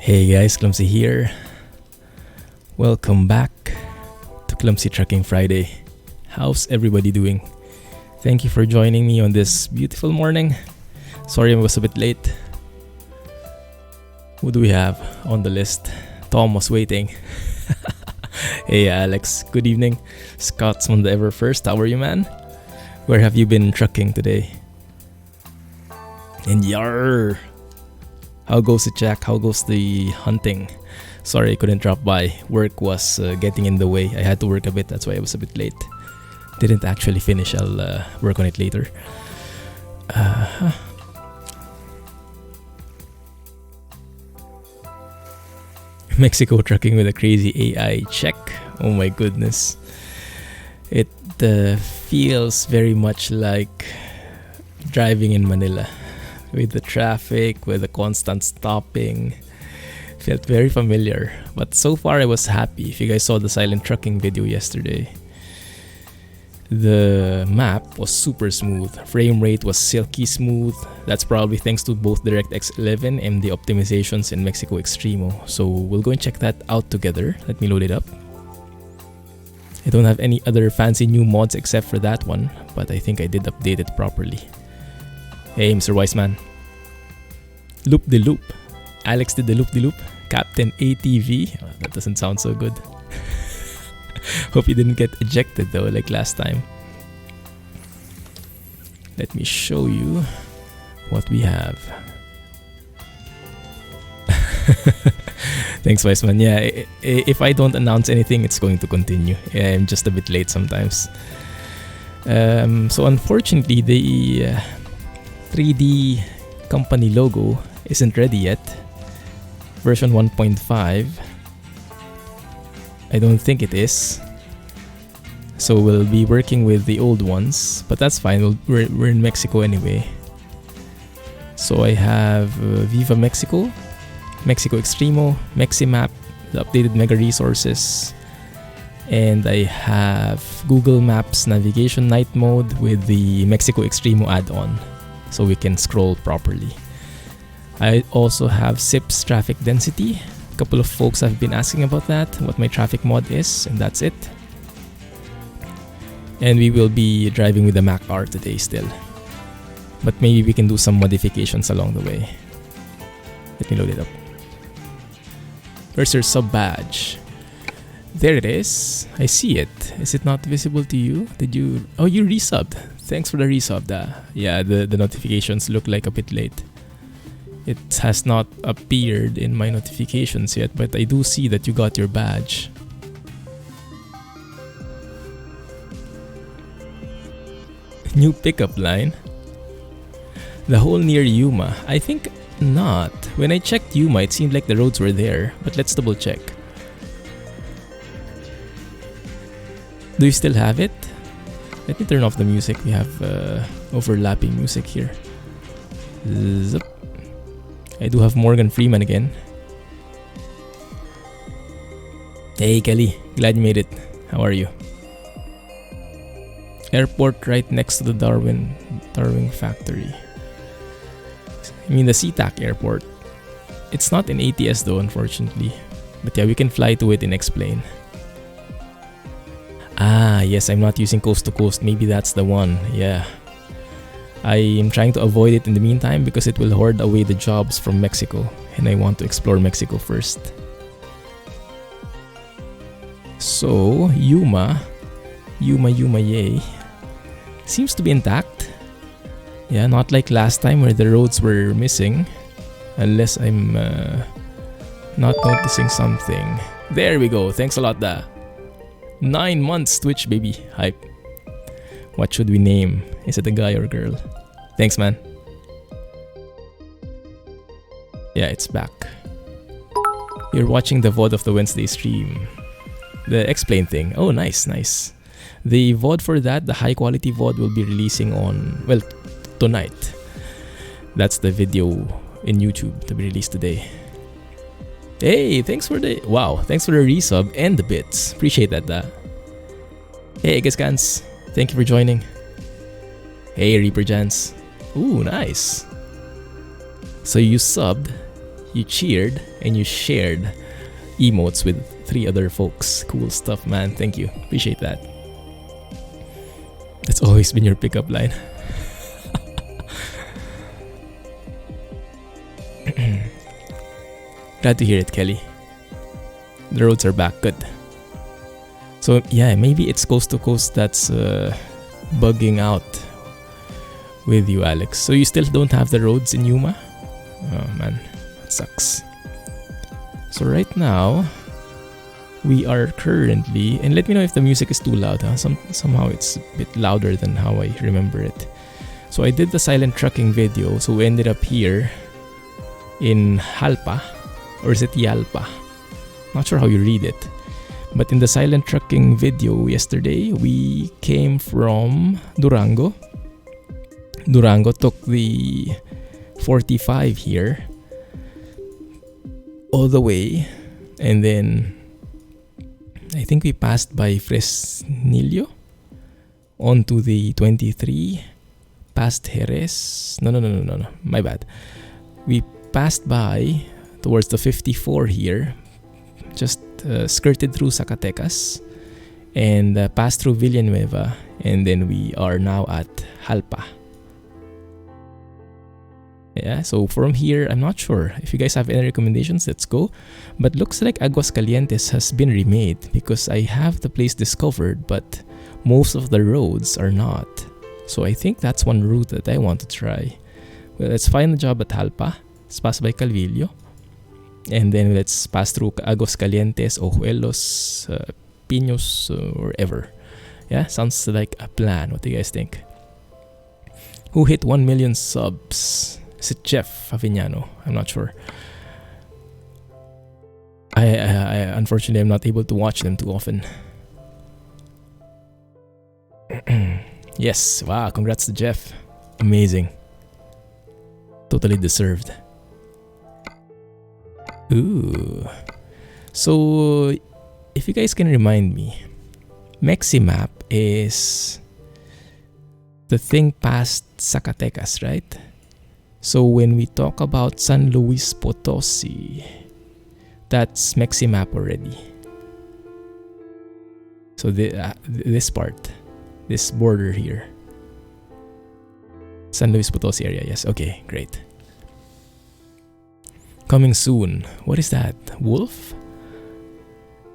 Hey guys, Clumsy here. Welcome back to Clumsy Trucking Friday. How's everybody doing? Thank you for joining me on this beautiful morning. Sorry I was a bit late. Who do we have on the list? Tom was waiting. Hey Alex, good evening. Scotsman the Ever First, how are you, man? Where have you been trucking today? And yar! How goes it, Jack? How goes the hunting? Sorry I couldn't drop by. Work was getting in the way. I had to work a bit, that's why I was a bit late. Didn't actually finish, I'll work on it later. Mexico trucking with a crazy AI check. Oh my goodness. It feels very much like driving in Manila. With the traffic, with the constant stopping. Felt very familiar. But so far I was happy. If you guys saw the silent trucking video yesterday, the map was super smooth. Frame rate was silky smooth. That's probably thanks to both DirectX 11 and the optimizations in Mexico Extremo. So we'll go and check that out together. Let me load it up. I don't have any other fancy new mods except for that one, but I think I did update it properly. Hey, Mr. Weissman. Loop de loop. Alex did the loop de loop. Captain ATV. Oh, that doesn't sound so good. Hope you didn't get ejected though, like last time. Let me show you what we have. Thanks, Weissman. Yeah, if I don't announce anything, it's going to continue. Yeah, I'm just a bit late sometimes. So unfortunately, the 3D company logo isn't ready yet. Version 1.5. I don't think it is. So we'll be working with the old ones, but that's fine. We're in Mexico anyway. So I have Viva Mexico, Mexico Extremo, Meximap, the updated mega resources, and I have Google Maps navigation night mode with the Mexico Extremo add-on, so we can scroll properly. I also have SIP's traffic density. A couple of folks have been asking about that, what my traffic mod is, and that's it. And we will be driving with the Mac R today still. But maybe we can do some modifications along the way. Let me load it up. Where's your sub badge? There it is. I see it. Is it not visible to you? Did you... Oh, you resubbed. Thanks for the resub. Yeah, the notifications look like a bit late. It has not appeared in my notifications yet, but I do see that you got your badge. New pickup line. The hole near Yuma. I think not. When I checked Yuma, it seemed like the roads were there, but let's double check. Do you still have it? Let me turn off the music. We have overlapping music here. Zup. I do have Morgan Freeman again. Hey Kelly, glad you made it. How are you? Airport right next to the Darwin factory. I mean the SeaTac airport. It's not in ATS though, unfortunately. But yeah, we can fly to it and explain. Ah, yes, I'm not using coast to coast. Maybe that's the one. Yeah. I am trying to avoid it in the meantime because it will hoard away the jobs from Mexico. And I want to explore Mexico first. So, Yuma yay. Seems to be intact. Yeah, not like last time where the roads were missing. Unless I'm not noticing something. There we go. Thanks a lot, Da. 9 months Twitch, baby. Hype. What should we name? Is it a guy or girl? Thanks, man. Yeah, it's back. You're watching the VOD of the Wednesday stream. The explain thing. Oh, nice. The VOD for that, the high quality VOD, will be releasing on, well, tonight. That's the video in YouTube to be released today. Hey, thanks for the resub and the bits. Appreciate that, Da. Hey, Gascans. Thank you for joining. Hey, Reaper Jans. Ooh, nice. So you subbed. You cheered and you shared emotes with 3 other folks. Cool stuff, man. Thank you. Appreciate that. That's always been your pickup line. Glad to hear it, Kelly. The roads are back. Good. So yeah, maybe it's coast to coast that's bugging out with you, Alex. So you still don't have the roads in Yuma? Oh man, that sucks. So right now, we are currently, and let me know if the music is too loud. Huh? Somehow it's a bit louder than how I remember it. So I did the silent trucking video, so we ended up here in Jalpa, or is it Yalpa? Not sure how you read it. But in the silent trucking video yesterday, we came from Durango. Durango took the 45 here all the way, and then I think we passed by Fresnillo onto the 23, past Jerez. No, my bad. We passed by towards the 54 here, just skirted through Zacatecas and passed through Villanueva, and then we are now at Jalpa. Yeah, so from here, I'm not sure. If you guys have any recommendations, let's go. But looks like Aguascalientes has been remade because I have the place discovered, but most of the roads are not. So I think that's one route that I want to try. Well, let's find a job at Jalpa. Let's pass by Calvillo. And then let's pass through Aguascalientes, Ojuelos, Pinos, or wherever. Yeah, sounds like a plan. What do you guys think? Who hit 1 million subs? Is it Jeff Favignano? I'm not sure. I unfortunately am not able to watch them too often. Yes, wow, congrats to Jeff. Amazing. Totally deserved. Ooh. So, if you guys can remind me, Meximap is the thing past Zacatecas, right? So when we talk about San Luis Potosi, that's Meximap already. So this part, this border here, San Luis Potosi area, yes. Okay, great. Coming soon. What is that? Wolf?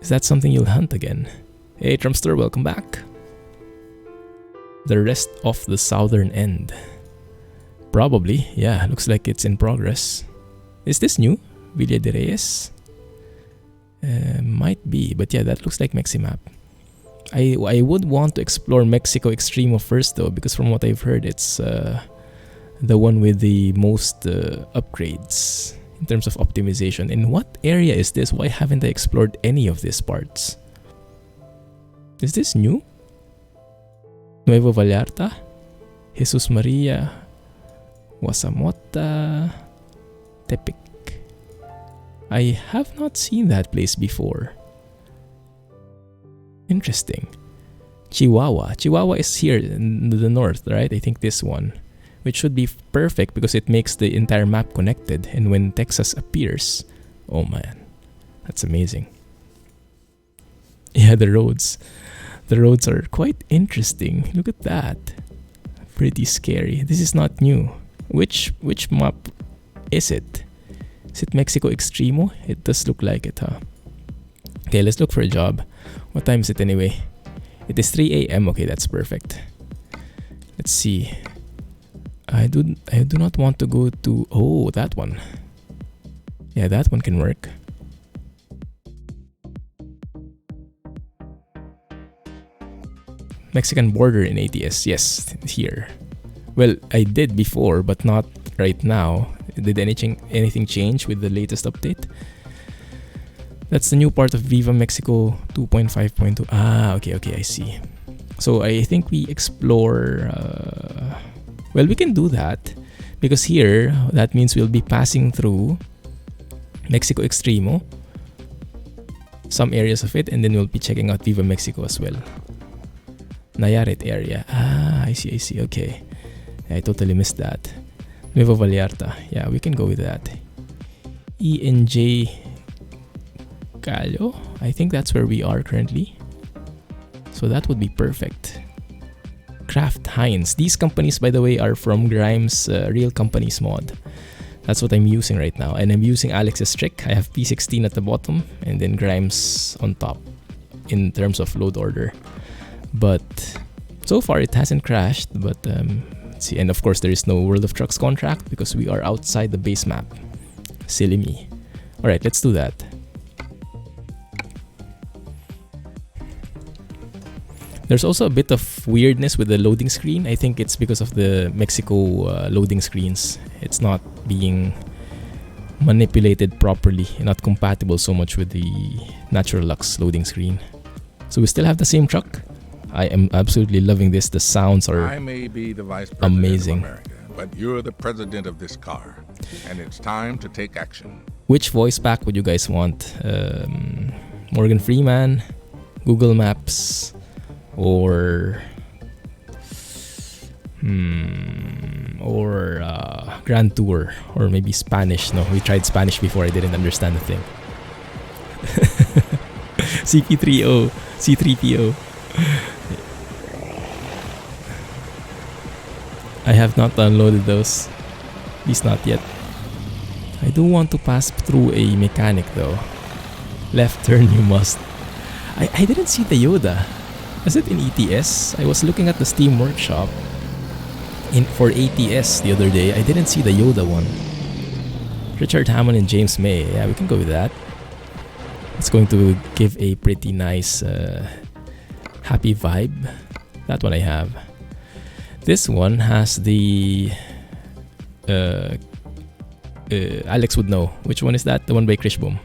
Is that something you'll hunt again? Hey, Trumpster, welcome back. The rest of the southern end. Probably, yeah, looks like it's in progress. Is this new? Villa de Reyes? Might be, but yeah, that looks like Meximap. I would want to explore Mexico Extremo first though, because from what I've heard, it's the one with the most upgrades in terms of optimization. In what area is this? Why haven't I explored any of these parts? Is this new? Nuevo Vallarta? Jesus Maria? Wasamota? Tepic. I have not seen that place before. Interesting. Chihuahua. Chihuahua is here in the north, right? I think this one. Which should be perfect because it makes the entire map connected. And when Texas appears, oh man, that's amazing. Yeah, the roads. The roads are quite interesting. Look at that. Pretty scary. This is not new. Which map is it? Is it Mexico Extremo? It does look like it, huh? Okay, let's look for a job. What time is it anyway? It is 3 a.m. Okay, that's perfect. Let's see. I do not want to go to... Oh, that one. Yeah, that one can work. Mexican border in ATS. Yes, here. Well, I did before, but not right now. Did anything change with the latest update? That's the new part of Viva Mexico 2.5.2. Ah, okay, I see. So I think we explore... well, we can do that. Because here, that means we'll be passing through Mexico Extremo. Some areas of it. And then we'll be checking out Viva Mexico as well. Nayarit area. Ah, I see. Okay. I totally missed that. Nuevo Vallarta. Yeah, we can go with that. E&J Gallo. I think that's where we are currently. So that would be perfect. Kraft Heinz. These companies, by the way, are from Grimes' Real Companies mod. That's what I'm using right now. And I'm using Alex's trick. I have P16 at the bottom and then Grimes on top in terms of load order. But so far it hasn't crashed. But let's see. And of course there is no World of Trucks contract because we are outside the base map. Silly me. Alright, let's do that. There's also a bit of weirdness with the loading screen. I think it's because of the Mexico loading screens. It's not being manipulated properly and not compatible so much with the Natural Lux loading screen. So we still have the same truck. I am absolutely loving this. The sounds are I may be the vice president amazing. of America, but you're the president of this car, and it's time to take action. Which voice pack would you guys want? Morgan Freeman, Google Maps, or Grand Tour, or maybe Spanish. No, we tried Spanish before. I didn't understand the thing. CP3O, C3PO. I have not downloaded those. At least not yet. I do want to pass through a mechanic though. Left turn you must. I didn't see the Yoda. Was it in ATS? I was looking at the Steam Workshop for ATS the other day. I didn't see the Yoda one. Richard Hammond and James May. Yeah, we can go with that. It's going to give a pretty nice happy vibe. That one I have. This one has the Alex would know. Which one is that? The one by Krishboom.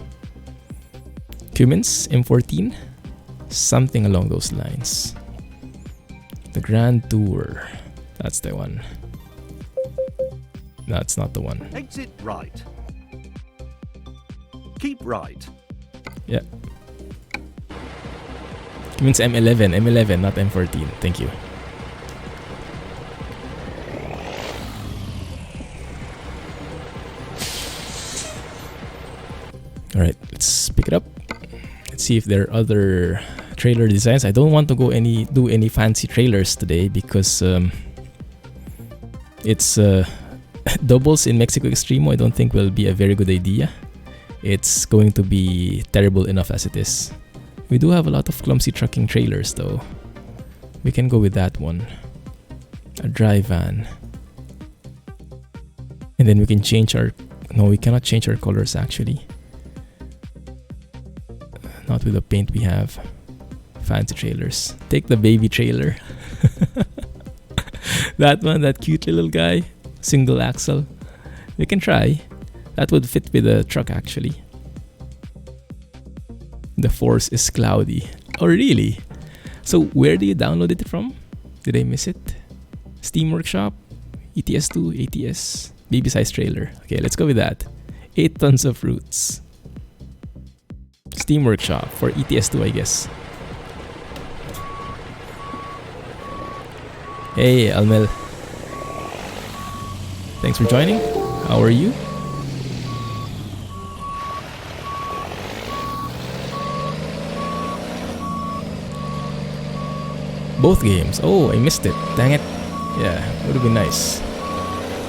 Cummins M14? Something along those lines. The Grand Tour. That's the one. No, it's not the one. Exit right. Keep right. Yeah. Cummins M11. M11, not M14. Thank you. Alright, let's pick it up. Let's see if there are other trailer designs. I don't want to do any fancy trailers today because it's doubles in Mexico Extremo. I don't think will be a very good idea. It's going to be terrible enough as it is. We do have a lot of Clumsy trucking trailers though. We can go with that one. A dry van. And then we can change our... No, we cannot change our colors actually. Not with the paint we have. Fancy trailers. Take the baby trailer. That one, that cute little guy. Single axle. We can try. That would fit with the truck actually. The force is cloudy. Oh really? So where do you download it from? Did I miss it? Steam Workshop? ETS2, ATS, baby size trailer. Okay, let's go with that. 8 tons of fruits. Steam Workshop for ETS2, I guess. Hey, Almel. Thanks for joining. How are you? Both games. Oh, I missed it. Dang it. Yeah, would have been nice.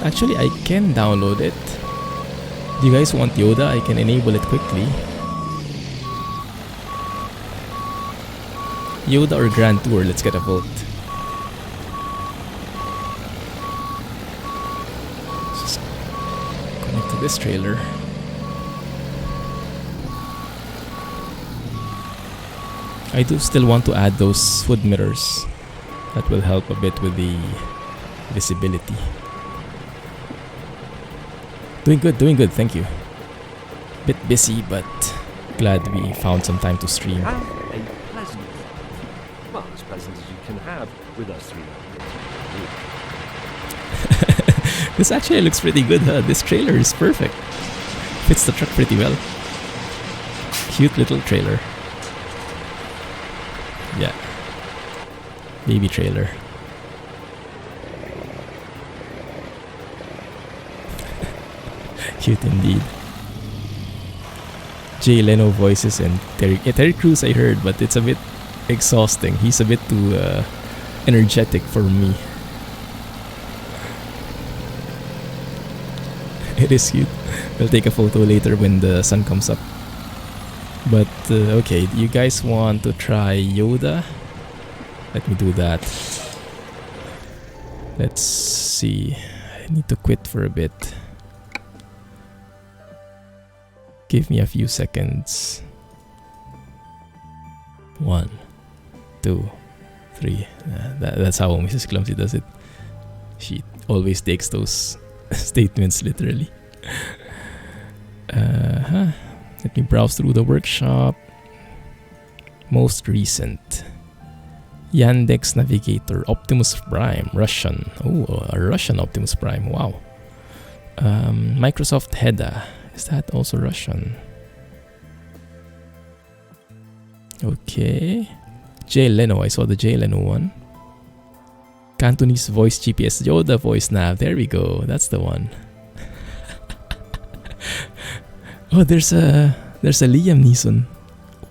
Actually, I can download it. Do you guys want Yoda? I can enable it quickly. Yoda or Grand Tour? Let's get a vote. Just connect to this trailer. I do still want to add those hood mirrors. That will help a bit with the visibility. Doing good, thank you. Bit busy, but glad we found some time to stream. Have a pleasant, well, as pleasant as you can have with us three. This actually looks pretty good, huh? This trailer is perfect. Fits the truck pretty well. Cute little trailer. Yeah. Baby trailer. Cute indeed. Jay Leno voices and Terry Crews I heard, but it's a bit exhausting. He's a bit too energetic for me. It is cute. We'll take a photo later when the sun comes up. But okay, you guys want to try Yoda? Let me do that. Let's see. I need to quit for a bit. Give me a few seconds. 1, 2, 3. That's how Mrs. Clumsy does it. She always takes those statements literally. Let me browse through the workshop. Most recent. Yandex Navigator, Optimus Prime, Russian. Oh, a Russian Optimus Prime. Wow. Microsoft HEDA. Is that also Russian? Okay. Jay Leno. I saw the Jay Leno one. Cantonese voice GPS. Yoda voice nav. There we go. That's the one. Oh, there's a Liam Neeson.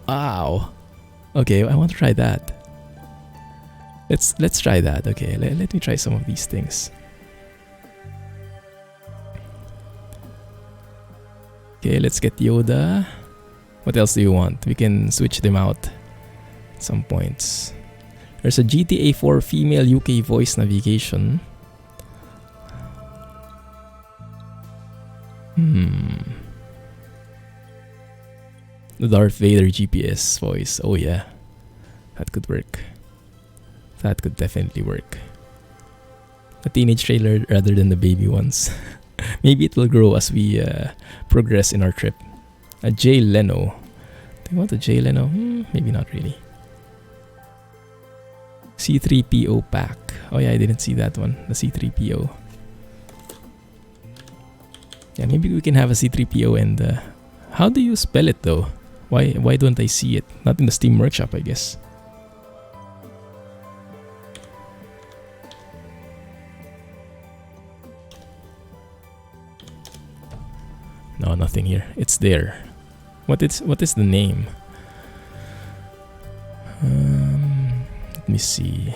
Wow. Okay, I want to try that. Let's try that. Okay, let me try some of these things. Okay, let's get Yoda. What else do you want? We can switch them out at some points. There's a GTA 4 female UK voice navigation. The Darth Vader GPS voice. Oh yeah, that could work. That could definitely work. A teenage trailer rather than the baby ones. Maybe it will grow as we progress in our trip. A Jay Leno. Do you want a Jay Leno? Maybe not really. C3PO pack. Oh yeah, I didn't see that one. The C3PO. Yeah, maybe we can have a C3PO and... how do you spell it though? Why don't I see it? Not in the Steam Workshop, I guess. No, nothing here. It's there. What is the name? Let me see.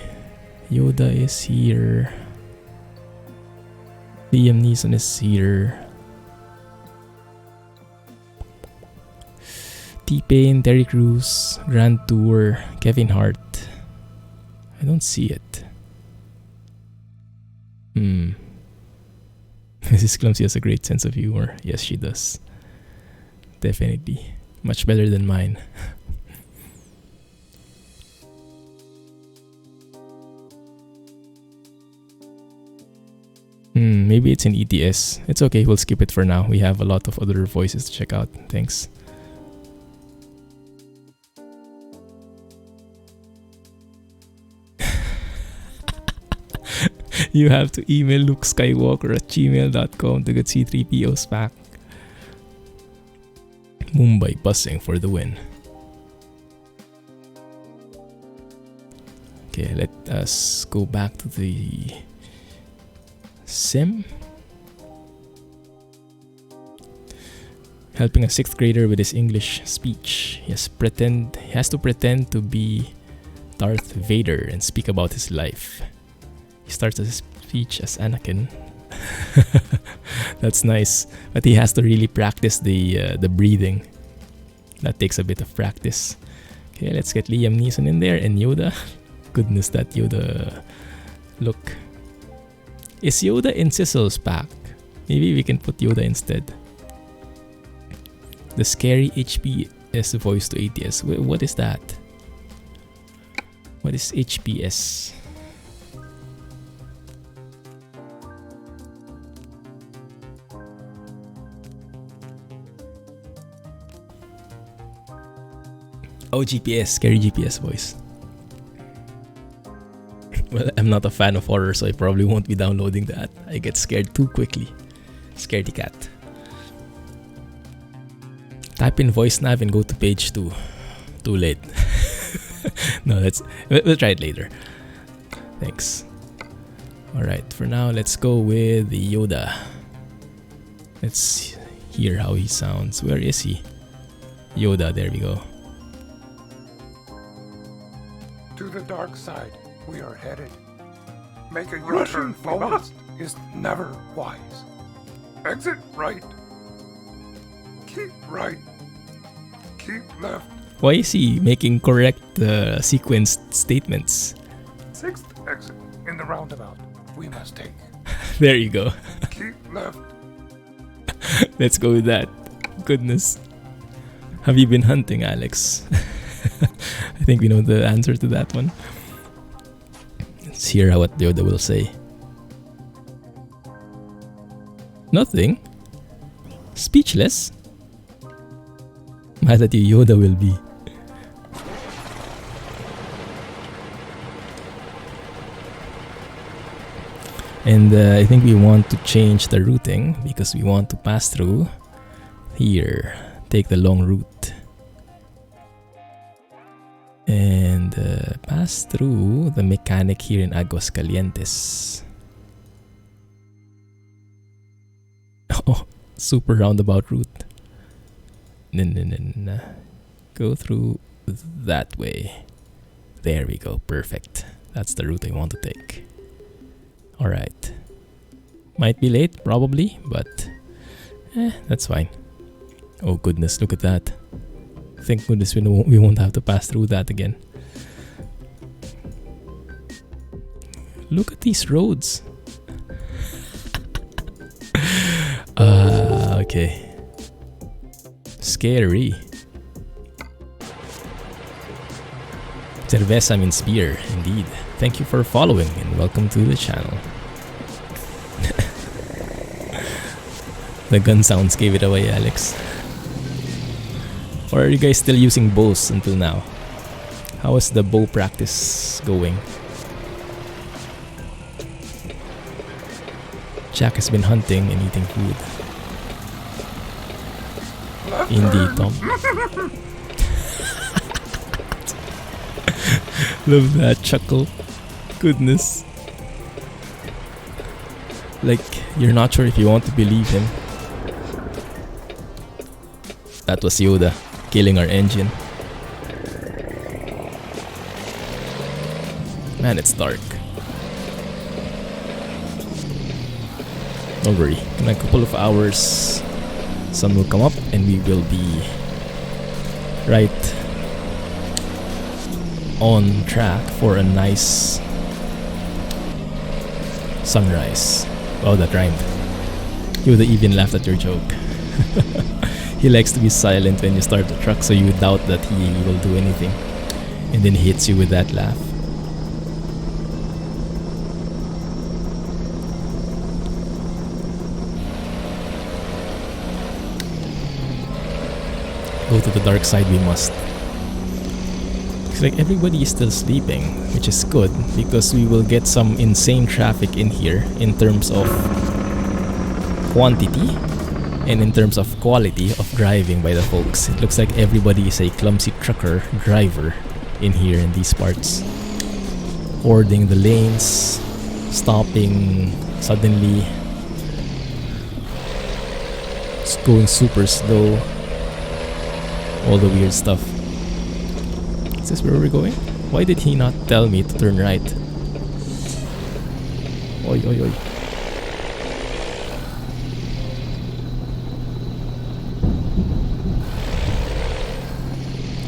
Yoda is here. Liam Neeson is here. T-Pain, Terry Crews, Grand Tour, Kevin Hart. I don't see it. Mrs. Clumsy has a great sense of humor. Yes, she does. Definitely. Much better than mine. Maybe it's in ETS. It's okay, we'll skip it for now. We have a lot of other voices to check out. Thanks. You have to email Luke Skywalker at gmail.com to get C3PO's pack. Mumbai buzzing for the win. Okay, let us go back to the sim. Helping a 6th grader with his English speech. He has to pretend to be Darth Vader and speak about his life. He starts his speech as Anakin. That's nice, but he has to really practice the breathing. That takes a bit of practice. Okay, let's get Liam Neeson in there and Yoda. Goodness, that Yoda look. Is Yoda in Sizzle's pack? Maybe we can put Yoda instead. The scary HPS voice to ATS. What is that? What is HPS? Oh, GPS, scary GPS voice. Well, I'm not a fan of horror, so I probably won't be downloading that. I get scared too quickly. Scaredy cat. Type in voice nav and go to page 2. Too late. No, we'll try it later. Thanks. Alright, for now, let's go with Yoda. Let's hear how he sounds. Where is he? Yoda, there we go. To the dark side, we are headed. Making your turn forward is never wise. Exit right. Keep right. Keep left. Why is he making correct sequenced statements? 6th exit in the roundabout. We must take. There you go. Keep left. Let's go with that. Goodness. Have you been hunting, Alex? I think we know the answer to that one. Let's hear what Yoda will say. Nothing? Speechless? Mad at you, Yoda will be. And I think we want to change the routing because we want to pass through here. Take the long route. And pass through the mechanic here in Aguascalientes. Oh, super roundabout route. No. Go through that way. There we go, perfect. That's the route I want to take. Alright. Might be late, probably, but that's fine. Oh goodness, look at that. Thank goodness we won't have to pass through that again. Look at these roads. Okay. Scary. Cerveza means beer, indeed. Thank you for following and welcome to the channel. The gun sounds gave it away, Alex. Or are you guys still using bows until now? How is the bow practice going? Jack has been hunting and eating food. Indeed, Tom. Love that chuckle. Goodness. Like, you're not sure if you want to believe him. That was Yoda killing our engine. Man, it's dark. Don't worry, in a couple of hours sun will come up and we will be right on track for a nice sunrise. Wow, that rhymed. Yoda even laughed at your joke. He likes to be silent when you start the truck, so you doubt that he will do anything, and then he hits you with that laugh. Go to the dark side we must. Looks like everybody is still sleeping, which is good because we will get some insane traffic in here in terms of quantity and in terms of quality of driving by the folks. It looks like everybody is a clumsy trucker driver in here in these parts. Hoarding the lanes, stopping suddenly, just going super slow, all the weird stuff. Is this where we're going? Why did he not tell me to turn right? Oi, oi, oi.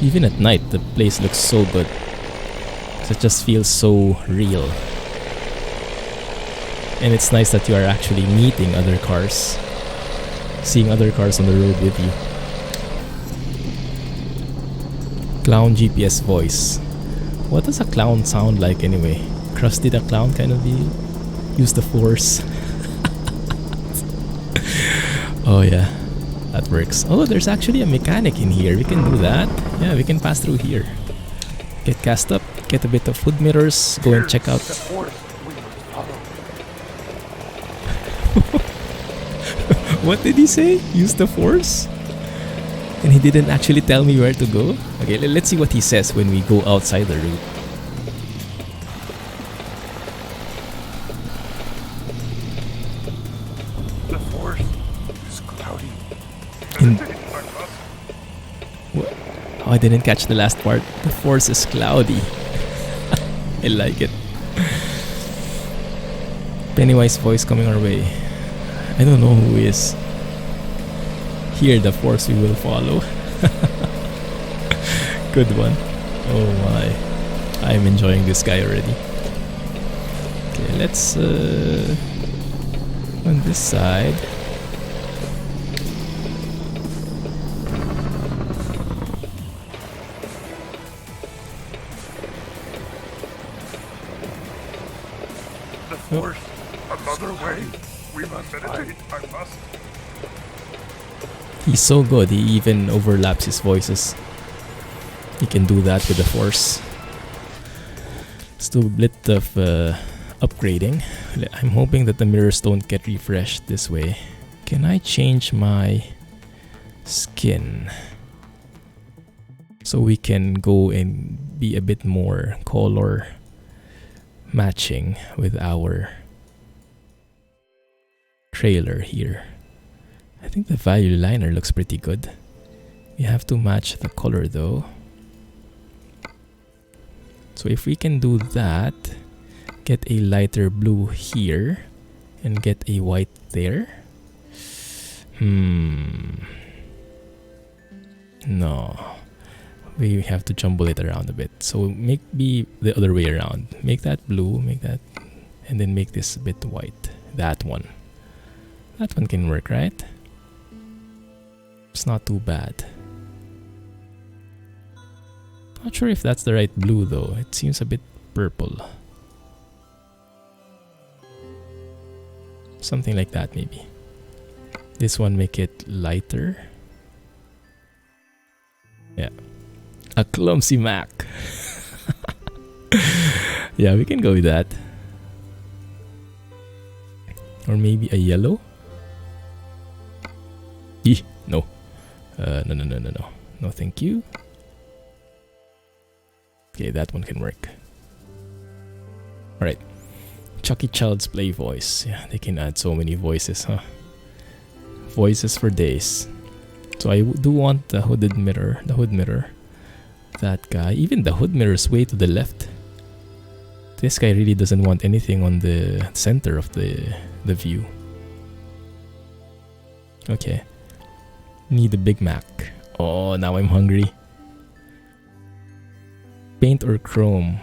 Even at night, the place looks so good. It just feels so real. And it's nice that you are actually meeting other cars. Seeing other cars on the road with you. Clown GPS voice. What does a clown sound like anyway? Krusty the Clown kind of deal? Use the force. Oh yeah. That works. Oh, there's actually a mechanic in here. We can do that. Yeah, we can pass through here. Get cast up, get a bit of hood mirrors, go and check out. What did he say? Use the force? And he didn't actually tell me where to go? Okay, let's see what he says when we go outside the route. I didn't catch the last part. The force is cloudy. I like it. Pennywise voice coming our way. I don't know who is. Here, the force we will follow. Good one. Oh my. I'm enjoying this guy already. Okay, let's on this side. The force. Another way. We must meditate. I must. He's so good, he even overlaps his voices. He can do that with the force. Let's do a bit of upgrading. I'm hoping that the mirrors don't get refreshed this way. Can I change my skin so we can go and be a bit more color matching with our trailer here? I think the value liner looks pretty good. We have to match the color though. So if we can do that, get a lighter blue here and get a white there. No. We have to jumble it around a bit. So maybe the other way around. Make that blue, make that, and then make this a bit white. That one. That one can work, right? It's not too bad. Not sure if that's the right blue though. It seems a bit purple. Something like that maybe. This one, make it lighter. Yeah. A Clumsy Mac. Yeah, we can go with that. Or maybe a yellow. No. No. No, thank you. Okay, that one can work. Alright. Chucky Child's Play voice. Yeah, they can add so many voices, huh? Voices for days. So I do want the hooded mirror. The hood mirror. That guy. Even the hood mirror is way to the left. This guy really doesn't want anything on the center of the view. Okay. Need a Big Mac. Oh, now I'm hungry. Paint or chrome?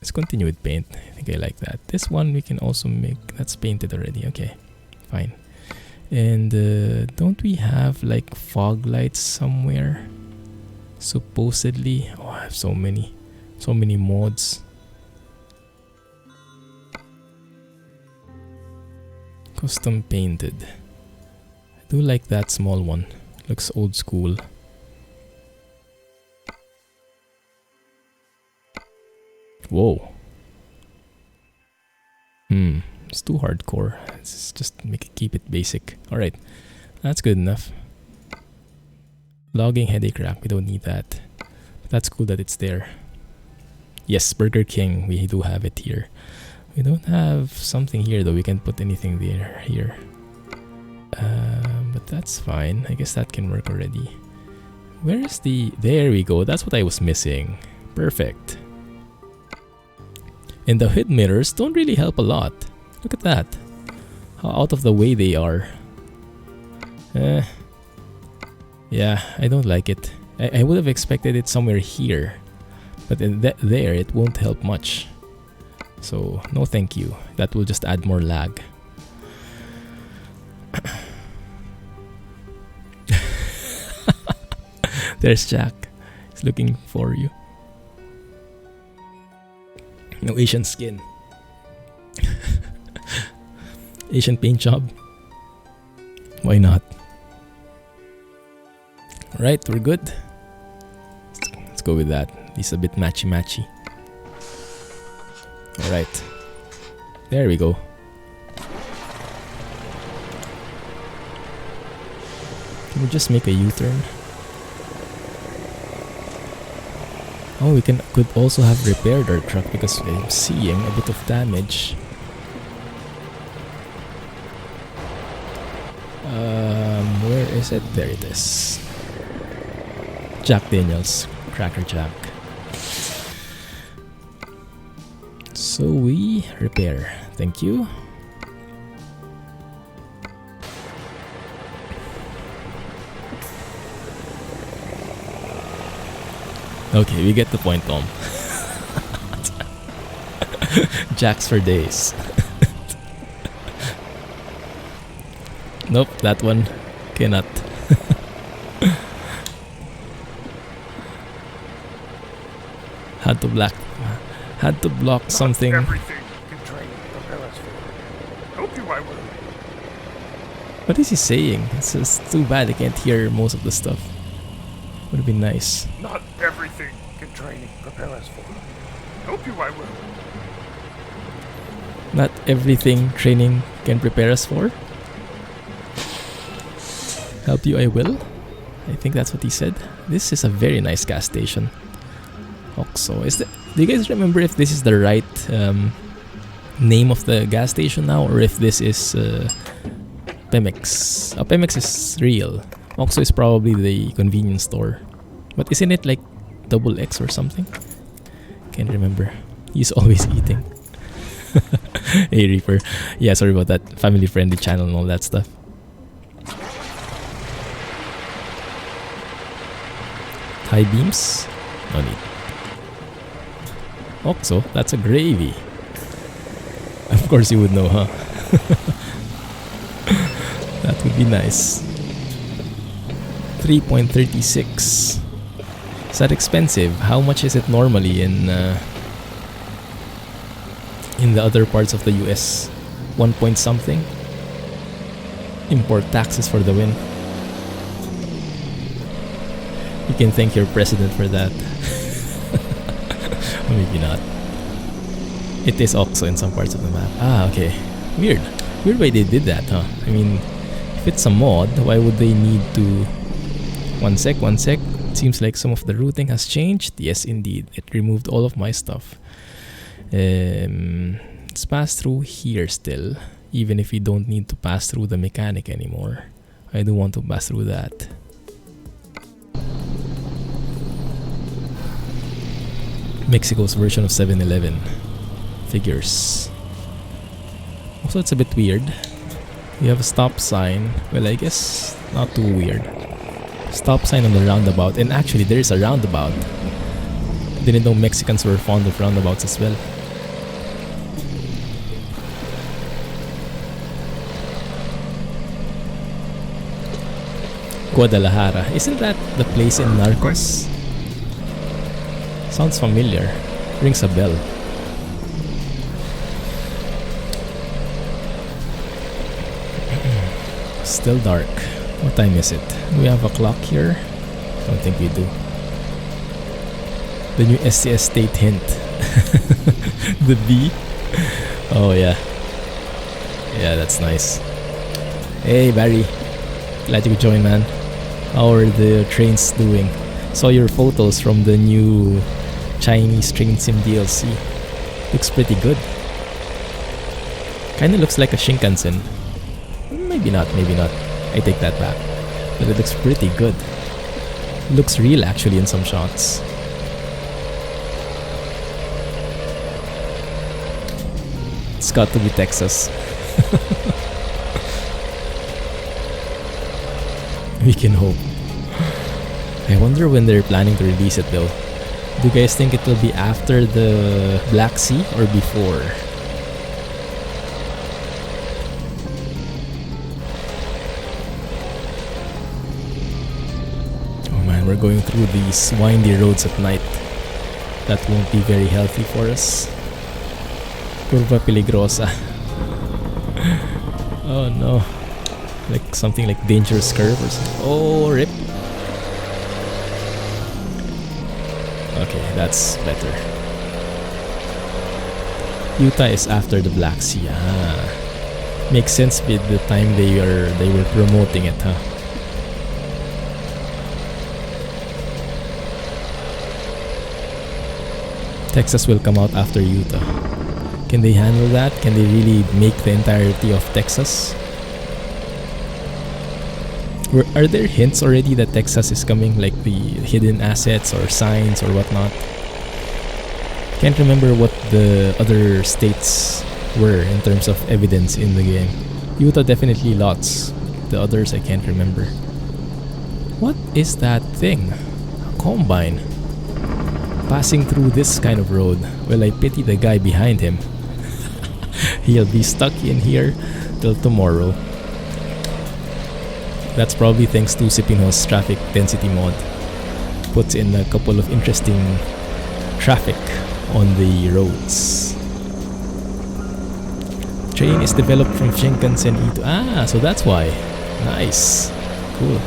Let's continue with paint. I think I like that. This one we can also make. That's painted already. Okay, fine. And don't we have like fog lights somewhere? Supposedly. Oh, I have so many mods. Custom painted. I do like that small one. Looks old school. Whoa. It's too hardcore. Let's just keep it basic. Alright. That's good enough. Logging headache rack. We don't need that. But that's cool that it's there. Yes, Burger King. We do have it here. We don't have something here though. We can't put anything there here. But that's fine. I guess that can work already. Where is the... There we go. That's what I was missing. Perfect. And the hood mirrors don't really help a lot. Look at that. How out of the way they are. Yeah, I don't like it. I would have expected it somewhere here. But in there, it won't help much. So, no thank you. That will just add more lag. There's Jack. He's looking for you. No Asian skin. Asian paint job. Why not? Alright, we're good. Let's go with that. He's a bit matchy-matchy. Alright. There we go. Can we just make a U-turn? Oh, we could also have repaired our truck because I'm seeing a bit of damage. Where is it? There it is. Jack Daniels, Cracker Jack. So we repair. Thank you. Okay, we get the point, Tom. Jacks for days. Nope, that one cannot. Had to block something. Everything can train prepare us for. Hope you I will. What is he saying? It's just too bad I can't hear most of the stuff. Would have been nice. Not everything can training prepare us for. Hope you I will. Not everything training can prepare us for. Help you I will. I think that's what he said. This is a very nice gas station. Oxo. Do you guys remember if this is the right name of the gas station now, or if this is Pemex? Pemex is real. Oxo is probably the convenience store. But isn't it like double X or something? Can't remember. He's always eating. Hey Reaper. Yeah, sorry about that. Family friendly channel and all that stuff. High beams? No need. Oxo? That's a gravy. Of course you would know, huh? That would be nice. 3.36. Is that expensive? How much is it normally in the other parts of the US? 1 point something? Import taxes for the win. You can thank your president for that. Maybe not. It is Oxo in some parts of the map. Ah, okay. Weird. Weird why they did that, huh? I mean, if it's a mod, why would they need to... One sec. It seems like some of the routing has changed. Yes, indeed. It removed all of my stuff. Let's pass through here still. Even if we don't need to pass through the mechanic anymore. I do want to pass through that. Mexico's version of 7-Eleven. Figures. Also, it's a bit weird. We have a stop sign. Well, I guess not too weird. Stop sign on the roundabout. And actually, there is a roundabout. Didn't know Mexicans were fond of roundabouts as well. Guadalajara. Isn't that the place in Narcos? Sounds familiar. Rings a bell. Still dark. What time is it? Do we have a clock here? Don't think we do. The new SCS state hint. The B. Oh yeah. Yeah, that's nice. Hey Barry. Glad you could join, man. How are the trains doing? Saw your photos from the new Chinese train sim DLC. Looks pretty good. Kinda looks like a Shinkansen. Maybe not. I take that back. But it looks pretty good. Looks real actually in some shots. It's got to be Texas. We can hope. I wonder when they're planning to release it though. Do you guys think it will be after the Black Sea or before? Oh man, we're going through these windy roads at night. That won't be very healthy for us. Curva peligrosa. Oh no. Like something like dangerous curve or something. Oh, rip. Okay, that's better. Utah is after the Black Sea. Ah, makes sense with the time they were promoting it, huh? Texas will come out after Utah. Can they handle that? Can they really make the entirety of Texas? Are there hints already that Texas is coming, like the hidden assets or signs or whatnot? Can't remember what the other states were in terms of evidence in the game. Utah definitely lots. The others I can't remember. What is that thing? A combine. Passing through this kind of road. Well, I pity the guy behind him. He'll be stuck in here till tomorrow. That's probably thanks to Sipino's traffic density mod. Puts in a couple of interesting traffic on the roads. Train is developed from Shinkansen E2. Ah, so that's why. Nice. Cool.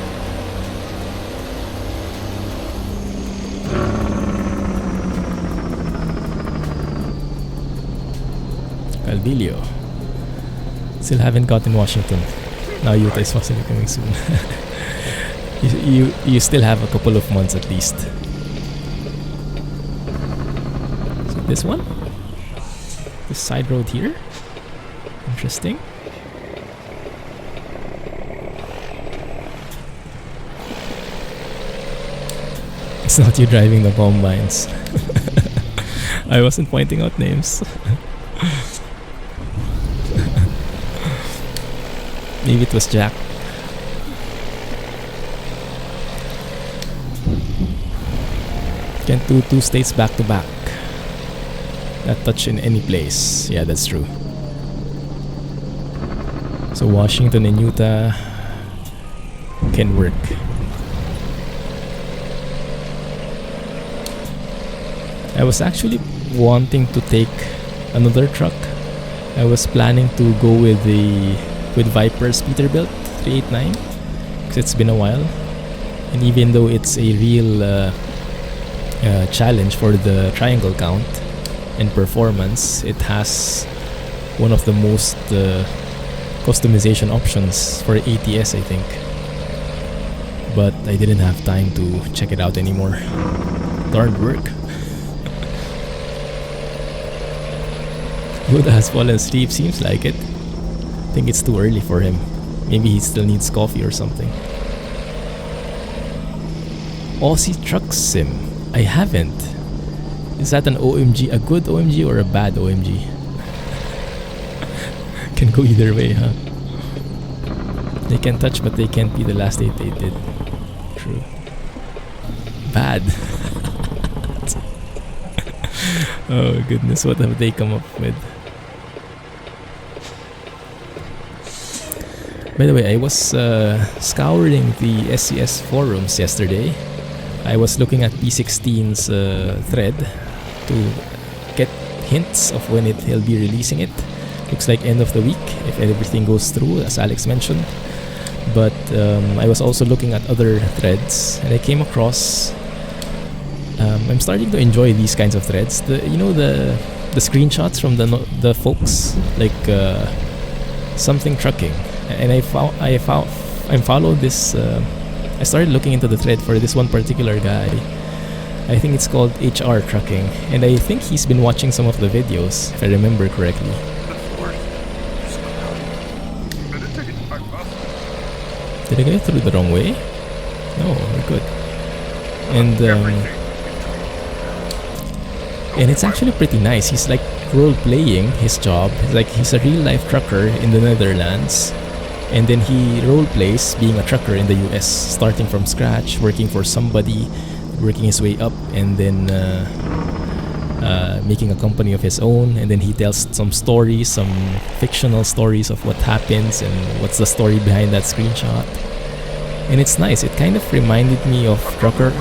Calvillo. Still haven't gotten Washington. Now Utah is possibly coming soon. you still have a couple of months at least. So this one? This side road here? Interesting. It's not you driving the combines. I wasn't pointing out names. Maybe it was Jack. Can't do two states back to back. Not touch in any place. Yeah, that's true. So Washington and Utah can work. I was actually wanting to take another truck. I was planning to go with Viper's Peterbilt 389 because it's been a while, and even though it's a real challenge for the triangle count and performance, it has one of the most customization options for ATS, I think. But I didn't have time to check it out anymore. Darn work. Buddha has fallen asleep, seems like it. I think it's too early for him. Maybe he still needs coffee or something. Aussie Truck Sim. I haven't. Is that an OMG, a good OMG or a bad OMG? Can go either way, huh? They can touch, but they can't be the last 8 they did. True. Bad. Oh goodness, what have they come up with? By the way, I was scouring the SCS forums yesterday. I was looking at P16's thread to get hints of when he'll be releasing it. Looks like end of the week if everything goes through, as Alex mentioned. But I was also looking at other threads, and I came across. I'm starting to enjoy these kinds of threads. The screenshots from the folks, like something trucking, and I followed this. I started looking into the thread for this one particular guy. I think it's called HR Trucking, and I think he's been watching some of the videos, if I remember correctly. Did I get through the wrong way? No, we're good. And it's actually pretty nice. He's like role-playing his job. He's a real-life trucker in the Netherlands, and then he role-plays being a trucker in the US, starting from scratch, working for somebody, working his way up, and then making a company of his own. And then he tells some stories, some fictional stories of what happens and what's the story behind that screenshot. And it's nice. It kind of reminded me of Trucker.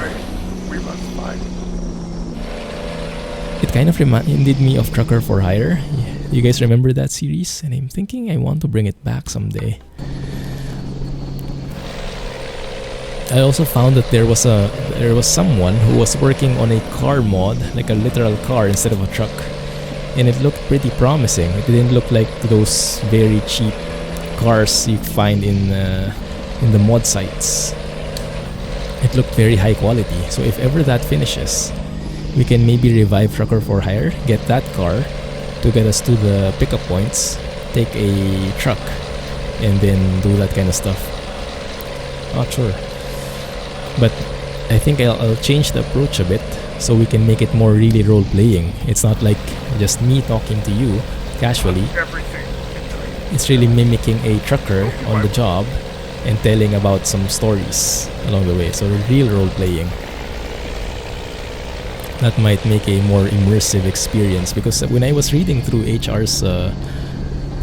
It kind of reminded me of Trucker for Hire. You guys remember that series? And I'm thinking I want to bring it back someday. I also found that there was someone who was working on a car mod, like a literal car instead of a truck, and it looked pretty promising. It didn't look like those very cheap cars you find in the mod sites. It looked very high quality. So if ever that finishes, we can maybe revive Trucker for Hire, get that car to get us to the pickup points, take a truck, and then do that kind of stuff. Not sure. But I think I'll change the approach a bit so we can make it more really role-playing. It's not like just me talking to you casually. Everything in training. It's really mimicking a trucker on the job and telling about some stories along the way. So real role-playing. That might make a more immersive experience, because when I was reading through HR's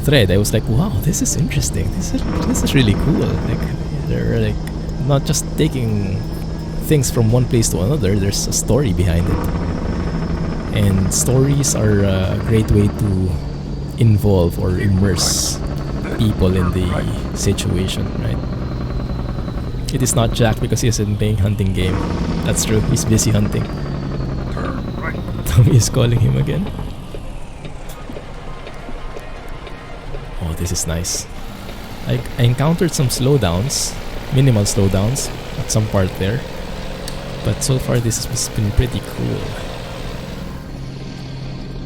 thread, I was like, wow, this is interesting. This is really cool. Like, they're like not just taking things from one place to another. There's a story behind it, and stories are a great way to involve or immerse people in the situation, right? It is not Jack because he isn't playing hunting game. That's true. He's busy hunting. Turn right. Tommy is calling him again. Oh, this is nice. I encountered some slowdowns, minimal slowdowns at some part there, but so far this has been pretty cool.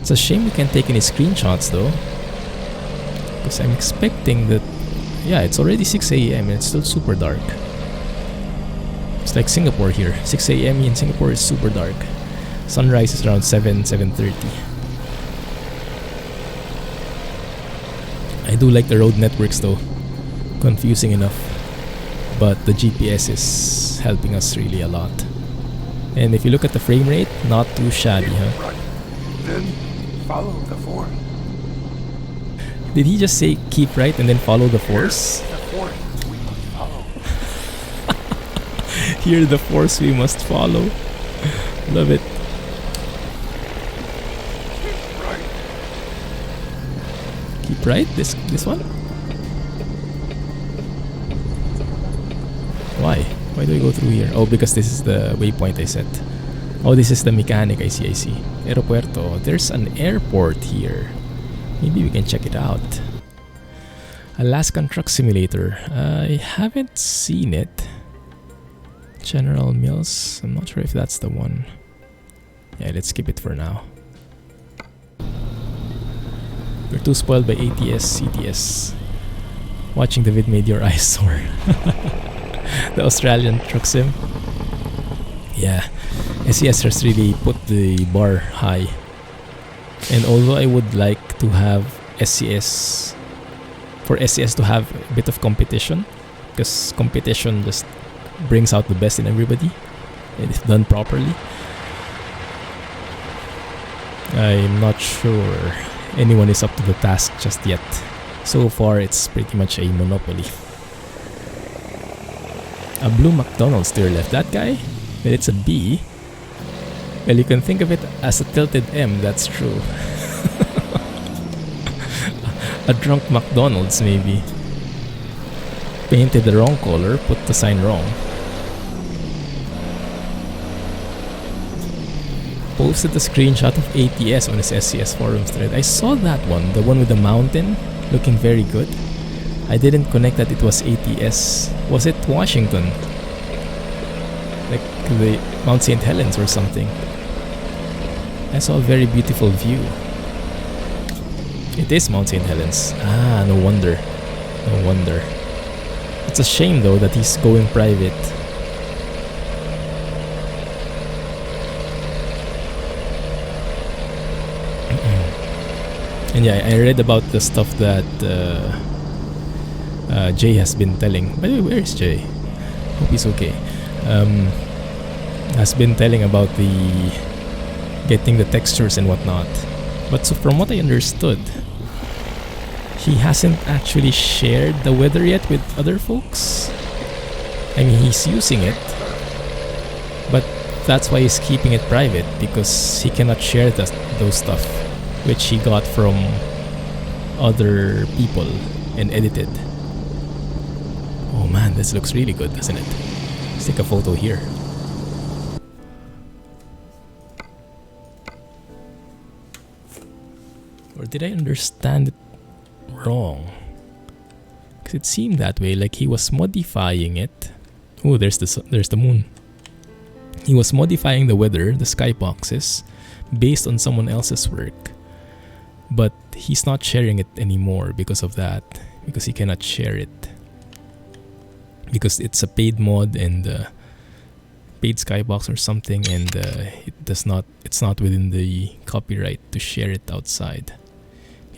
It's a shame we can't take any screenshots though, because I'm expecting that, yeah, it's already 6 a.m. and it's still super dark. It's like Singapore here. 6 a.m. in Singapore is super dark. Sunrise is around 7:30. I do like the road networks though. Confusing enough. But the GPS is helping us really a lot. And if you look at the frame rate, not too shabby, huh? Right. Then follow the force. Did he just say keep right and then follow the force? The force we must follow. Hear the force we must follow. Love it. Right. Keep right? This one? Why? Why do we go through here? Oh, because this is the waypoint I set. Oh, this is the mechanic. I see. Aeropuerto. There's an airport here. Maybe we can check it out. Alaskan Truck Simulator. I haven't seen it. General Mills. I'm not sure if that's the one. Yeah, let's skip it for now. We're too spoiled by ATS, CTS. Watching the vid made your eyes sore. The Australian truck sim. Yeah, SCS has really put the bar high. And although I would like to have SCS, for SCS to have a bit of competition, because competition just brings out the best in everybody, and if done properly, I'm not sure anyone is up to the task just yet. So far, it's pretty much a monopoly. A blue McDonald's to your left. That guy? Well, it's a B. Well, you can think of it as a tilted M, that's true. A drunk McDonald's, maybe. Painted the wrong color, put the sign wrong. Posted a screenshot of ATS on his SCS forums thread. I saw that one, the one with the mountain, looking very good. I didn't connect that it was ATS. Was it Washington? Like the Mount St. Helens or something. I saw a very beautiful view. It is Mount St. Helens. Ah, no wonder. No wonder. It's a shame though that he's going private. And yeah, I read about the stuff that Jay has been telling. By the way, where is Jay? Hope he's okay. Has been telling about the getting the textures and whatnot. But so from what I understood, he hasn't actually shared the weather yet with other folks. I mean, he's using it, but that's why he's keeping it private, because he cannot share those stuff which he got from other people and edited. Oh man, this looks really good, doesn't it? Let's take a photo here. Or did I understand it wrong? Because it seemed that way, like he was modifying it. Oh, there's the moon. He was modifying the weather, the skyboxes, based on someone else's work. But he's not sharing it anymore because of that, because he cannot share it. because it's a paid mod and paid skybox or something, and it's not within the copyright to share it outside,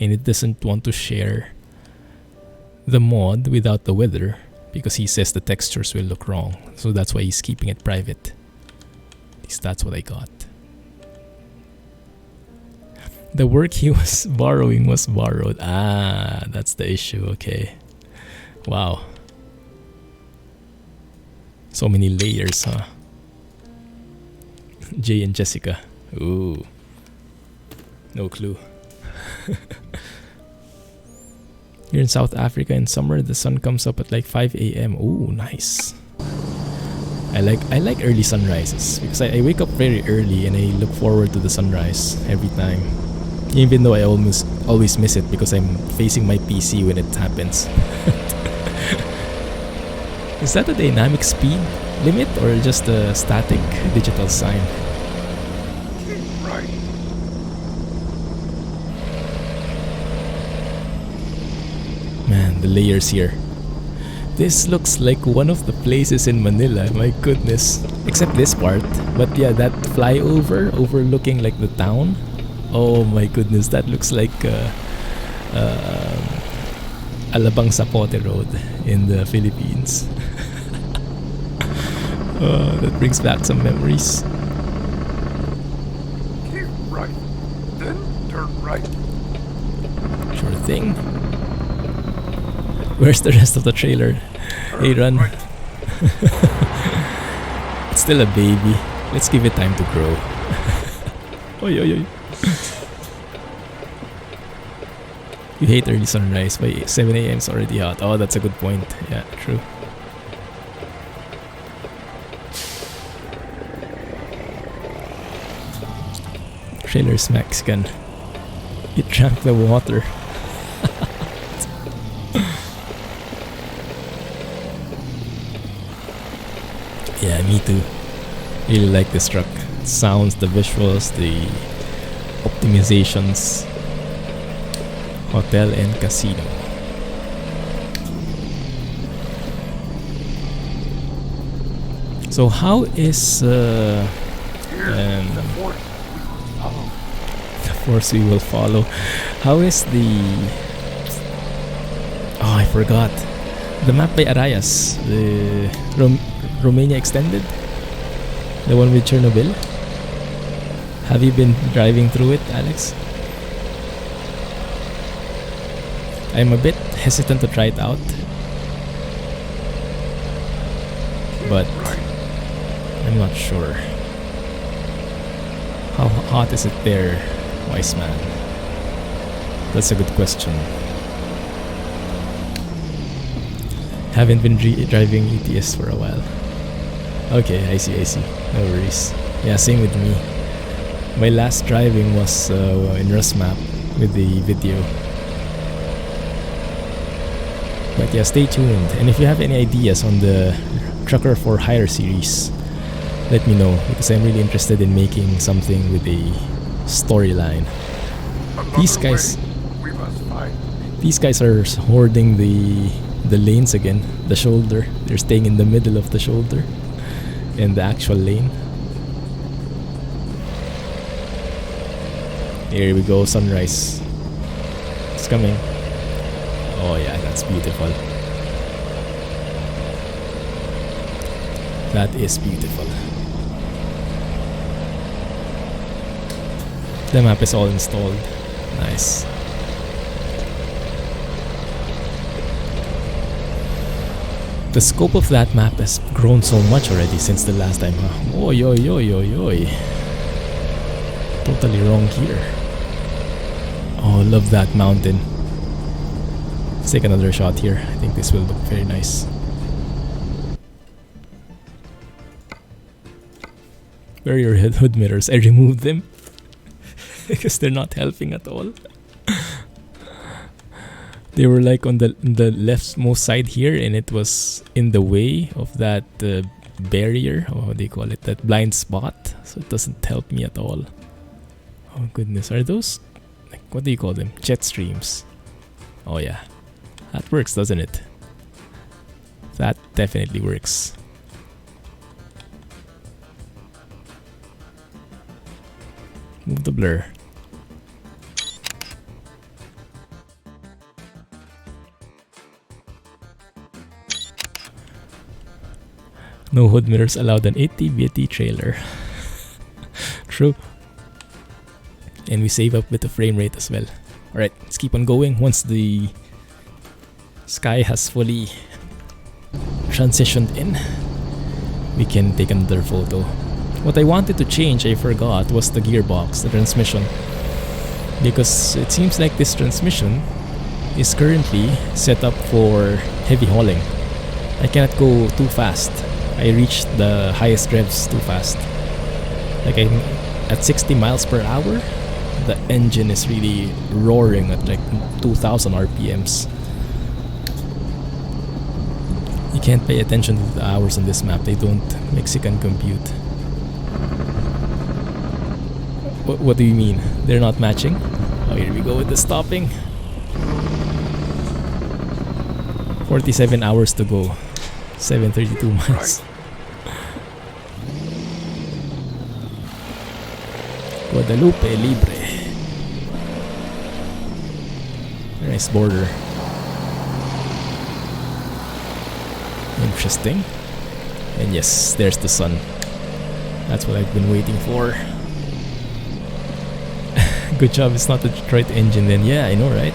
and it doesn't want to share the mod without the weather because he says the textures will look wrong, so that's why he's keeping it private. At least that's what I got. The work he was borrowing was borrowed. Ah, that's the issue. Okay. Wow. So many layers, huh? Jay and Jessica. Ooh. No clue. Here in South Africa in summer, the sun comes up at like 5 a.m. Ooh, nice. I like early sunrises because I wake up very early and I look forward to the sunrise every time. Even though I always miss it because I'm facing my PC when it happens. Is that a dynamic speed limit or just a static digital sign? Right. Man, the layers here. This looks like one of the places in Manila, my goodness. Except this part. But yeah, that flyover overlooking like the town. Oh my goodness, that looks like Alabang Zapote Road in the Philippines. That brings back some memories. Keep right. Then turn right. Sure thing. Where's the rest of the trailer? Hey, run. Right. It's still a baby. Let's give it time to grow. Oy, oy, oy. You hate early sunrise. By 7 a.m. it's already hot. Oh, that's a good point. Yeah, true. Trailer's Mexican. It drank the water. Yeah, me too. Really like this truck. Sounds, the visuals, the optimizations. Hotel and casino. So how is Here's the force we the force we will follow. will follow? How is the... Oh, I forgot. The map by Arayas. The Romania Extended? The one with Chernobyl? Have you been driving through it, Alex? I'm a bit hesitant to try it out. But I'm not sure. How hot is it there, wise man? That's a good question. Haven't been driving ATS for a while. Okay, I see. No worries. Yeah, same with me. My last driving was in Rusmap with the video. But yeah, stay tuned. And if you have any ideas on the Trucker for Hire series, let me know because I'm really interested in making something with a storyline. These guys, We must find. these guys are hoarding the lanes again. The shoulder. They're staying in the middle of the shoulder and the actual lane. Here we go, sunrise. It's coming. Oh yeah, that's beautiful. That is beautiful. The map is all installed. Nice. The scope of that map has grown so much already since the last time, huh? Oy, oy, oy, oy, oy. Totally wrong here. Oh, love that mountain. Let's take another shot here. I think this will look very nice. Where are your hood mirrors? I removed them because they're not helping at all. They were like on the leftmost side here, and it was in the way of that barrier, or what do you call it, that blind spot. So it doesn't help me at all. Oh goodness, are those, like, what do you call them? Jet streams. Oh yeah, that works, doesn't it? That definitely works. Move the blur. No hood mirrors allowed on 80-bitty trailer. True. And we save up with the frame rate as well. Alright, let's keep on going. Once the sky has fully transitioned in, we can take another photo. What I wanted to change, I forgot, was the gearbox, the transmission. Because it seems like this transmission is currently set up for heavy hauling. I cannot go too fast. I reached the highest revs too fast. Like at 60 miles per hour, the engine is really roaring at like 2000 RPMs. You can't pay attention to the hours on this map. They don't Mexican compute. What do you mean? They're not matching? Oh, here we go with the stopping. 47 hours to go. 732 miles. Guadalupe Libre. Nice border. Interesting. And yes, there's the sun. That's what I've been waiting for. Good job, it's not the Detroit engine then. Yeah, I know, right?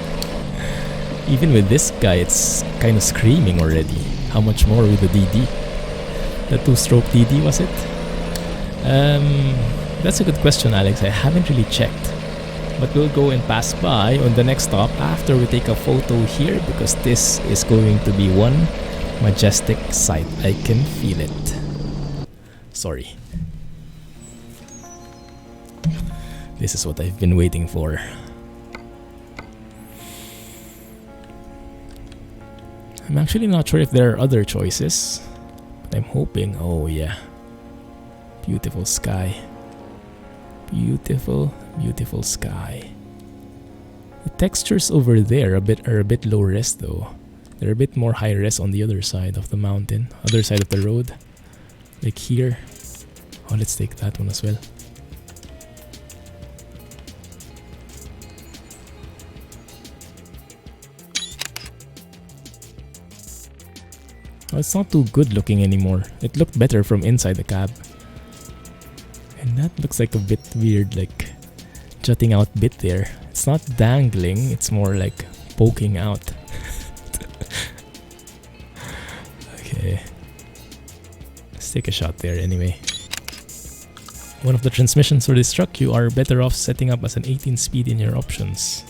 Even with this guy, it's kind of screaming already. How much more with the DD? The two-stroke DD, was it? That's a good question, Alex. I haven't really checked. But we'll go and pass by on the next stop after we take a photo here, because this is going to be one majestic sight. I can feel it. Sorry. This is what I've been waiting for. I'm actually not sure if there are other choices, but I'm hoping. Oh yeah, beautiful sky. Beautiful, beautiful sky. The textures over there are a bit low res though. They're a bit more high res on the other side of the mountain, other side of the road. Like here. Oh, let's take that one as well. Oh, it's not too good looking anymore. It looked better from inside the cab. And that looks like a bit weird, like jutting out bit there. It's not dangling, it's more like poking out. Okay. Let's take a shot there anyway. One of the transmissions for this truck, you are better off setting up as an 18 speed in your options.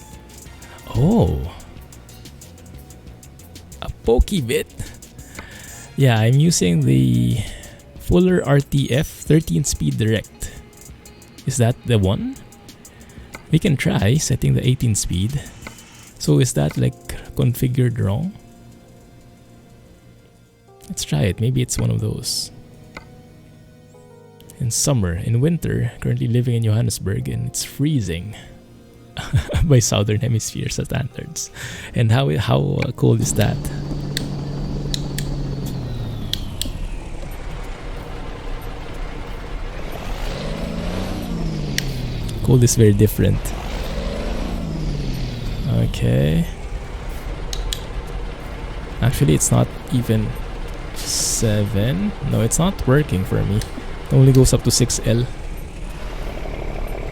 Oh. A pokey bit. Yeah, I'm using the Fuller RTF 13 speed direct. Is that the one? We can try setting the 18 speed. So is that like configured wrong? Let's try it. Maybe it's one of those. In summer, in winter, currently living in Johannesburg, and it's freezing by Southern Hemisphere standards. And how cold is that? Cold is very different. Okay. Actually, it's not even 7. No, it's not working for me. It only goes up to 6L.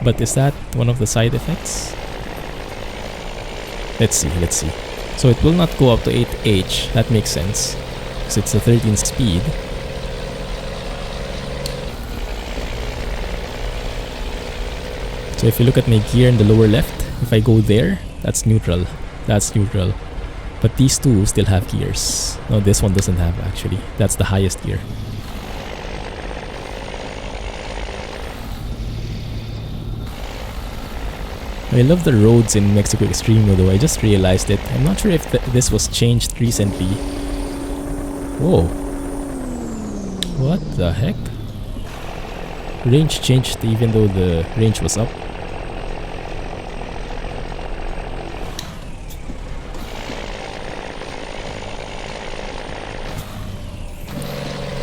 But is that one of the side effects? Let's see. So it will not go up to 8H. That makes sense, because it's a 13 speed. So if you look at my gear in the lower left, if I go there, that's neutral. That's neutral. But these two still have gears. No, this one doesn't have actually. That's the highest gear. I love the roads in Mexico Extremo though. I just realized it. I'm not sure if this was changed recently. Whoa. What the heck? Range changed even though the range was up.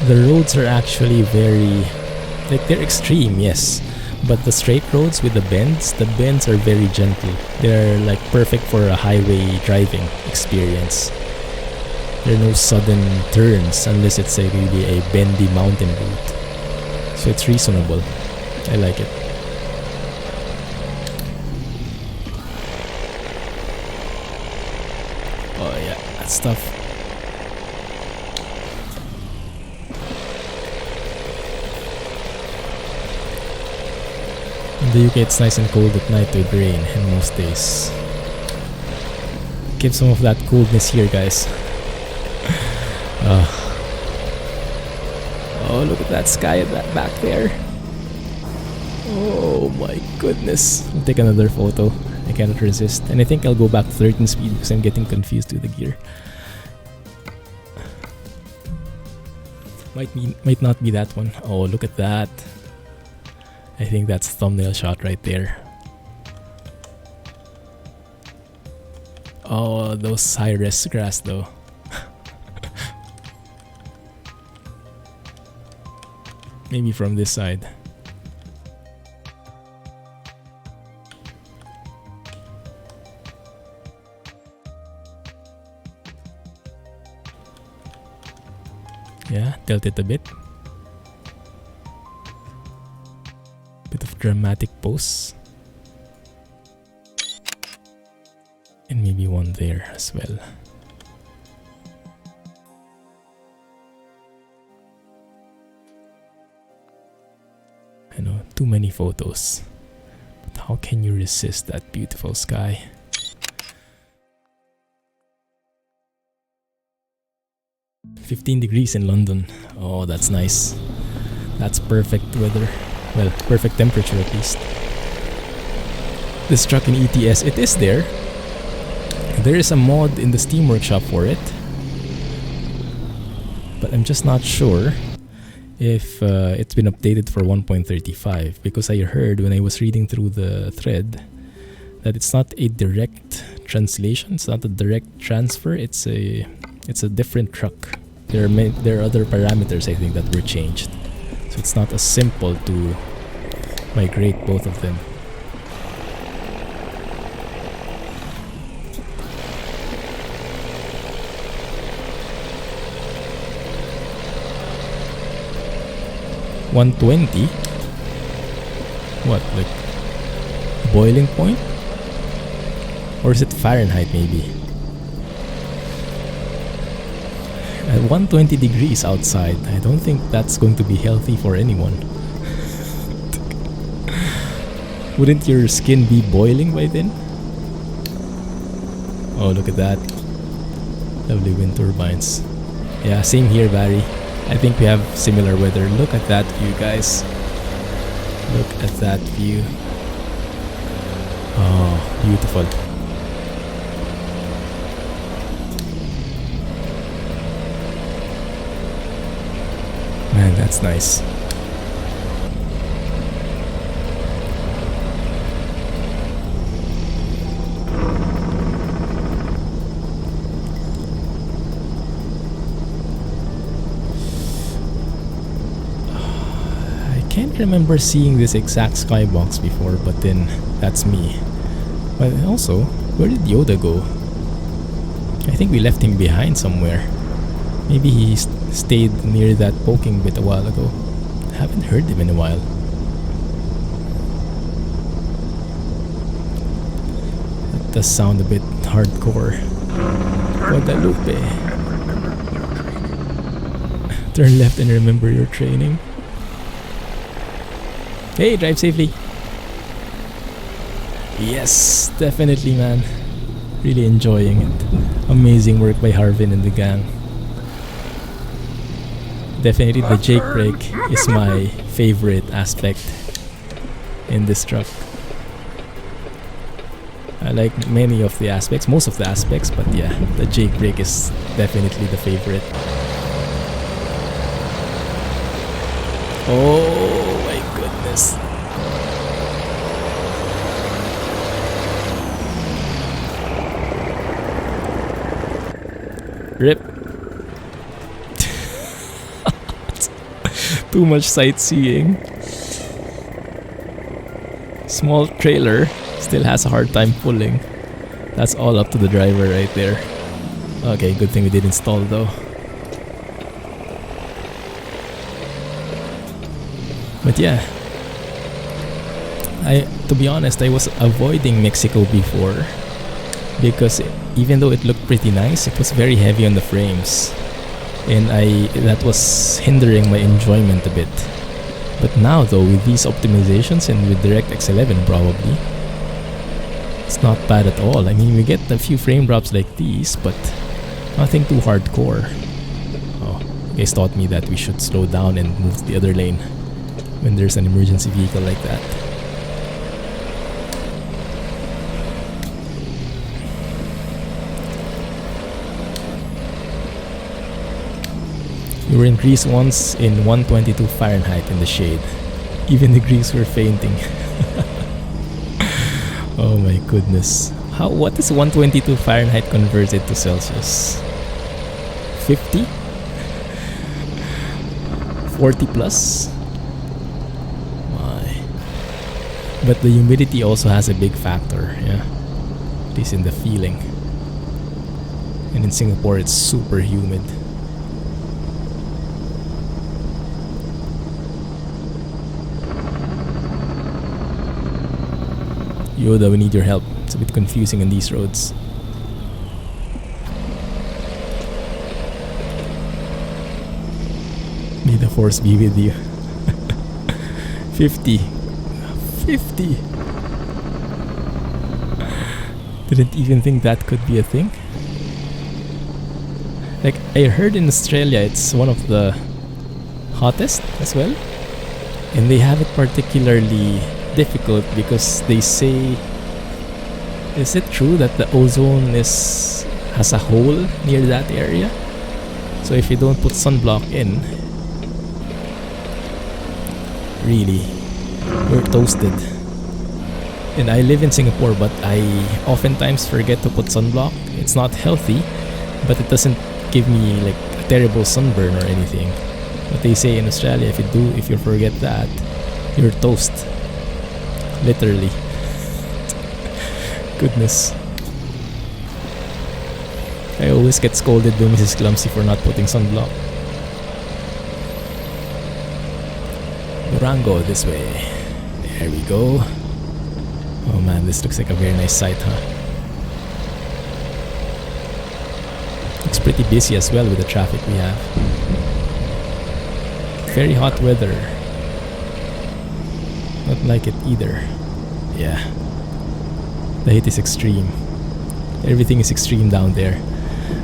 The roads are actually very, like, they're extreme, yes, but the straight roads with the bends are very gentle. They're like perfect for a highway driving experience. There are no sudden turns unless it's a really a bendy mountain route, so it's reasonable. I like it. Oh yeah, that stuff. In the UK it's nice and cold at night with rain and most days. Give some of that coldness here, guys. Oh, look at that sky at that back there. Oh my goodness. I'll take another photo. I cannot resist. And I think I'll go back to 13 speed because I'm getting confused with the gear. Might not be that one. Oh, look at that. I think that's a thumbnail shot right there. Oh, those high-res grass though. Maybe from this side. Yeah, tilt it a bit. Bit of dramatic pose. And maybe one there as well. I know, too many photos. But how can you resist that beautiful sky? "15 degrees in London." Oh, that's nice. That's perfect weather. Well, perfect temperature at least. This truck in ATS, it is there. There is a mod in the Steam Workshop for it. But I'm just not sure if it's been updated for 1.35, because I heard when I was reading through the thread that it's not a direct translation, it's not a direct transfer, it's a different truck. There are other parameters I think that were changed, so it's not as simple to migrate both of them. $120? What, like boiling point? Or is it Fahrenheit maybe? At 120 degrees outside, I don't think that's going to be healthy for anyone. Wouldn't your skin be boiling by then? Oh, look at that. Lovely wind turbines. Yeah, same here, Barry. I think we have similar weather. Look at that view, guys. Look at that view. Oh, beautiful. Man, that's nice. I can't remember seeing this exact skybox before, but then that's me. But also, where did Yoda go? I think we left him behind somewhere. Maybe he stayed near that poking bit a while ago. Haven't heard him in a while. That does sound a bit hardcore. Guadalupe. Turn left and remember your training. Hey, drive safely. Yes, definitely, man. Really enjoying it. Amazing work by Harvin and the gang. Definitely the Jake brake is my favorite aspect in this truck. I like many of the aspects, most of the aspects, but yeah, the Jake brake is definitely the favorite. Oh my goodness. Rip. Too much sightseeing. Small trailer still has a hard time pulling. That's all up to the driver right there. Okay, good thing we did install though. But yeah, to be honest, I was avoiding Mexico before because even though it looked pretty nice, it was very heavy on the frames, and that was hindering my enjoyment a bit. But now though, with these optimizations and with DirectX 11 probably, it's not bad at all. I mean, we get a few frame drops like these, but nothing too hardcore. Oh, you guys taught me that we should slow down and move to the other lane when there's an emergency vehicle like that. We were in Greece once in 122 Fahrenheit in the shade. Even the Greeks were fainting. Oh my goodness. What is 122 Fahrenheit converted to Celsius? 50? 40 plus? My. But the humidity also has a big factor, yeah. At least in the feeling. And in Singapore it's super humid. Yoda, we need your help. It's a bit confusing on these roads. May the force be with you. 50. 50. Didn't even think that could be a thing. Like, I heard in Australia it's one of the hottest as well. And they have it particularly difficult because they say, is it true that the ozone has a hole near that area? So if you don't put sunblock in, really, you're toasted. And I live in Singapore, but I oftentimes forget to put sunblock. It's not healthy, but it doesn't give me like a terrible sunburn or anything. But they say in Australia, if you forget that, you're toast. Literally. Goodness. I always get scolded by Mrs. Clumsy for not putting sunblock. Durango this way. There we go. Oh man, this looks like a very nice site, huh? Looks pretty busy as well with the traffic we have. Very hot weather. Not like it either. Yeah. The heat is extreme. Everything is extreme down there.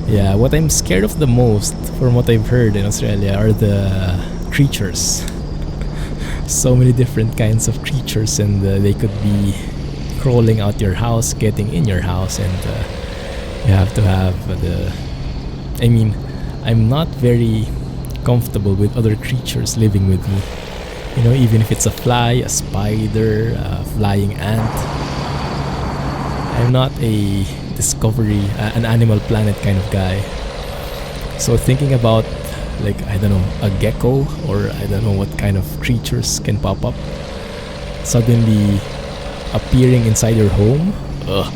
Yeah, what I'm scared of the most, from what I've heard in Australia, are the creatures. So many different kinds of creatures, and they could be crawling out your house, getting in your house, and you have to have I mean, I'm not very comfortable with other creatures living with me. You know, even if it's a fly, a spider, a flying ant. I'm not a an Animal Planet kind of guy. So thinking about, like, I don't know, a gecko, or I don't know what kind of creatures can pop up suddenly appearing inside your home, ugh,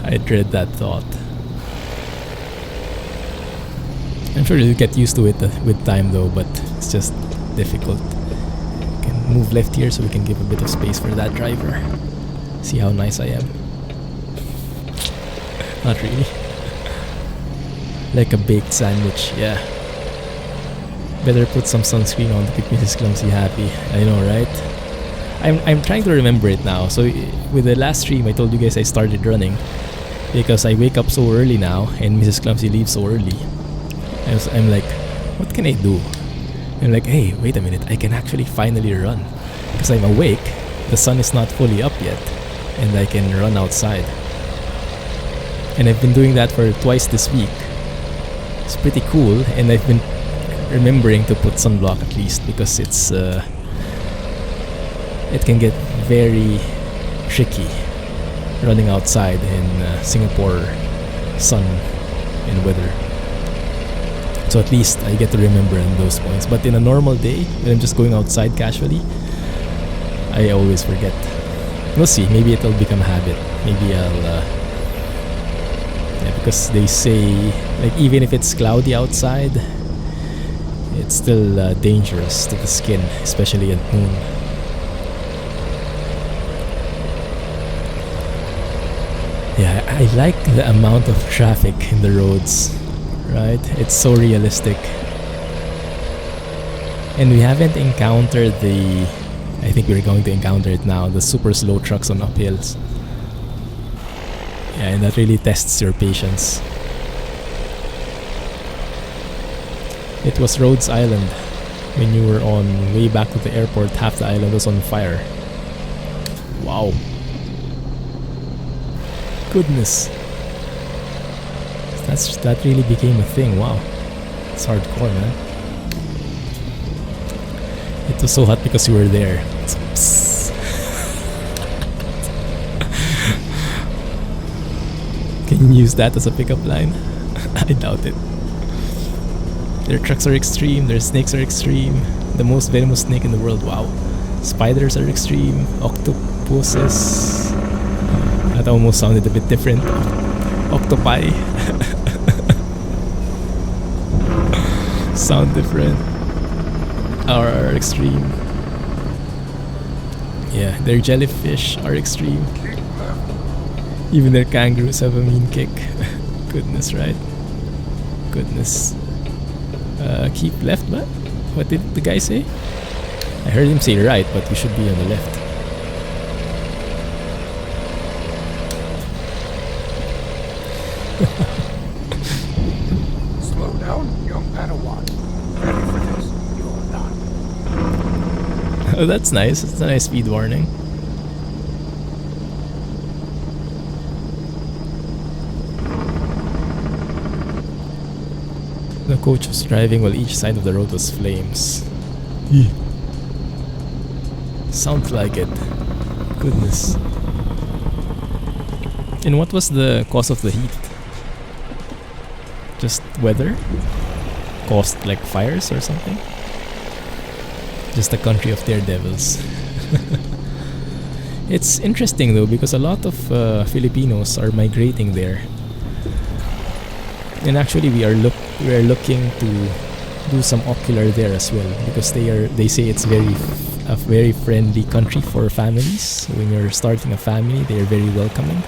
I dread that thought. I'm sure you'll get used to it with time though, but it's just difficult. We can move left here so we can give a bit of space for that driver. See how nice I am. Not really. Like a baked sandwich, yeah. Better put some sunscreen on to keep Mrs. Clumsy happy. I know, right? I'm trying to remember it now. So with the last stream, I told you guys I started running because I wake up so early now and Mrs. Clumsy leaves so early. I'm like, what can I do? I'm like, hey, wait a minute, I can actually finally run because I'm awake. The sun is not fully up yet, and I can run outside. And I've been doing that for twice this week. It's pretty cool, and I've been remembering to put sunblock at least because it's it can get very tricky running outside in Singapore sun and weather. So at least I get to remember in those points. But in a normal day, when I'm just going outside casually, I always forget. We'll see. Maybe it'll become a habit. Maybe I'll... because they say, like, even if it's cloudy outside, it's still dangerous to the skin, especially at noon. Yeah, I like the amount of traffic in the roads, right? It's so realistic. And we haven't encountered the... I think we're going to encounter it now, the super slow trucks on uphills. Yeah, and that really tests your patience. It was Rhodes Island. When you were on way back to the airport, half the island was on fire. Wow. Goodness. That really became a thing. Wow. It's hardcore, man. It was so hot because you were there. So, can you use that as a pickup line? I doubt it. Their trucks are extreme, their snakes are extreme. The most venomous snake in the world, wow. Spiders are extreme, octopuses. That almost sounded a bit different. Octopi. Sound different. Are extreme. Yeah, their jellyfish are extreme. Even their kangaroos have a mean kick. Goodness, right? Goodness. Keep left, but what did the guy say? I heard him say right, but we should be on the left. Slow down, young Padawan. Ready for this? You're not. Oh, that's nice. It's a nice speed warning. The coach was driving while each side of the road was flames. Eeh. Sounds like it. Goodness. And what was the cause of the heat? Just weather? Caused like fires or something? Just a country of daredevils. It's interesting though because a lot of Filipinos are migrating there. And actually we are looking to do some ocular there as well because they say it's a very friendly country for families. When you're starting a family, they are very welcoming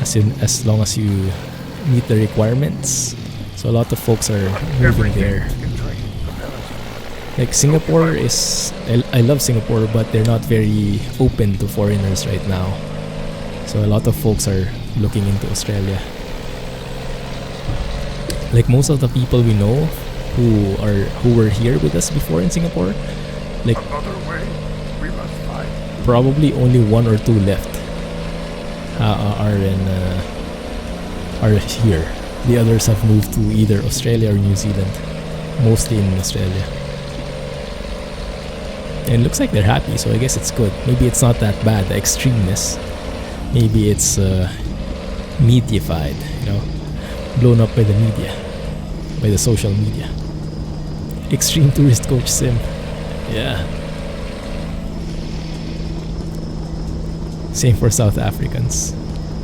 as long as you meet the requirements. So a lot of folks are moving there. Like Singapore is I love Singapore, but they're not very open to foreigners right now. So a lot of folks are looking into Australia. Like most of the people we know who were here with us before in Singapore, like Another way, we must find. probably only one or two left are here. The others have moved to either Australia or New Zealand, mostly in Australia. And it looks like they're happy, so I guess it's good. Maybe it's not that bad, the extremeness. Maybe it's mediafied, you know, blown up by the media, by the social media. Extreme tourist coach sim. Yeah. Same for South Africans.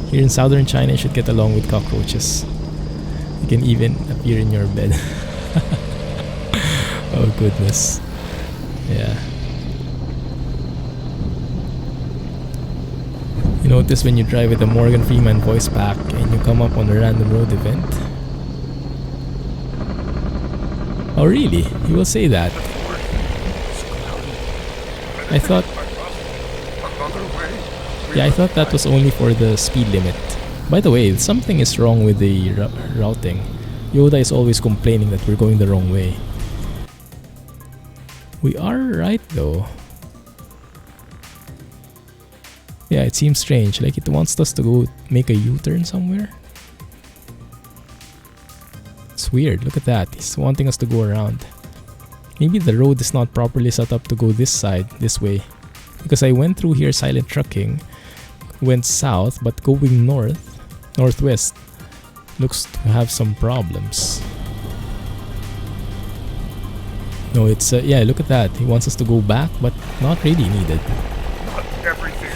Here in southern China, you should get along with cockroaches. You can even appear in your bed. Oh goodness. Yeah. You notice when you drive with a Morgan Freeman voice pack and you come up on a random road event. Oh really? You will say that? I thought... Yeah, I thought that was only for the speed limit. By the way, something is wrong with the routing. Yoda is always complaining that we're going the wrong way. We are right though. Yeah, it seems strange, like it wants us to go make a U-turn somewhere. It's weird, look at that, it's wanting us to go around. Maybe the road is not properly set up to go this side, this way. Because I went through here silent trucking, went south, but going northwest, looks to have some problems. No, it's yeah. Look at that. He wants us to go back, but not really needed. Not everything.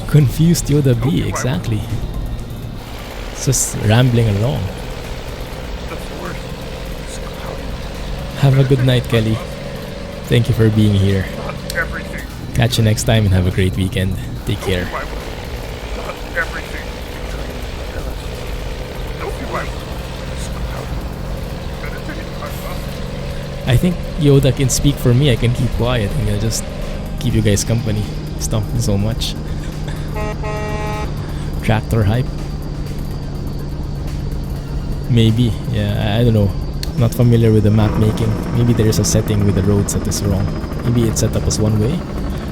Confused Yoda B, exactly. It's just rambling along. The force is clouded. Have a good night, Kelly. Thank you for being here. Not everything. Catch you next time and have a great weekend. Take care. My will. Not everything. Don't be my will. It's clouded. Meditate, my son. I think Yoda can speak for me. I can keep quiet and I'll just keep you guys company. Stomping so much. Tractor hype. Maybe. Yeah, I don't know. Not familiar with the map making. Maybe there is a setting with the roads that is wrong. Maybe it's set up as one way.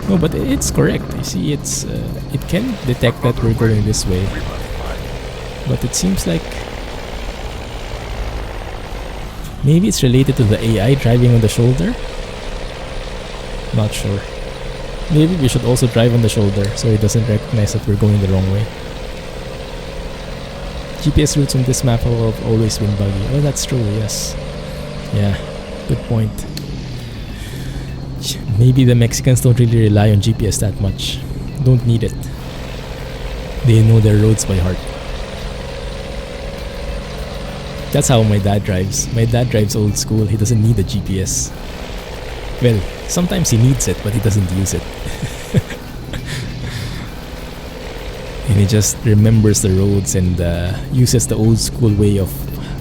No, but it's correct. You see, it's it can detect that we're going this way. But it seems like maybe it's related to the AI driving on the shoulder. Not sure. Maybe we should also drive on the shoulder so it doesn't recognize that we're going the wrong way. GPS routes on this map have always been buggy. Oh, that's true, yes. Yeah, good point. Maybe the Mexicans don't really rely on GPS that much. Don't need it. They know their roads by heart. That's how my dad drives. My dad drives old school. He doesn't need a GPS. Well, sometimes he needs it, but he doesn't use it. And he just remembers the roads and uses the old school way of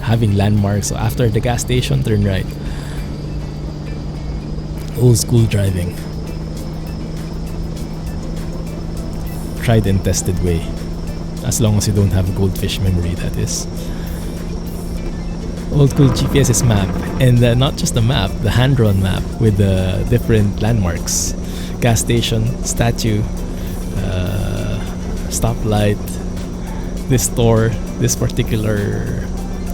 having landmarks. So after the gas station, turn right. Old school driving. Tried and tested way. As long as you don't have goldfish memory, that is. Old school GPS is map. And not just the map, the hand-drawn map with the different landmarks. Gas station, statue, stoplight, this store, this particular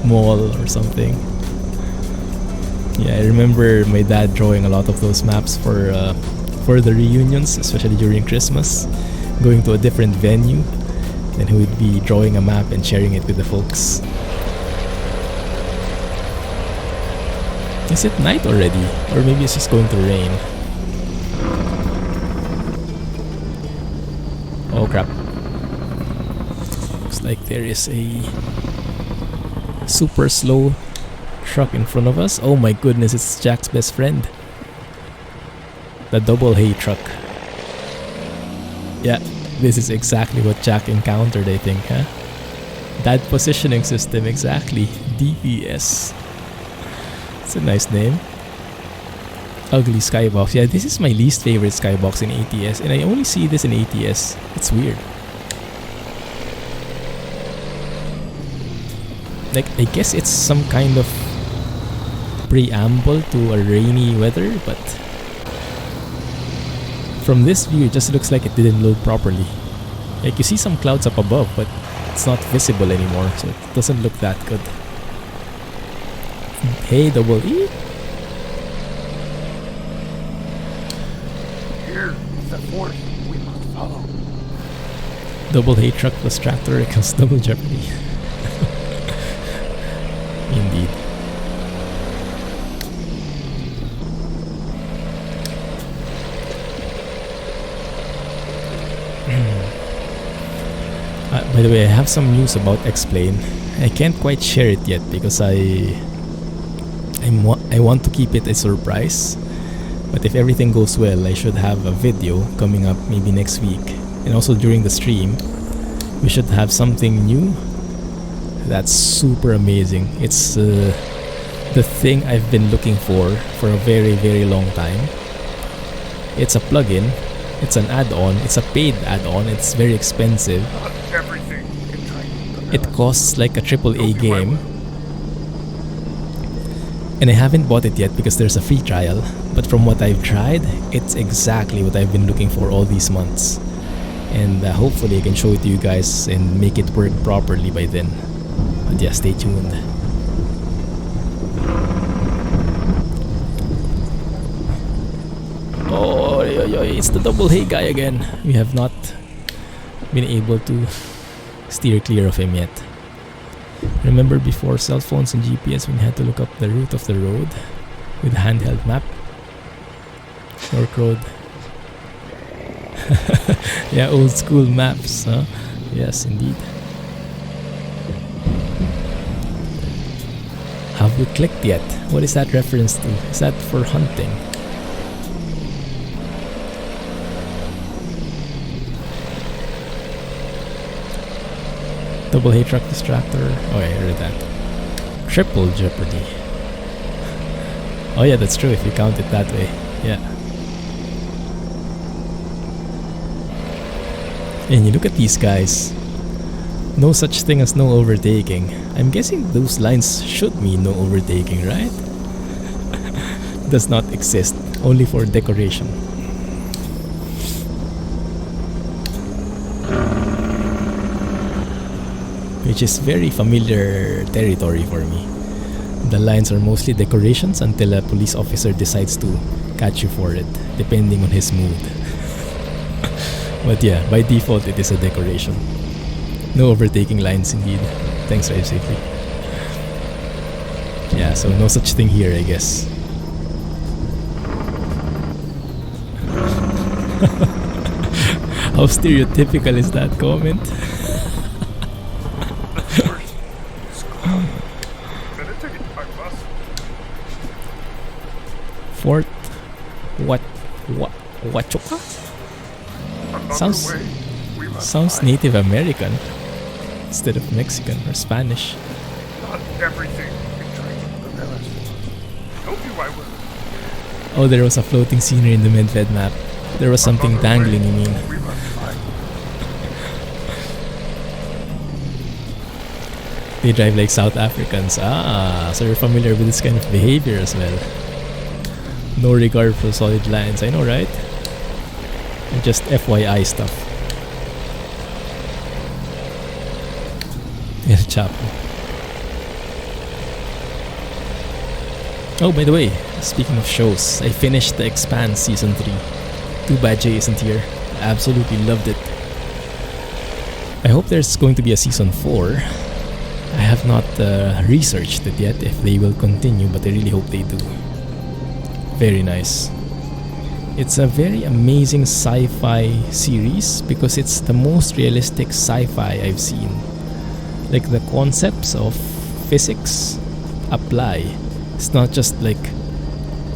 mall or something. Yeah, I remember my dad drawing a lot of those maps for the reunions, especially during Christmas, going to a different venue, and he would be drawing a map and sharing it with the folks. Is it night already? Or maybe it's just going to rain? Oh crap. Looks like there is a super slow truck in front of us. Oh my goodness, it's Jack's best friend. The double hay truck. Yeah, this is exactly what Jack encountered, I think, huh? That positioning system, exactly. DPS. It's a nice name. Ugly skybox. Yeah, this is my least favorite skybox in ATS, and I only see this in ATS. It's weird. Like, I guess it's some kind of preamble to a rainy weather, but from this view it just looks like it didn't load properly. Like, you see some clouds up above, but it's not visible anymore, so it doesn't look that good. Hey, double E. Here is the force we must follow. Double hay truck plus tractor equals double jeopardy. Indeed. By the way, I have some news about Explain. I can't quite share it yet because I want to keep it a surprise. But if everything goes well, I should have a video coming up maybe next week. And also during the stream, we should have something new that's super amazing. It's the thing I've been looking for a very, very long time. It's a plugin. It's an add-on. It's a paid add-on. It's very expensive. Not everything can train. It costs like a AAA game. And I haven't bought it yet because there's a free trial. But from what I've tried, it's exactly what I've been looking for all these months. And hopefully I can show it to you guys and make it work properly by then. But yeah, stay tuned. Oh, it's the double hay guy again. We have not been able to steer clear of him yet. Remember before cell phones and GPS when you had to look up the route of the road? with handheld map. York Road. Yeah, old school maps, huh? Yes, indeed. Have we clicked yet? What is that reference to? Is that for hunting? Double hay truck distractor. Oh, I heard that. Triple jeopardy. Oh yeah, that's true if you count it that way. Yeah. And you look at these guys. No such thing as no overtaking. I'm guessing those lines should mean no overtaking, right? Does not exist. Only for decoration. Which is very familiar territory for me. The lines are mostly decorations until a police officer decides to catch you for it, depending on his mood. But yeah, by default it is a decoration. No overtaking lines indeed. Thanks, drive safely. Yeah, so no such thing here, I guess. How stereotypical is that comment? Fort Huachuca? Sounds Native American instead of Mexican or Spanish. Not everything betrayed the village. Told you I will. Oh, there was a floating scenery in the Medved map. There was something dangling, you mean? We must fight. They drive like South Africans. Ah, so you're familiar with this kind of behavior as well. No regard for solid lines, I know, right? And just FYI stuff. El Chapo. Oh, by the way, speaking of shows, I finished The Expanse Season 3. Too bad Jay isn't here. I absolutely loved it. I hope there's going to be a Season 4. I have not researched it yet if they will continue, but I really hope they do. Very nice. It's a very amazing sci-fi series because it's the most realistic sci-fi I've seen. Like the concepts of physics apply. It's not just like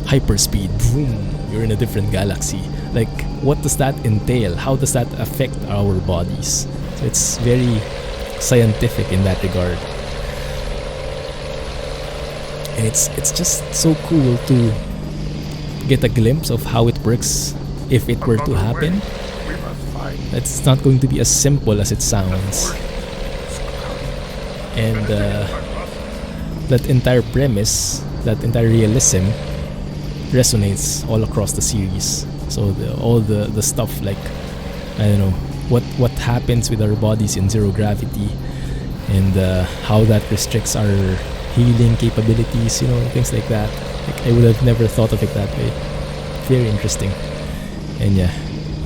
hyperspeed, boom, you're in a different galaxy. Like, what does that entail? How does that affect our bodies? So it's very scientific in that regard. And it's just so cool to get a glimpse of how it works if it were to happen. It's not going to be as simple as it sounds. And that entire premise, that entire realism resonates all across the series. So all the stuff like, I don't know, what happens with our bodies in zero gravity and how that restricts our healing capabilities, you know, things like that. Like, I would have never thought of it that way. Very interesting. And yeah,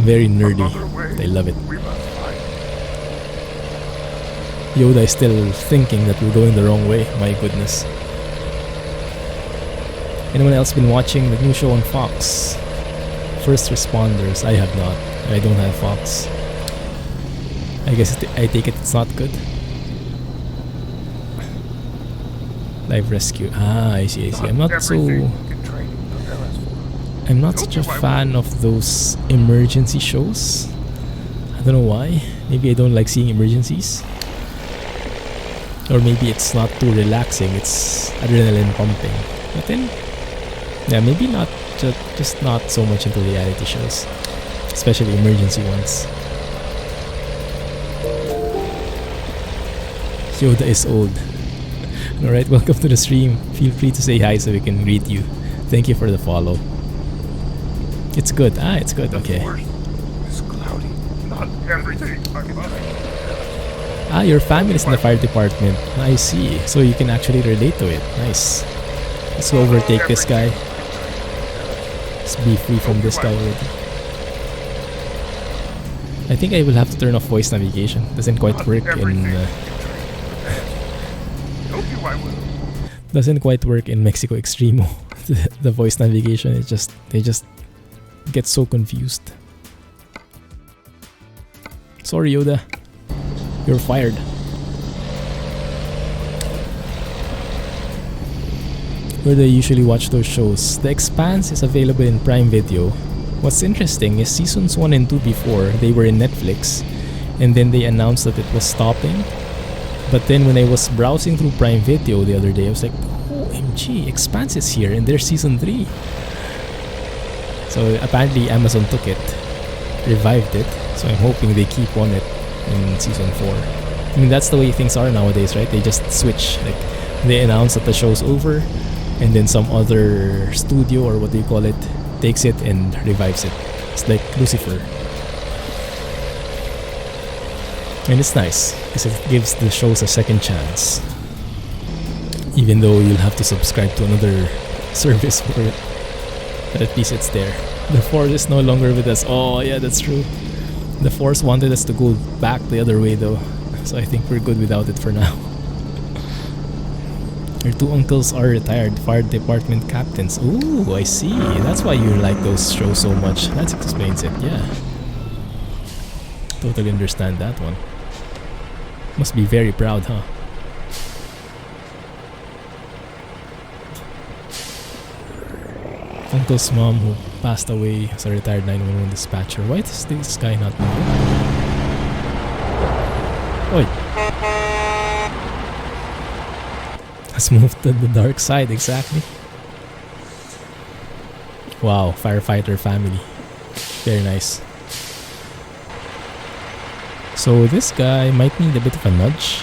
very nerdy. I love it. Yoda is still thinking that we're going the wrong way. My goodness. Anyone else been watching the new show on Fox? First Responders. I have not. I don't have Fox. I guess I take it it's not good. Live Rescue. Ah, I see. I'm not such a fan of those emergency shows. I don't know why. Maybe I don't like seeing emergencies. Or maybe it's not too relaxing. It's adrenaline pumping. But then, yeah, maybe not. Just not so much into reality shows, especially emergency ones. Yoda is old. Alright, welcome to the stream. Feel free to say hi so we can greet you. Thank you for the follow. It's good. Ah, it's good. Okay. It's cloudy. Not everything. Ah, your family is in the fire department. I see. So you can actually relate to it. Nice. Let's go overtake this guy. Let's be free from this guy already. I think I will have to turn off voice navigation. Doesn't quite work in... doesn't quite work in Mexico Extremo. the voice navigation, they just get so confused. Sorry, Yoda. You're fired. Where do I usually watch those shows? The Expanse is available in Prime Video. What's interesting is seasons 1 and 2 before, they were in Netflix, and then they announced that it was stopping. But then when I was browsing through Prime Video the other day, I was like, OMG, Expanse is here and there's season 3. So apparently Amazon took it, revived it, so I'm hoping they keep on it in season 4. I mean, that's the way things are nowadays, right? They just switch. Like, they announce that the show's over, and then some other studio, or what do you call it, takes it and revives it. It's like Lucifer. And it's nice, because it gives the shows a second chance. Even though you'll have to subscribe to another service for it. But at least it's there. The Force is no longer with us. Oh yeah, that's true. The Force wanted us to go back the other way though. So I think we're good without it for now. Your two uncles are retired fire department captains. Ooh, I see. That's why you like those shows so much. That explains it, yeah. Totally understand that one. Must be very proud, huh? Uncle's mom, who passed away as a retired 911 dispatcher. Why is this guy not moving? Oi! Has moved to the dark side, exactly. Wow, firefighter family. Very nice. So this guy might need a bit of a nudge.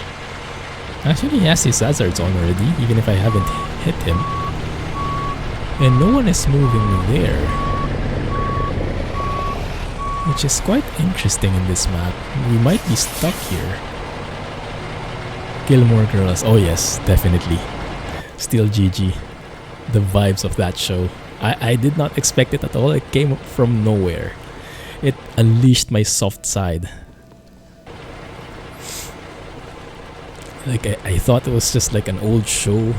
Actually, he has his hazards on already, even if I haven't hit him. And no one is moving there. Which is quite interesting in this map. We might be stuck here. Kill more girls. Oh yes, definitely. Still GG. The vibes of that show. I did not expect it at all. It came from nowhere. It unleashed my soft side. Like I thought it was just like an old show,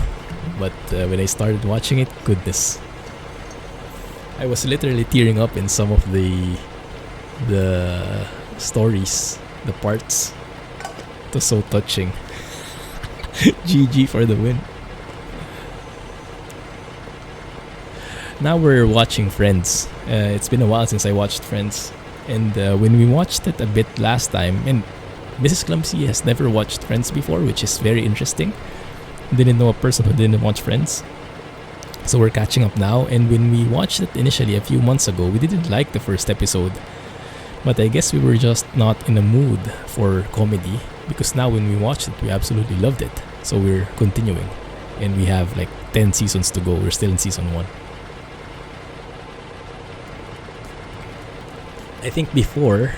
but when I started watching it, goodness, I was literally tearing up in some of the stories, the parts. It was so touching. GG for the win. Now we're watching Friends. It's been a while since I watched Friends, and when we watched it a bit last time, and Mrs. Clumsy has never watched Friends before, which is very interesting. Didn't know a person who didn't watch Friends. So we're catching up now, and when we watched it initially a few months ago, we didn't like the first episode. But I guess we were just not in a mood for comedy, because now when we watched it, we absolutely loved it. So we're continuing, and we have like 10 seasons to go. We're still in season 1. I think before,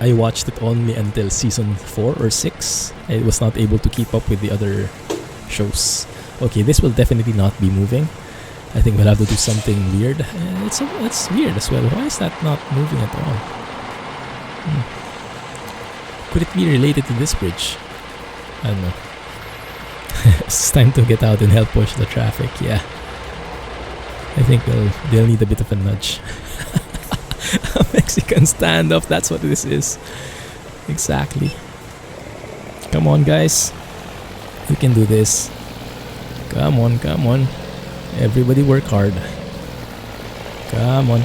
I watched it only until season 4 or 6. I was not able to keep up with the other shows. Okay, this will definitely not be moving. I think we'll have to do something weird. It's weird as well. Why is that not moving at all? Could it be related to this bridge? I don't know. It's time to get out and help push the traffic. Yeah, I think they'll need a bit of a nudge. A Mexican standoff, that's what this is. Exactly. Come on, guys. We can do this. Come on, come on. Everybody work hard. Come on.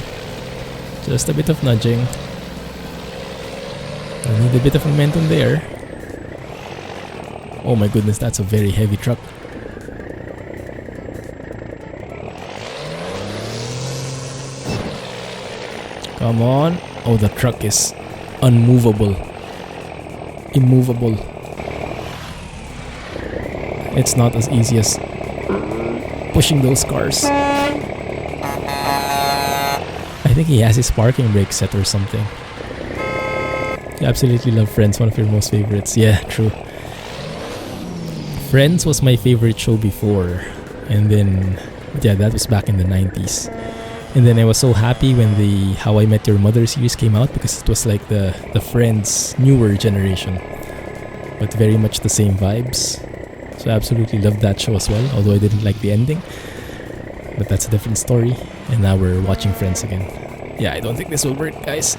Just a bit of nudging. I need a bit of momentum there. Oh my goodness, that's a very heavy truck. Come on. Oh, the truck is unmovable. Immovable. It's not as easy as pushing those cars. I think he has his parking brake set or something. I absolutely love Friends, one of your most favorites. Yeah, true. Friends was my favorite show before. And then, yeah, that was back in the 90s. And then I was so happy when the How I Met Your Mother series came out, because it was like the Friends newer generation, but very much the same vibes. So I absolutely loved that show as well, although I didn't like the ending. But that's a different story. And now we're watching Friends again. Yeah, I don't think this will work, guys.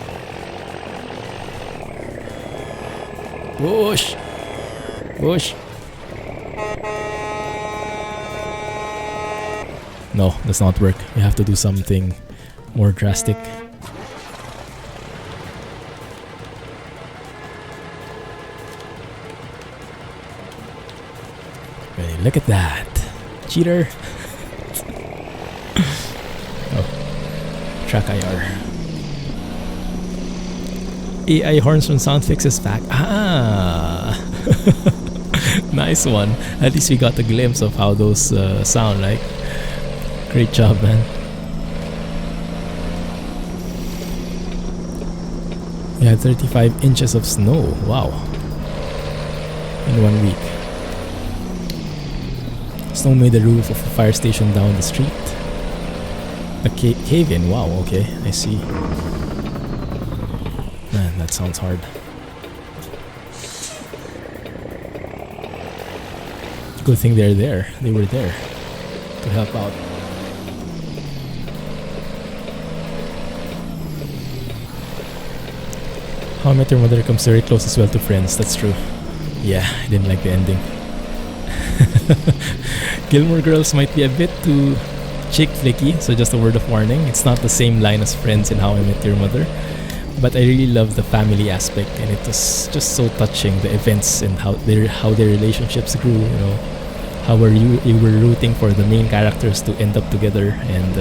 Whoosh! Whoosh! No, does not work. You have to do something more drastic. Hey, look at that. Cheater. Oh. Track IR. AI horns from Soundfix is back. Ah! Nice one. At least we got a glimpse of how those sound like. Great job, man. We had 35 inches of snow. Wow. In 1 week. Snow made the roof of a fire station down the street. A cave in. Wow, okay. I see. Man, that sounds hard. Good thing they're there. They were there to help out. How I Met Your Mother comes very close as well to Friends. That's true. Yeah, I didn't like the ending. Gilmore Girls might be a bit too chick flicky, so just a word of warning. It's not the same line as Friends in How I Met Your Mother, but I really love the family aspect, and it was just so touching, the events and how their relationships grew. You know, how you were rooting for the main characters to end up together, and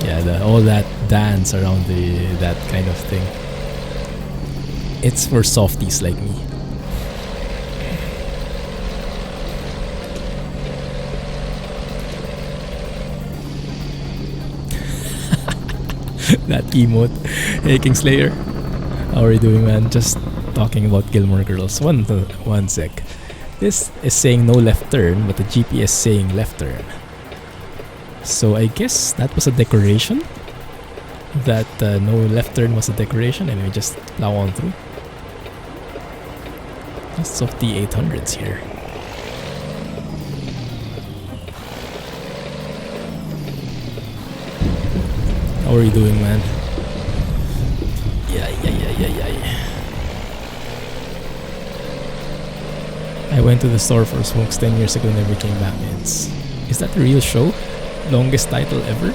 yeah, all that dance around that kind of thing. It's for softies like me. That emote. Hey Kingslayer, how are you doing, man? Just talking about Gilmore Girls. One sec. This is saying no left turn, but the GPS saying left turn. So I guess that was a decoration. That no left turn was a decoration, and we just plow on through. Lots of D800s here. How are you doing, man? Yeah. I went to the store for smokes 10 years ago and never came back. Is that a real show? Longest title ever?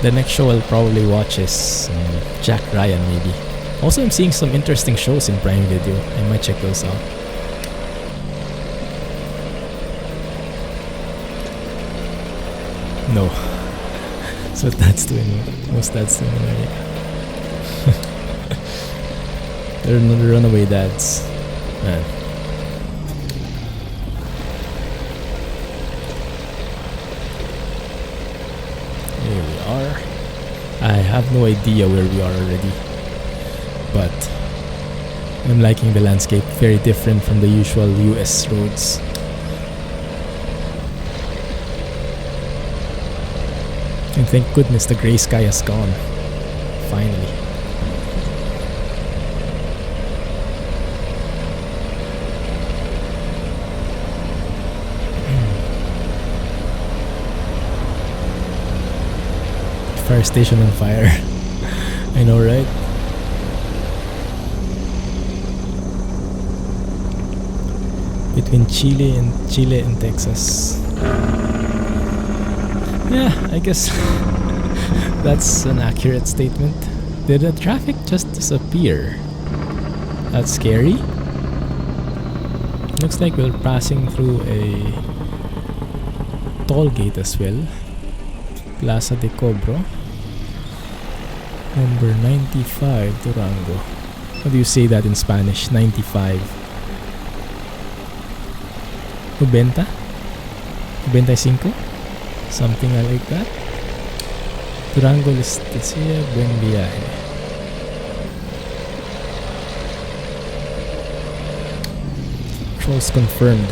The next show I'll probably watch is Jack Ryan, maybe. Also, I'm seeing some interesting shows in Prime Video. I might check those out. No. That's what dad's doing. Most dads do in America. They're not the runaway dads. Man. Here we are. I have no idea where we are already, but I'm liking the landscape. Very different from the usual US roads. And thank goodness the grey sky has gone. Finally. Fire station on fire. I know, right? Between Chile and Texas. Yeah, I guess that's an accurate statement. Did the traffic just disappear? That's scary. Looks like we're passing through a toll gate as well. Plaza de Cobro. Number 95, Durango. How do you say that in Spanish? 95. Ubenta? 95? Something like that. Durango Listecia, buen viaje. Trolls confirmed.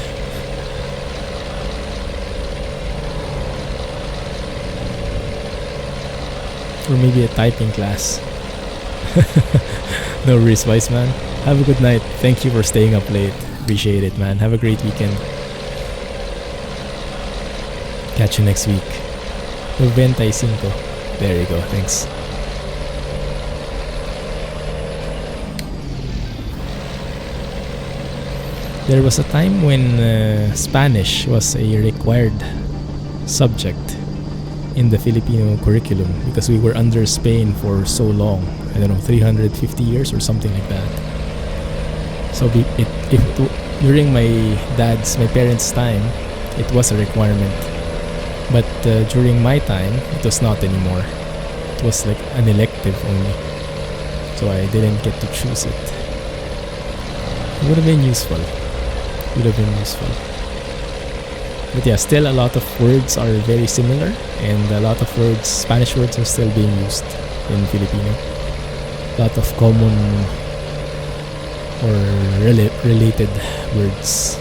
Or maybe a typing class. No worries, wise man. Have a good night. Thank you for staying up late. Appreciate it, man. Have a great weekend. Catch you next week. 95. There you go. Thanks. There was a time when Spanish was a required subject in the Filipino curriculum because we were under Spain for so long. I don't know, 350 years or something like that. So during my parents' time, it was a requirement. But during my time, it was not anymore. It was like an elective only. So I didn't get to choose it. It would have been useful. But yeah, still a lot of words are very similar, and a lot of Spanish words are still being used in Filipino. A lot of common or related words.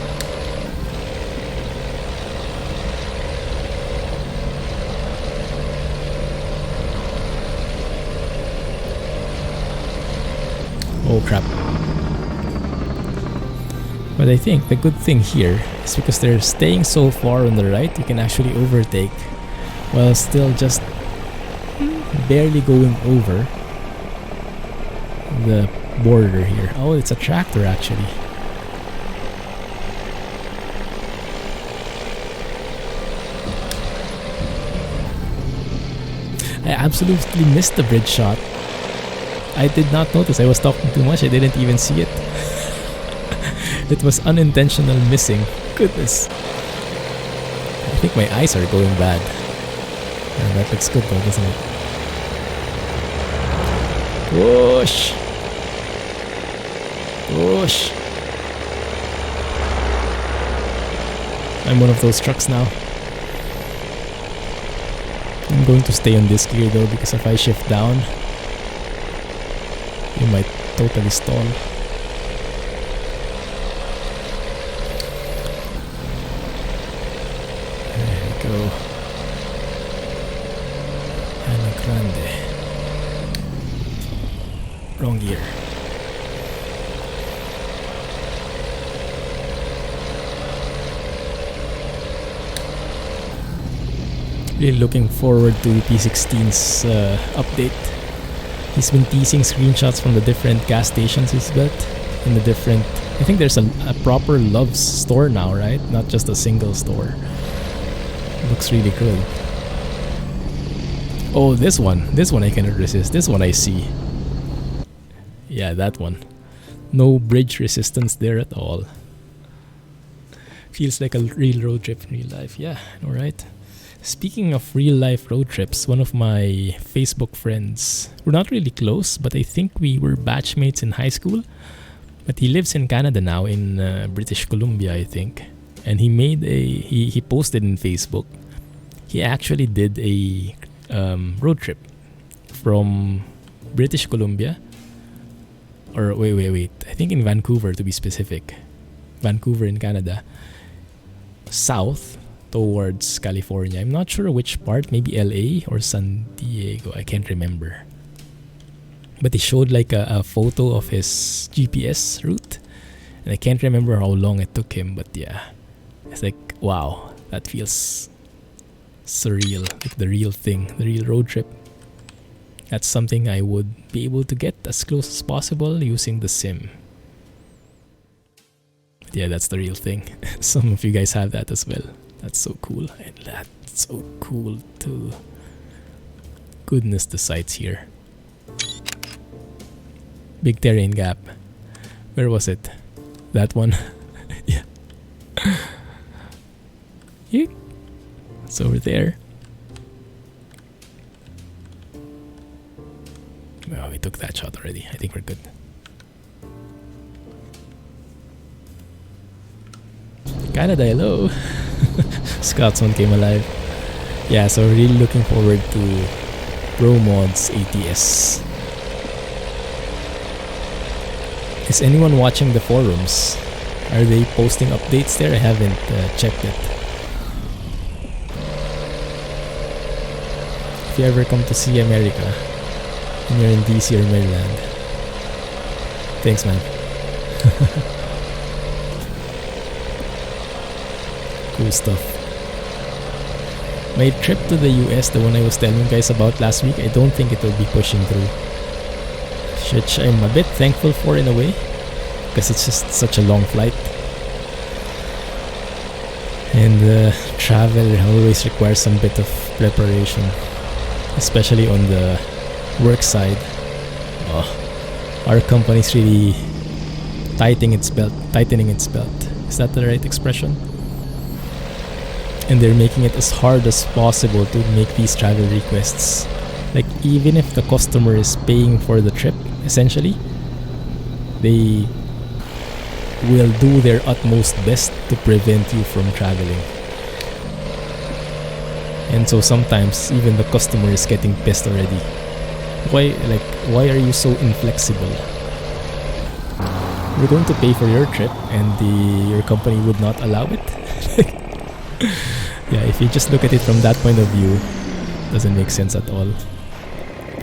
Oh crap. But I think the good thing here is because they're staying so far on the right, you can actually overtake while still just barely going over the border here. Oh, it's a tractor actually. I absolutely missed the bridge shot. I did not notice. I was talking too much. I didn't even see it. It was unintentional missing. Goodness. I think my eyes are going bad. And that looks good though, doesn't it? Whoosh! Whoosh! I'm one of those trucks now. I'm going to stay on this gear though, because if I shift down, you might totally stall. Go. Ana Grande. Wrong gear. Really looking forward to P16's update. He's been teasing screenshots from the different gas stations he's built in the different. I think there's a proper Love's store now, right? Not just a single store. Looks really good. Oh, this one I cannot resist. This one I see. Yeah, that one. No bridge resistance there at all. Feels like a real road trip in real life. Yeah, alright. Speaking of real life road trips, one of my Facebook friends, we're not really close, but I think we were batchmates in high school. But he lives in Canada now, in British Columbia, I think. And he made he posted in Facebook. He actually did a road trip from British Columbia, or wait, I think in Vancouver to be specific. Vancouver in Canada. South towards California. I'm not sure which part, maybe LA or San Diego. I can't remember. But he showed like a photo of his GPS route. And I can't remember how long it took him, but yeah. It's like, wow, that feels surreal. Like the real thing, the real road trip. That's something I would be able to get as close as possible using the sim. But yeah, that's the real thing. Some of you guys have that as well. That's so cool. And that's so cool too. Goodness, the sights here. Big terrain gap. Where was it? That one? Yeah. It's over there. Well, we took that shot already. I think we're good. Canada, hello. Scotsman came alive. Yeah, so really looking forward to ProMod's ATS. Is anyone watching the forums? Are they posting updates there? I haven't checked it. If you ever come to see America and you're in DC or Maryland, thanks man. Cool stuff. My trip to the US, the one I was telling you guys about last week, I don't think it will be pushing through. Which I'm a bit thankful for in a way, because it's just such a long flight. And travel always requires some bit of preparation, especially on the work side. Our company's really tightening its belt. Is that the right expression? And they're making it as hard as possible to make these travel requests. Like, even if the customer is paying for the trip, essentially, they will do their utmost best to prevent you from traveling. And so sometimes even the customer is getting pissed already. Why are you so inflexible? We're going to pay for your trip and your company would not allow it? Yeah, if you just look at it from that point of view, it doesn't make sense at all.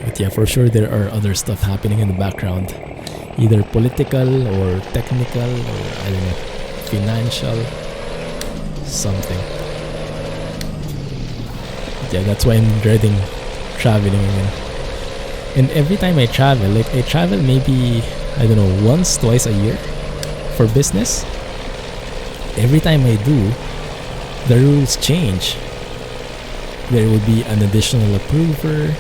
But yeah, for sure there are other stuff happening in the background. Either political or technical or, I don't know, financial, something. But yeah, that's why I'm dreading traveling again. And every time I travel, like I travel maybe, I don't know, once, twice a year for business. Every time I do, the rules change. There would be an additional approver,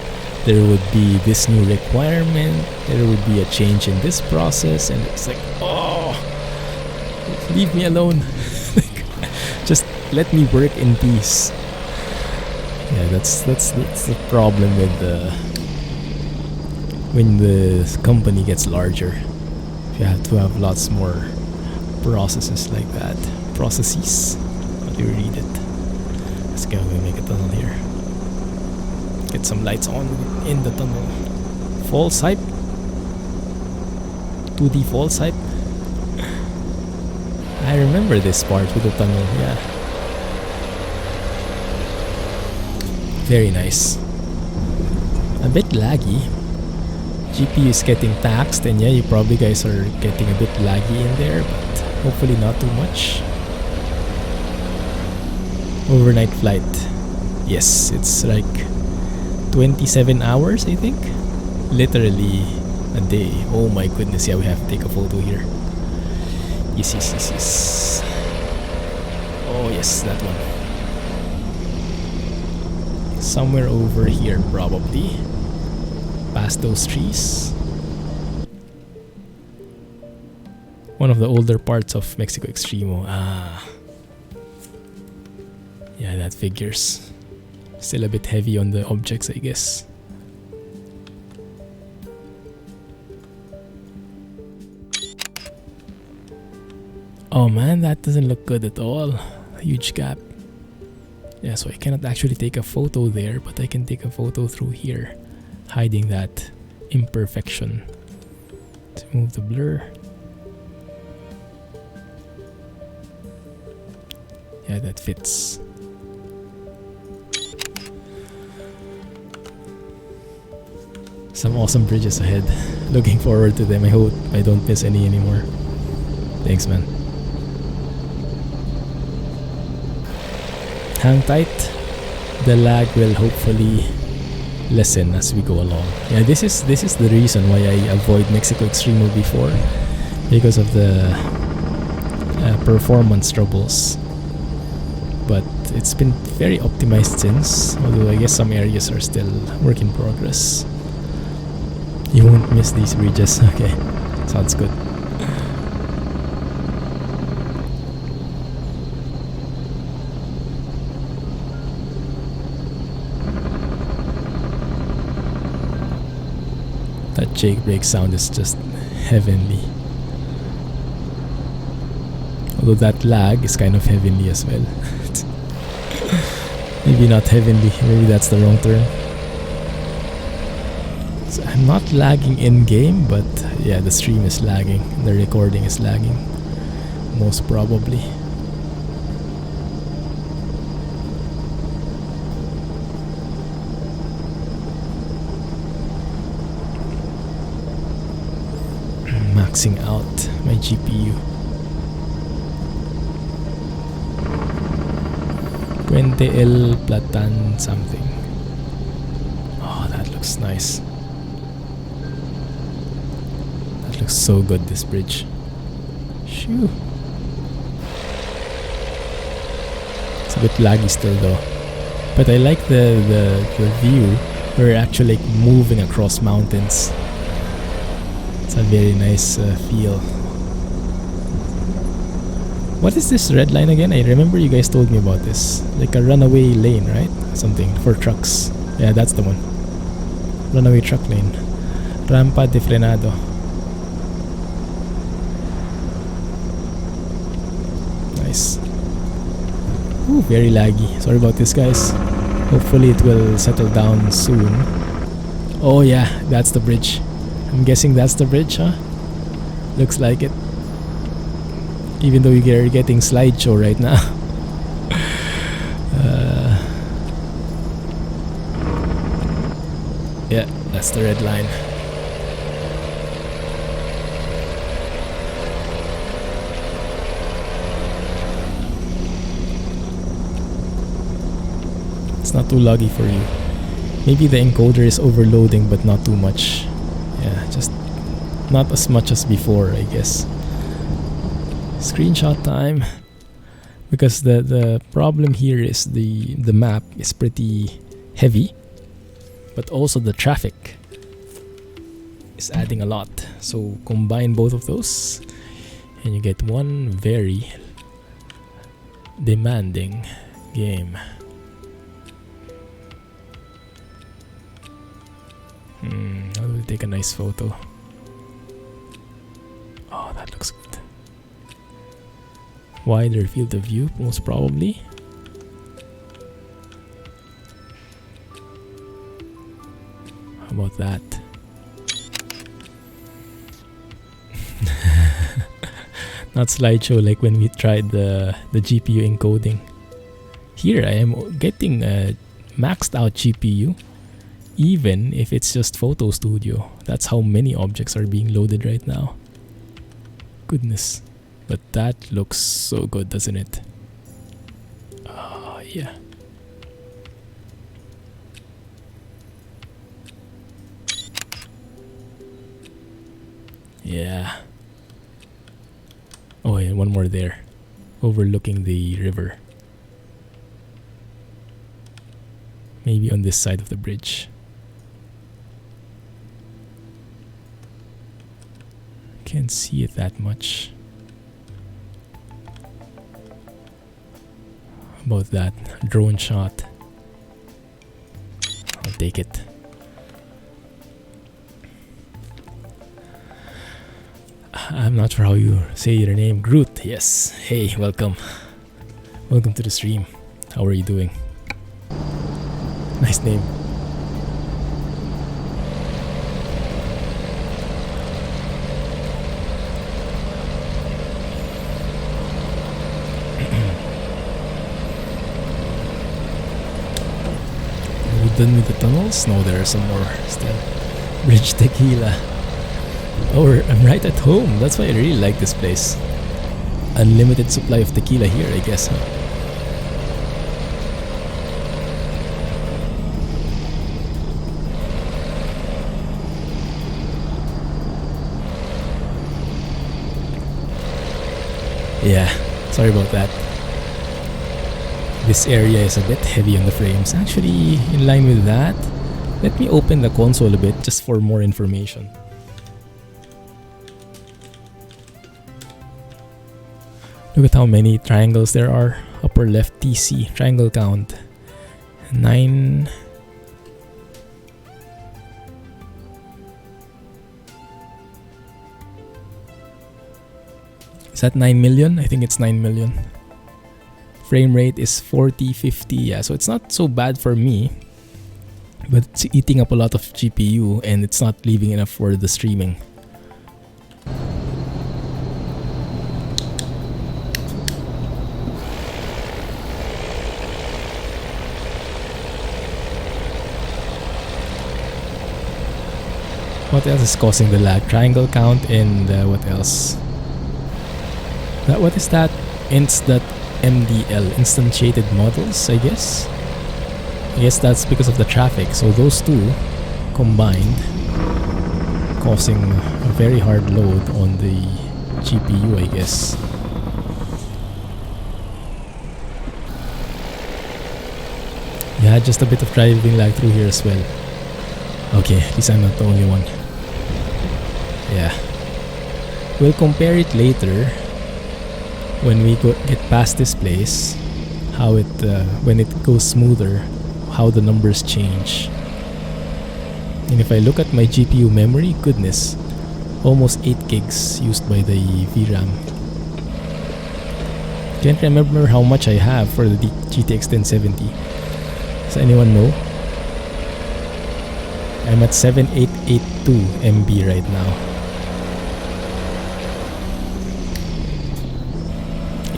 there would be this new requirement, there would be a change in this process, and it's like, oh, leave me alone. Just let me work in peace. Yeah, that's the problem with when the company gets larger. You have to have lots more processes like that. Processes. How do you read it? Let's go and make a tunnel here. Get some lights on in the tunnel. False hype. 2D false hype. I remember this part with the tunnel, yeah. Very nice. A bit laggy. GPU is getting taxed, and yeah, you probably guys are getting a bit laggy in there, but hopefully not too much. Overnight flight. Yes, it's like 27 hours, I think. Literally a day. Oh my goodness, yeah, we have to take a photo here. Yes. Oh yes, that one. Somewhere over here, probably. Past those trees. One of the older parts of Mexico Extremo. Yeah, that figures. Still a bit heavy on the objects, I guess. Oh man, that doesn't look good at all. A huge gap. Yeah, so I cannot actually take a photo there, but I can take a photo through here, hiding that imperfection. Let's move the blur. Yeah, that fits. Some awesome bridges ahead. Looking forward to them. I hope I don't miss any anymore. Thanks, man. Hang tight. The lag will hopefully lessen as we go along. Yeah, this is the reason why I avoid Mexico Extremo before, because of the performance troubles. But it's been very optimized since, although I guess some areas are still work in progress. You won't miss these bridges. Okay, sounds good. That jailbreak sound is just heavenly. Although that lag is kind of heavenly as well. Maybe not heavenly, maybe that's the wrong term. So I'm not lagging in game, but yeah, the stream is lagging, the recording is lagging, most probably. Maxing out my GPU. Puente El Platan something. Oh, that looks nice. That looks so good, this bridge. Shoo. It's a bit laggy still though. But I like the view. We're actually like moving across mountains. It's a very nice feel. What is this red line again? I remember you guys told me about this. Like a runaway lane, right? Something for trucks. Yeah, that's the one. Runaway truck lane. Rampa de frenado. Nice. Ooh, very laggy. Sorry about this, guys. Hopefully it will settle down soon. Oh yeah, that's the bridge. I'm guessing that's the bridge, huh? Looks like it. Even though you're getting slideshow right now. Yeah, that's the red line. It's not too laggy for you. Maybe the encoder is overloading, but not too much. Yeah, just not as much as before, I guess. Screenshot time. Because the problem here is the map is pretty heavy, but also the traffic is adding a lot. So combine both of those and you get one very demanding game. I will take a nice photo. Oh, that looks good. Wider field of view, most probably. How about that? Not slideshow like when we tried the GPU encoding. Here I am getting a maxed out GPU, even if it's just Photo Studio. That's how many objects are being loaded right now. Goodness. But that looks so good, doesn't it? Oh, yeah. Yeah. Oh, and one more there. Overlooking the river. Maybe on this side of the bridge. Can't see it that much. About that drone shot. I'll take it. I'm not sure how you say your name. Groot, yes. Hey, welcome. Welcome to the stream. How are you doing? Nice name. Done with the tunnels? No, there are some more still. Bridge Tequila. Oh, I'm right at home. That's why I really like this place. Unlimited supply of tequila here, I guess, huh? Yeah, sorry about that. This area is a bit heavy on the frames. Actually, in line with that, let me open the console a bit just for more information. Look at how many triangles there are. Upper left TC, triangle count. 9. Is that 9 million? I think it's 9 million. Frame rate is 40, 50. Yeah, so it's not so bad for me. But it's eating up a lot of GPU and it's not leaving enough for the streaming. What else is causing the lag? Triangle count and what else? What is that? Ints that MDL, instantiated models, I guess. I guess that's because of the traffic. So those two combined, causing a very hard load on the GPU, I guess. Yeah, just a bit of driving lag through here as well. Okay, at least I'm not the only one. Yeah. We'll compare it later when we get past this place, how it when it goes smoother, how the numbers change. And if I look at my GPU memory, goodness, almost 8 gigs used by the VRAM. Can't remember how much I have for the GTX 1070. Does anyone know? I'm at 7882 MB right now.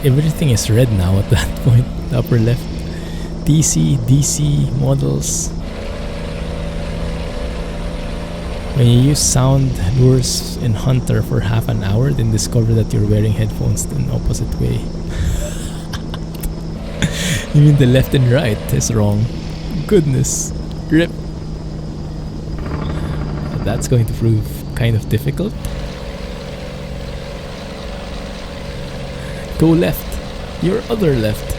Everything is red now at that point, the upper left. DC models. When you use sound lures in Hunter for half an hour, then discover that you're wearing headphones in opposite way. You mean the left and right is wrong. Goodness. Rip. That's going to prove kind of difficult. Go left. Your other left.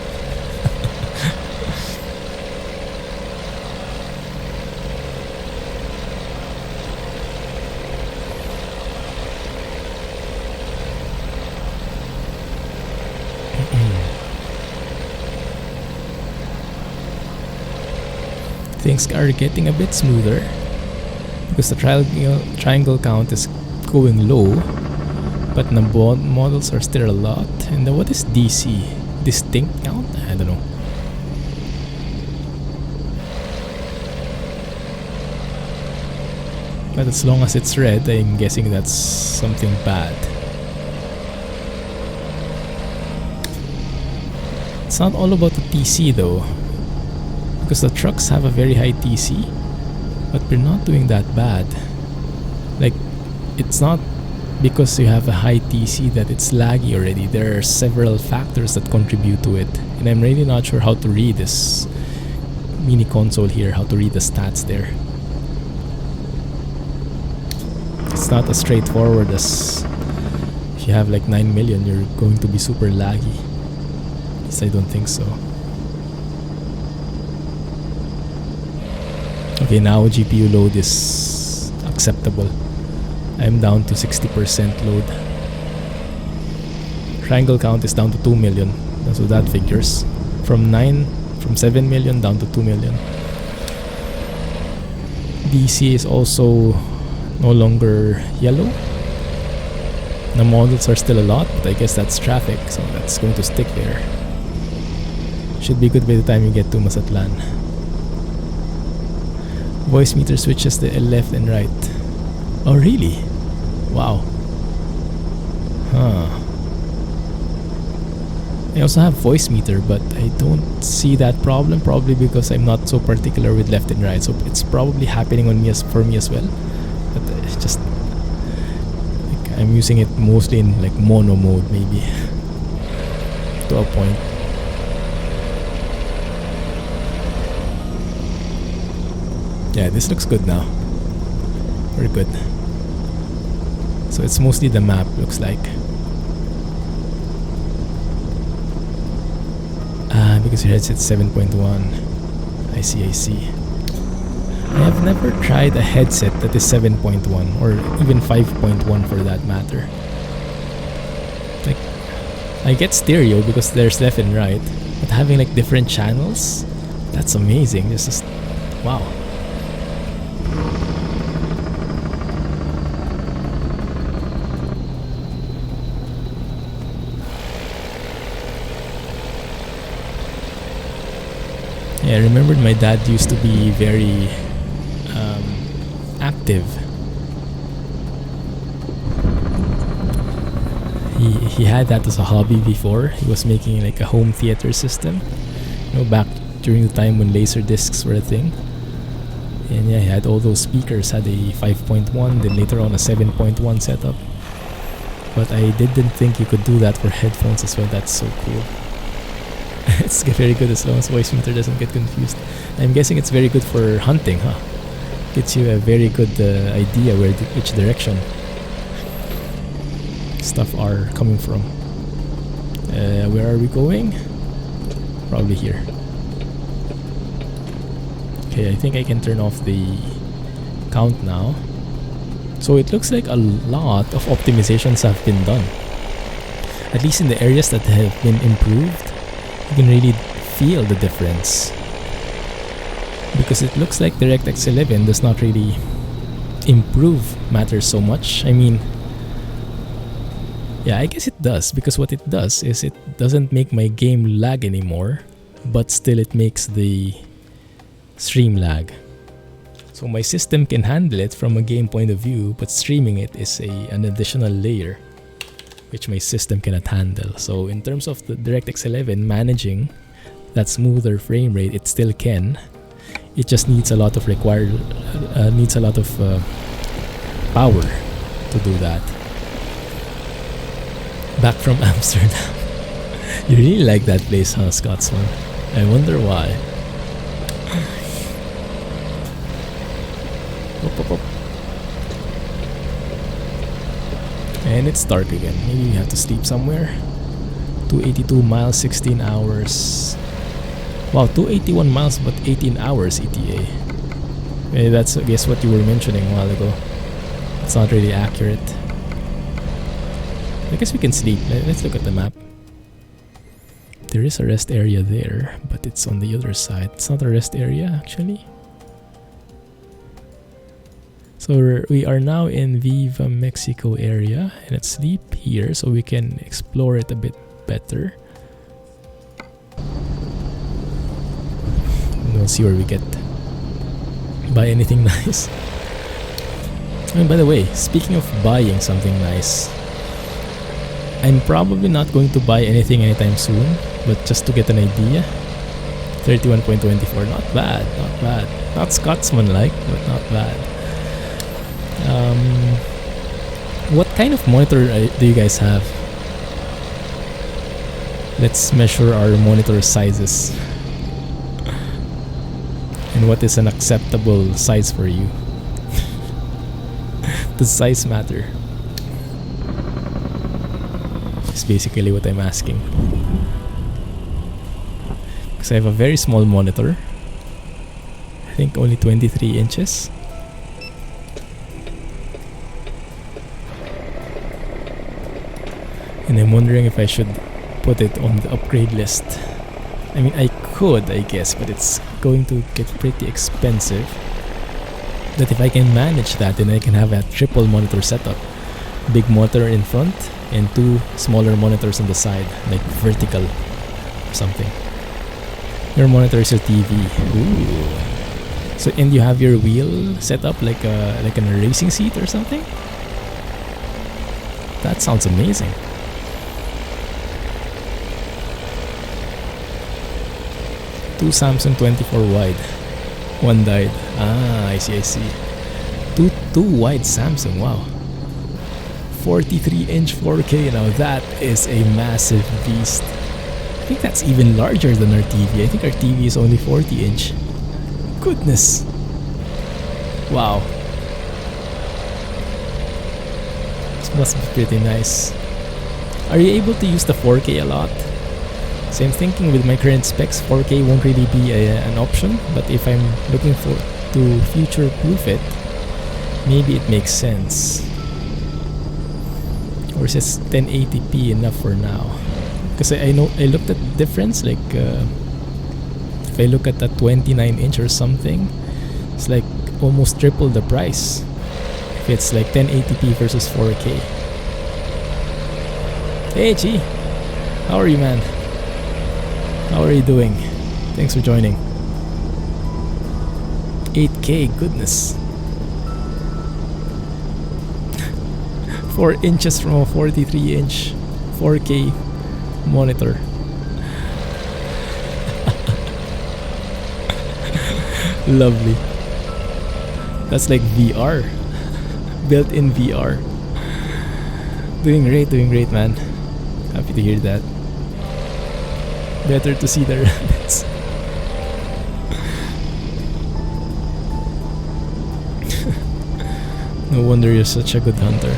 Things are getting a bit smoother because the triangle count is going low, but the models are still a lot. And what is DC? Distinct count? I don't know. But as long as it's red, I'm guessing that's something bad. It's not all about the TC though, because the trucks have a very high TC, but we're not doing that bad. Like, it's not because you have a high TC that it's laggy already. There are several factors that contribute to it, and I'm really not sure how to read this mini console here, how to read the stats there. It's not as straightforward as if you have like 9 million, you're going to be super laggy. At least I don't think so. Okay, now GPU load is acceptable. I'm down to 60% load. Triangle count is down to 2 million. So that figures. From 7 million down to 2 million. DC is also no longer yellow. The models are still a lot, but I guess that's traffic, so that's going to stick there. Should be good by the time you get to Mazatlan. Voice meter switches the left and right. Oh really? Wow. Huh. I also have voice meter, but I don't see that problem, probably because I'm not so particular with left and right, so it's probably happening on me for me as well. But it's just like, I'm using it mostly in like mono mode maybe to a point. Yeah, this looks good now. Very good. So it's mostly the map, looks like. Because your headset's 7.1. I see. I have never tried a headset that is 7.1 or even 5.1 for that matter. Like, I get stereo because there's left and right, but having like different channels, that's amazing. This is wow. Yeah, I remembered my dad used to be very active. He had that as a hobby before. He was making like a home theater system, you know, back during the time when laser discs were a thing. And yeah, he had all those speakers, had a 5.1, then later on a 7.1 setup. But I didn't think you could do that for headphones as well. That's so cool. It's very good as long as voice meter doesn't get confused. I'm guessing it's very good for hunting, huh? Gets you a very good idea which direction stuff are coming from. Where are we going? Probably here. Okay, I think I can turn off the count now. So it looks like a lot of optimizations have been done. At least in the areas that have been improved, you can really feel the difference. Because it looks like DirectX 11 does not really improve matters so much. I mean, yeah, I guess it does, because what it does is it doesn't make my game lag anymore, but still it makes the stream lag. So my system can handle it from a game point of view, but streaming it is an additional layer which my system cannot handle. So in terms of the DirectX 11 managing that smoother frame rate, it still can. It just needs a lot of power to do that. Back from Amsterdam. You really like that place, huh, Scotsman? I wonder why. Up. And it's dark again. Maybe we have to sleep somewhere. 282 miles, 16 hours. Wow, 281 miles but 18 hours ETA. That's, I guess, what you were mentioning a while ago. It's not really accurate. I guess we can sleep. Let's look at the map. There is a rest area there, but it's on the other side. It's not a rest area, actually. So we are now in Viva Mexico area, and let's sleep here so we can explore it a bit better. And we'll see where we get. Buy anything nice. And by the way, speaking of buying something nice, I'm probably not going to buy anything anytime soon, but just to get an idea. 31.24, not bad, not bad. Not Scotsman-like, but not bad. What kind of monitor do you guys have? Let's measure our monitor sizes. And what is an acceptable size for you? Does size matter? Is basically what I'm asking. Because I have a very small monitor. I think only 23 inches. And I'm wondering if I should put it on the upgrade list. I mean, I could, I guess, but it's going to get pretty expensive. But if I can manage that, then I can have a triple monitor setup. Big monitor in front and two smaller monitors on the side, like vertical or something. Your monitor is your TV. Ooh. So, and you have your wheel set up like a racing seat or something? That sounds amazing. Two Samsung 24 wide. One died. Ah, I see. Two wide Samsung, wow. 43-inch 4K, now that is a massive beast. I think that's even larger than our TV. I think our TV is only 40-inch. Goodness. Wow. This must be pretty nice. Are you able to use the 4K a lot? So I'm thinking with my current specs, 4K won't really be an option, but if I'm looking to future-proof it, maybe it makes sense. Or is 1080p enough for now? Because I know I looked at the difference, like if I look at the 29-inch or something, it's like almost triple the price. If it's like 1080p versus 4K. Hey Chi, how are you, man? How are you doing? Thanks for joining. 8K, goodness. 4 inches from a 43-inch 4K monitor. Lovely. That's like VR. Built-in VR. Doing great, man. Happy to hear that. Better to see the rabbits. No wonder you're such a good hunter.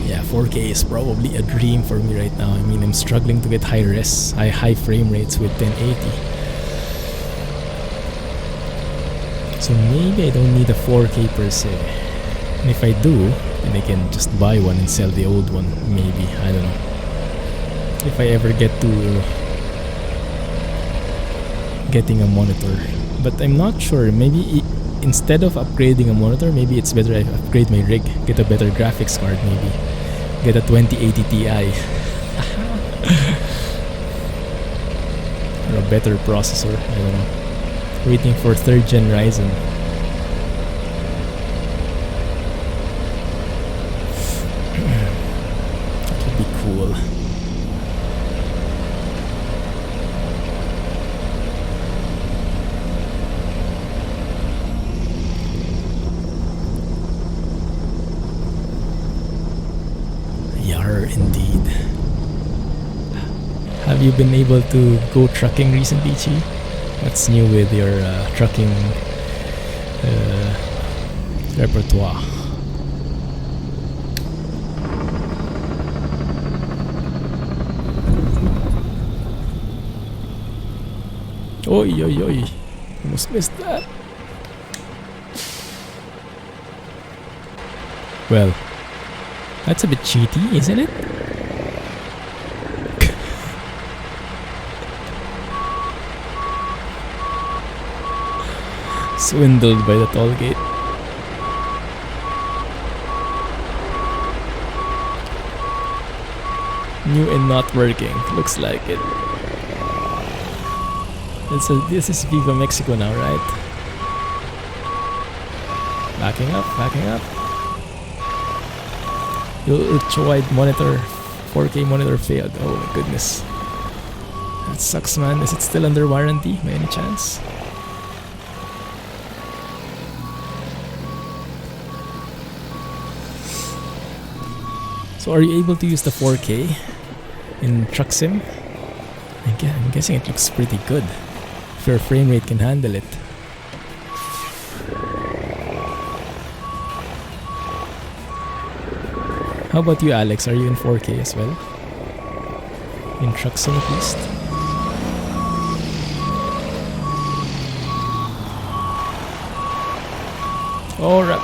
Yeah, 4K is probably a dream for me right now. I mean, I'm struggling to get high frame rates with 1080. So maybe I don't need a 4K per se. And if I do, then I can just buy one and sell the old one. Maybe, I don't know. If I ever get to getting a monitor. But I'm not sure. Maybe instead of upgrading a monitor, maybe it's better I upgrade my rig. Get a better graphics card maybe. Get a 2080 Ti. Or a better processor. I don't know. Waiting for 3rd gen Ryzen. That would be cool. Yar indeed. Have you been able to go trucking recently, Chi? What's new with your trucking repertoire? Oi, oi, oi. Almost missed that. Well, that's a bit cheaty, isn't it? Swindled by the toll gate. New and not working. Looks like it. This is Viva Mexico now, right? Backing up, backing up. Your ultra-wide monitor, 4K monitor failed. Oh my goodness. That sucks, man. Is it still under warranty by any chance? So are you able to use the 4K in Truck Sim? I'm guessing it looks pretty good. If your frame rate can handle it. How about you, Alex? Are you in 4K as well? In Truck Sim at least? Oh, rip.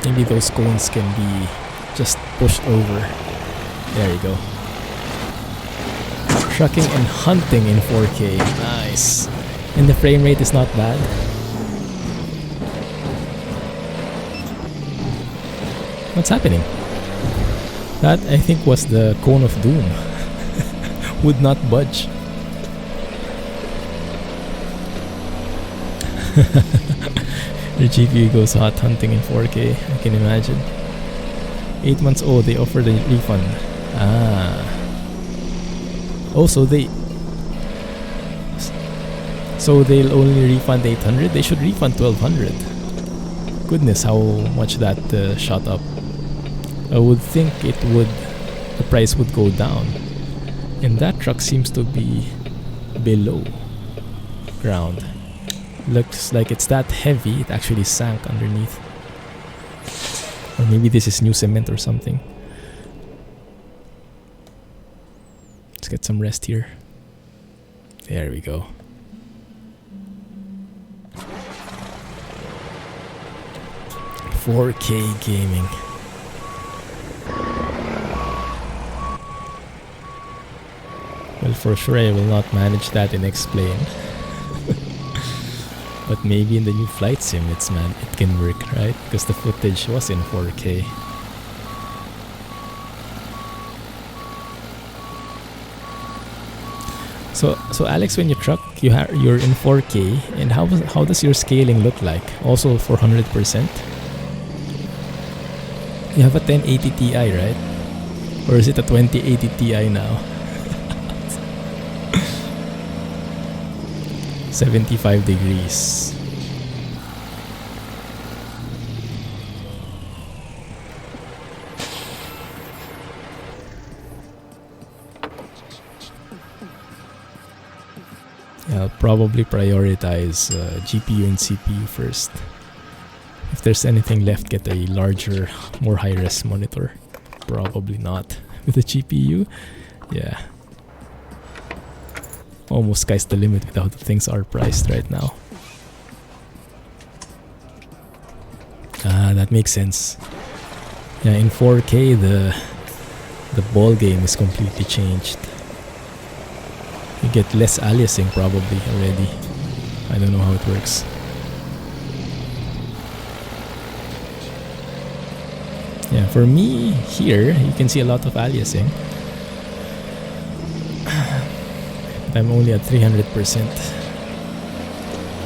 Maybe those cones can be just pushed over. There you go. Trucking and hunting in 4K. Nice. And the frame rate is not bad. What's happening? That, I think, was the cone of doom. Would not budge. Your GPU goes hot hunting in 4K, I can imagine. 8 months old, they offered a refund. Ah. Oh, so they'll only refund 800? They should refund 1200. Goodness, how much that shot up. I would think the price would go down. And that truck seems to be below ground. Looks like it's that heavy, it actually sank underneath. Or maybe this is new cement or something. Let's get some rest here. There we go. $4K gaming. Well, for sure I will not manage that in X-Plane. But maybe in the new flight sim it can work, right? Because the footage was in 4K. So Alex, when you truck, you're in 4K, and how does your scaling look like? Also 400%? You have a 1080 Ti, right? Or is it a 2080 Ti now? 75 degrees. Yeah, I'll probably prioritize GPU and CPU first. If there's anything left, get a larger, more high-res monitor. Probably not with the GPU. Yeah. Almost sky's the limit with how the things are priced right now. Ah, that makes sense. Yeah, in 4K the ball game is completely changed. You get less aliasing probably already. I don't know how it works. Yeah, for me here you can see a lot of aliasing. I'm only at 300%.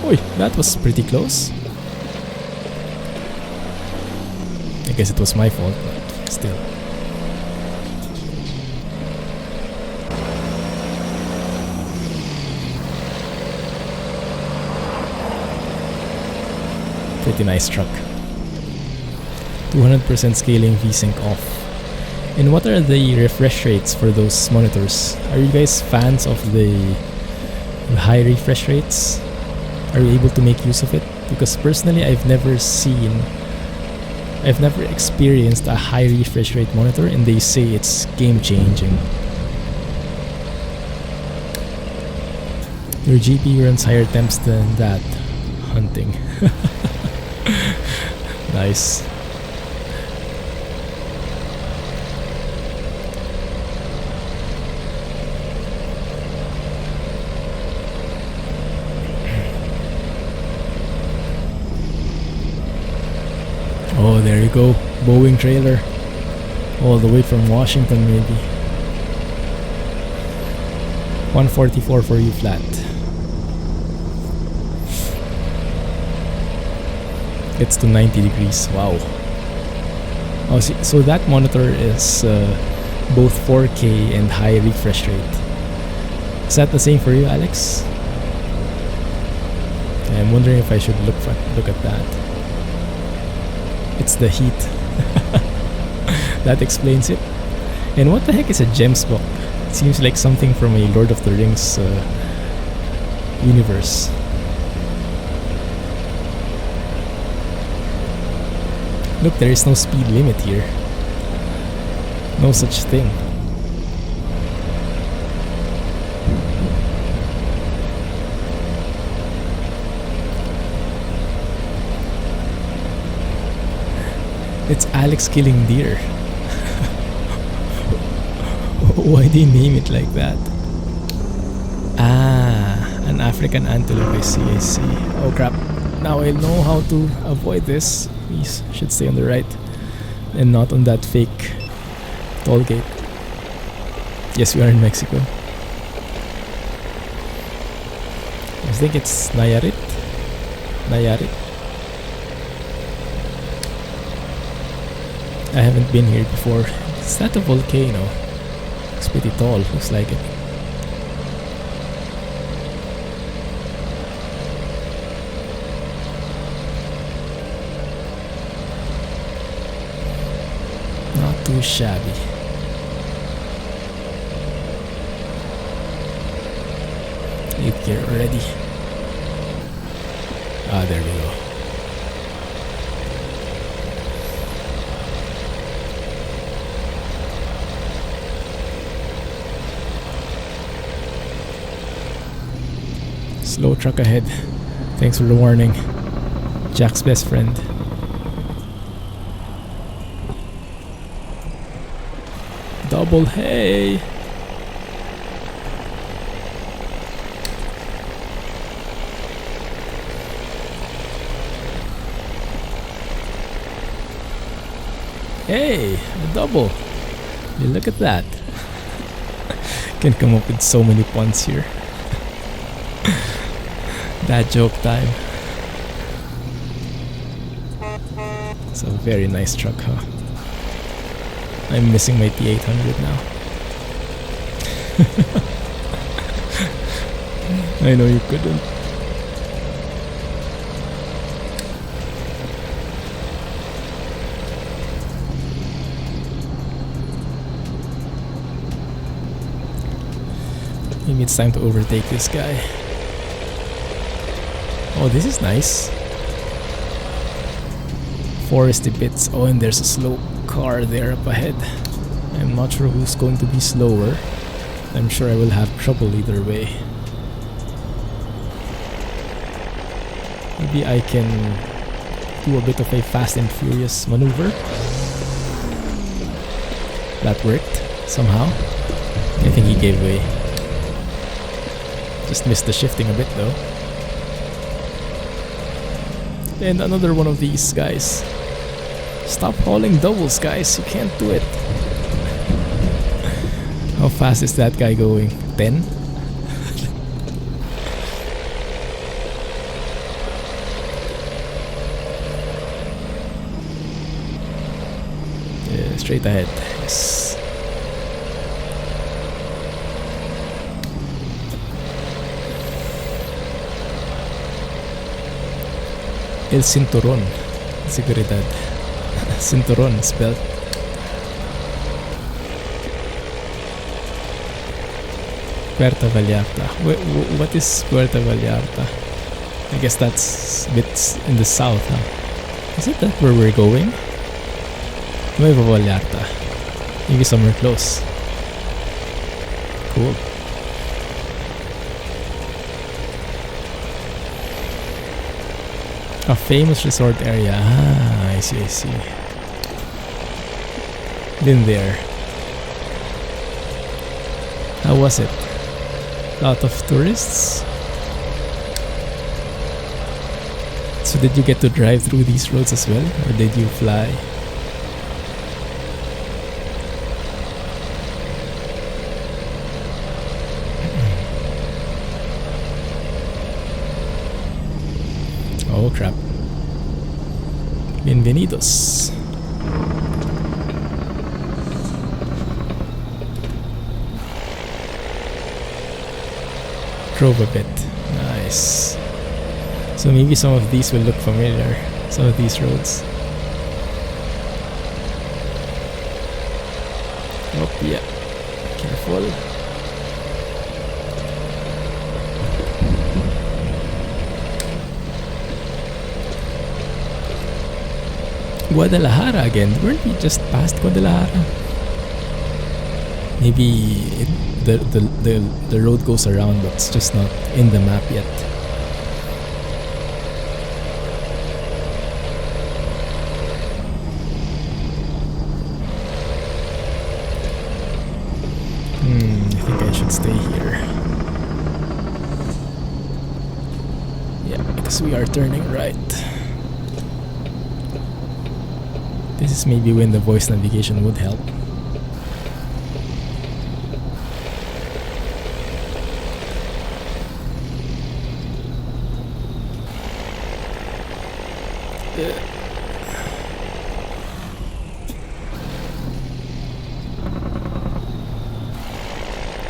Oi, that was pretty close. I guess it was my fault, but still. Pretty nice truck. 200% scaling VSync off. And what are the refresh rates for those monitors? Are you guys fans of the high refresh rates? Are you able to make use of it? Because personally, I've never experienced a high refresh rate monitor, and they say it's game changing. Your GPU runs higher temps than that. Hunting. Nice. Oh, there you go. Boeing trailer. All the way from Washington, maybe. 144 for you flat. Gets to 90 degrees. Wow. Oh, so that monitor is both 4K and high refresh rate. Is that the same for you, Alex? I'm wondering if I should look at that. It's the heat. That explains it. And what the heck is a gemsbox? It seems like something from a Lord of the Rings universe. Look, there is no speed limit here. No such thing. It's Alex killing deer. Why do you name it like that? Ah, an African antelope. I see, I see. Oh crap. Now I know how to avoid this. We should stay on the right and not on that fake toll gate. Yes, we are in Mexico. I think it's Nayarit. I haven't been here before. Is that a volcano? It's pretty tall, looks like it. Not too shabby. Eighth gear already. Ah, there we go. Slow truck ahead. Thanks for the warning. Jack's best friend. Double hay. Hey, a double. Hey, look at that. Can come up with so many puns here. That joke time. It's a very nice truck, huh? I'm missing my T800 now. I know you couldn't. Maybe it's time to overtake this guy. Oh, this is nice. Foresty bits. Oh, and there's a slow car there up ahead. I'm not sure who's going to be slower. I'm sure I will have trouble either way. Maybe I can do a bit of a fast and furious maneuver. That worked somehow. I think he gave way. Just missed the shifting a bit though. And another one of these guys. Stop hauling doubles, guys. You can't do it. How fast is that guy going? 10? Yeah, straight ahead. Yes. El Cinturón. Seguridad. Cinturón spelled. Puerto Vallarta. What is Puerto Vallarta? I guess that's bits in the south, huh? Is it that where we're going? Nueva Vallarta. Maybe somewhere close. Cool. A famous resort area. Ah, I see, I see. Been there. How was it? Lot of tourists? So did you get to drive through these roads as well? Or did you fly? Oh crap. Bienvenidos. Drove a bit. Nice. So maybe some of these will look familiar. Some of these roads. Oh yeah. Careful. Guadalajara again. Weren't we just past Guadalajara? Maybe the road goes around, but it's just not in the map yet. I think I should stay here. Yeah, because we are turning right. This is maybe when the voice navigation would help.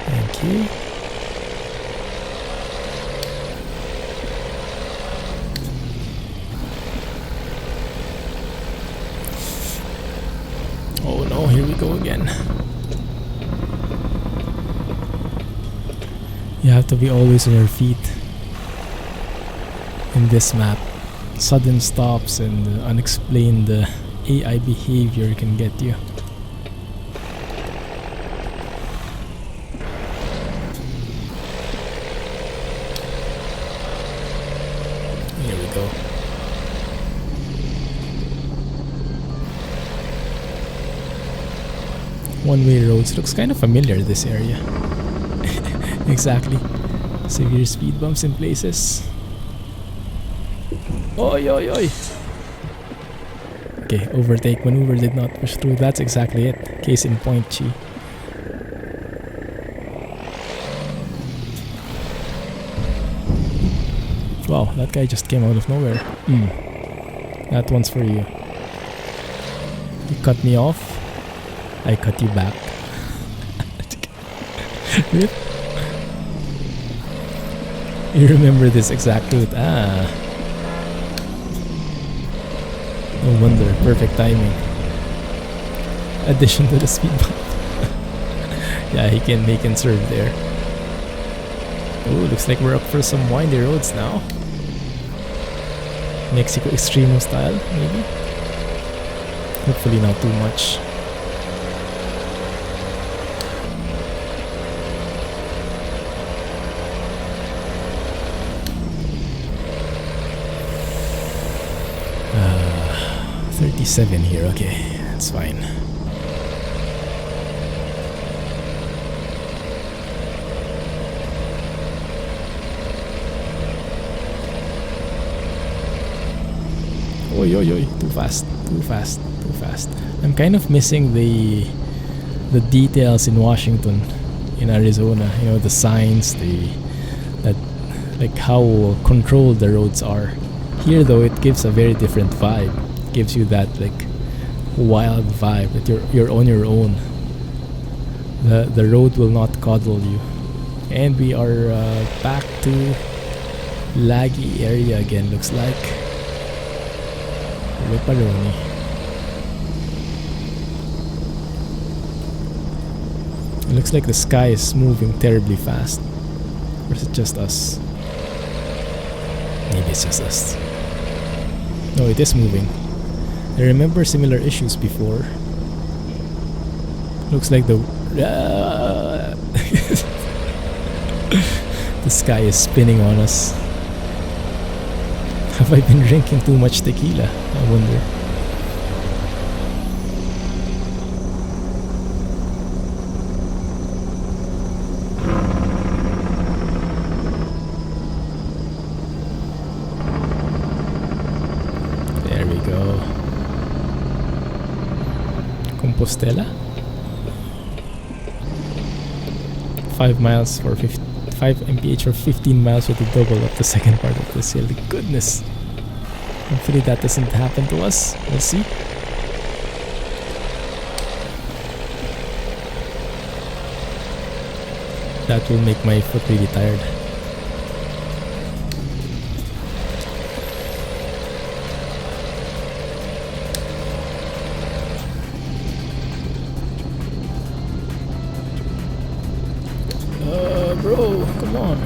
Thank you. Oh no, here we go again. You have to be always on your feet in this map. Sudden stops and unexplained AI behavior can get you. Here we go. One-way roads. Looks kind of familiar, this area. Exactly. Severe speed bumps in places. Oi, oi, oi. Okay, overtake maneuver did not push through. That's exactly it. Case in point, Chi. Wow, that guy just came out of nowhere. That one's for you. You cut me off, I cut you back. Rip. You remember this exact route. Ah. No wonder, perfect timing. Addition to the speed bump. Yeah, he can serve there. Oh, looks like we're up for some windy roads now. Mexico Extremo style, maybe. Hopefully not too much. Uh, 37 here, okay, that's fine. Oi, oi, oi, too fast, too fast, too fast. I'm kind of missing the details in Washington, in Arizona. You know, the signs, that like how controlled the roads are. Here though, it gives a very different vibe. It gives you that like wild vibe that you're on your own. The road will not coddle you. And we are back to laggy area again, looks like. Ripperoni. It looks like the sky is moving terribly fast. Or is it just us? Maybe it's just us. No, it is moving. I remember similar issues before. Looks like the the sky is spinning on us. Have I been drinking too much tequila? I wonder. There we go. Compostela? 5 miles for 5 mph for 15 miles with the double up the second part of this hill. Goodness. Hopefully that doesn't happen to us. We'll see. That will make my foot really tired. Bro, come on.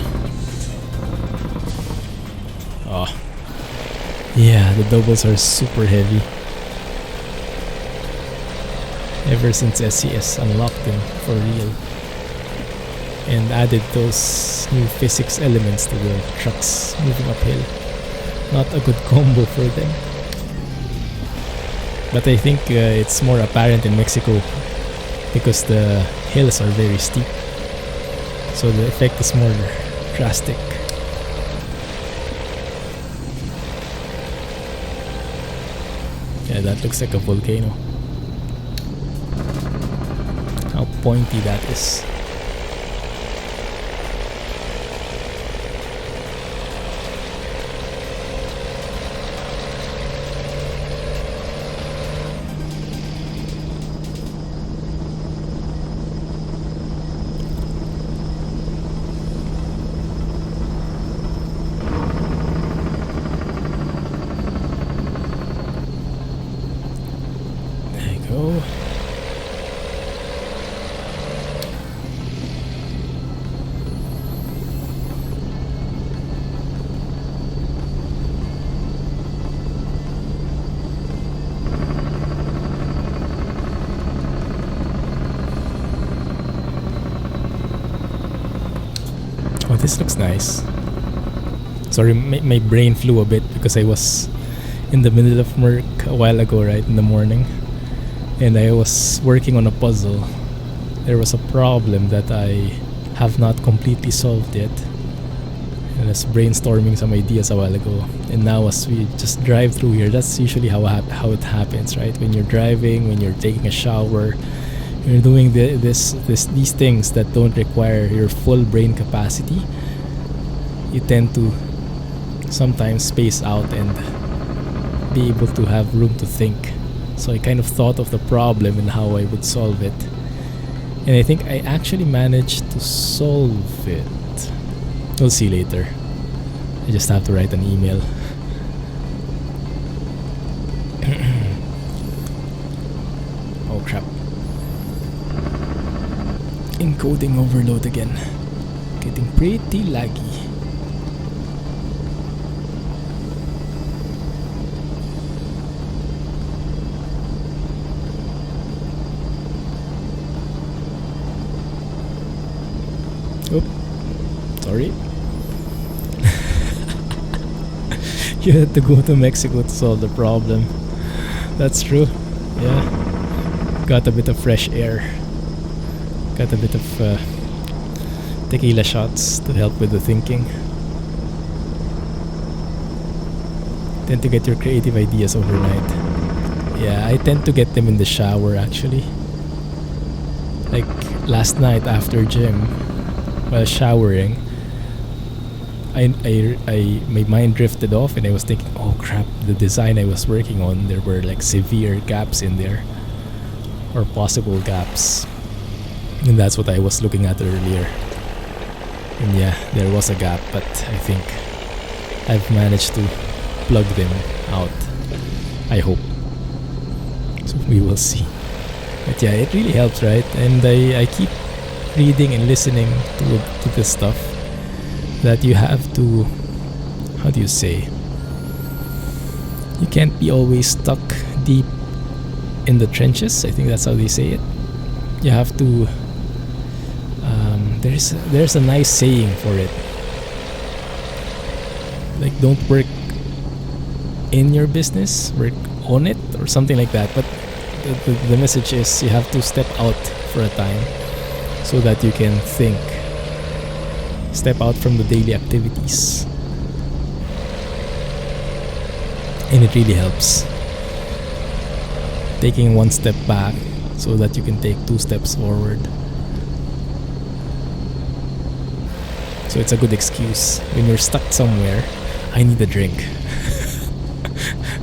Oh. Yeah, the doubles are super heavy. Ever since SCS unlocked them for real and added those new physics elements to the trucks moving uphill. Not a good combo for them. But I think it's more apparent in Mexico because the hills are very steep. So the effect is more drastic. Yeah, that looks like a volcano. How pointy that is. Oh, this looks nice. Sorry, my brain flew a bit because I was in the middle of work a while ago, right, in the morning. And I was working on a puzzle. There was a problem that I have not completely solved yet. And I was brainstorming some ideas a while ago. And now as we just drive through here, that's usually how it happens, right? When you're driving, when you're taking a shower, you're doing these things that don't require your full brain capacity, you tend to sometimes space out and be able to have room to think. So I kind of thought of the problem and how I would solve it. And I think I actually managed to solve it. We'll see later. I just have to write an email. Oh crap. Encoding overload again. Okay, getting pretty laggy. Oop, sorry. You had to go to Mexico to solve the problem. That's true. Yeah. Got a bit of fresh air. Got a bit of tequila shots to help with the thinking. Tend to get your creative ideas overnight. Yeah, I tend to get them in the shower actually. Like last night after gym, while showering, my mind drifted off and I was thinking, oh crap, the design I was working on, there were like severe gaps in there, or possible gaps, and that's what I was looking at earlier. And yeah, there was a gap, but I think I've managed to plug them out, I hope. So we will see. But yeah, it really helps, right? And I keep reading and listening to this stuff, that you have to, how do you say, you can't be always stuck deep in the trenches. I think that's how they say it. You have to, there's a nice saying for it, like don't work in your business, work on it, or something like that. But the message is you have to step out for a time so that you can think. Step out from the daily activities. And it really helps. Taking one step back so that you can take 2 steps forward. So it's a good excuse. When you're stuck somewhere, I need a drink.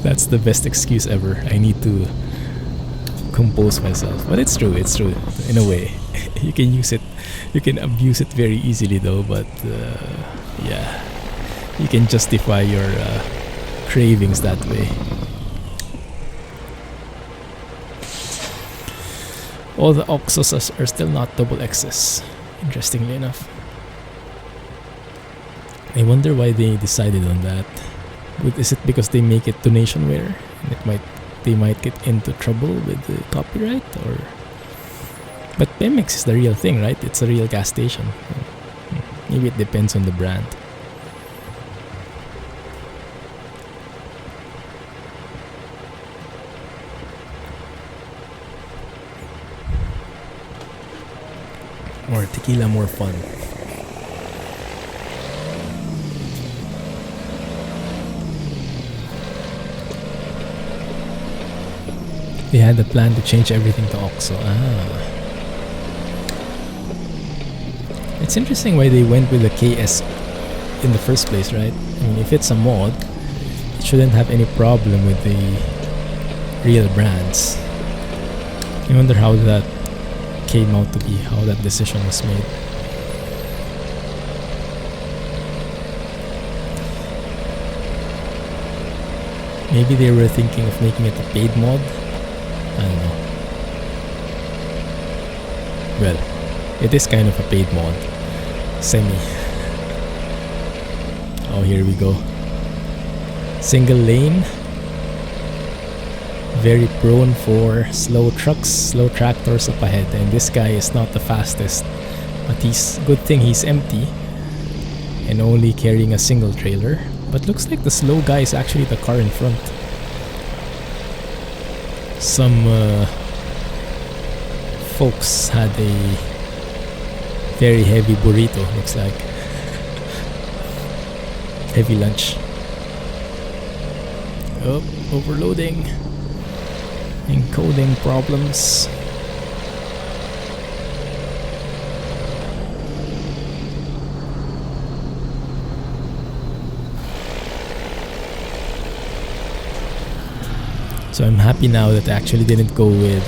That's the best excuse ever. I need to compose myself. But it's true, in a way. You can use it, you can abuse it very easily though, but yeah, you can justify your cravings that way. All the Oxos are still not double X's, interestingly enough. I wonder why they decided on that. Is it because they make it donation wear and they might get into trouble with the copyright, or? But Pemex is the real thing, right? It's a real gas station. Maybe it depends on the brand. More tequila, more fun. They had a plan to change everything to OXO. It's interesting why they went with the KS in the first place, right? I mean, if it's a mod, it shouldn't have any problem with the real brands. I wonder how that came out to be, how that decision was made. Maybe they were thinking of making it a paid mod. I don't know. Well, it is kind of a paid mod. Semi. Oh, here we go. Single lane. Very prone for slow trucks, slow tractors up ahead. And this guy is not the fastest. But good thing he's empty and only carrying a single trailer. But looks like the slow guy is actually the car in front. Some folks had a very heavy burrito, looks like. Heavy lunch. Oh, overloading. Encoding problems. So I'm happy now that I actually didn't go with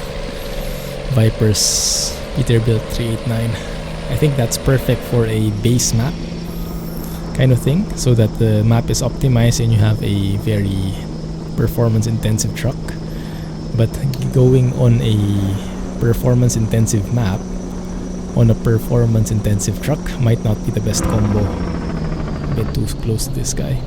Viper's Peterbilt 389. I think that's perfect for a base map kind of thing, so that the map is optimized and you have a very performance intensive truck. But going on a performance intensive map on a performance intensive truck might not be the best combo. A bit too close to this guy.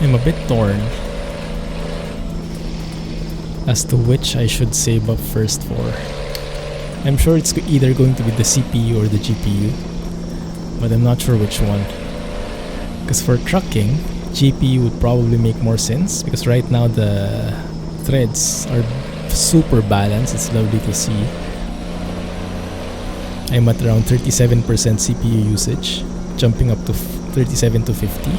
I'm a bit torn as to which I should save up first for. I'm sure it's either going to be the CPU or the GPU, but I'm not sure which one. Because for trucking, GPU would probably make more sense, because right now the threads are super balanced. It's lovely to see. I'm at around 37% CPU usage, jumping up to 37 to 50.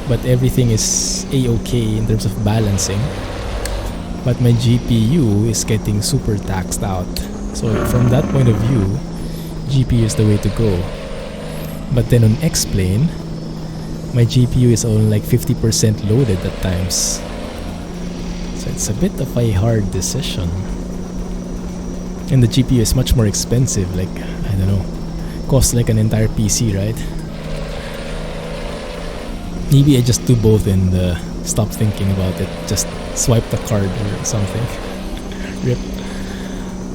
But everything is a-okay in terms of balancing. But my GPU is getting super taxed out. So from that point of view, GPU is the way to go. But then on X-Plane, my GPU is only like 50% loaded at times. So it's a bit of a hard decision. And the GPU is much more expensive, like, I don't know, costs like an entire PC, right? Maybe I just do both and stop thinking about it. Just swipe the card or something. Rip.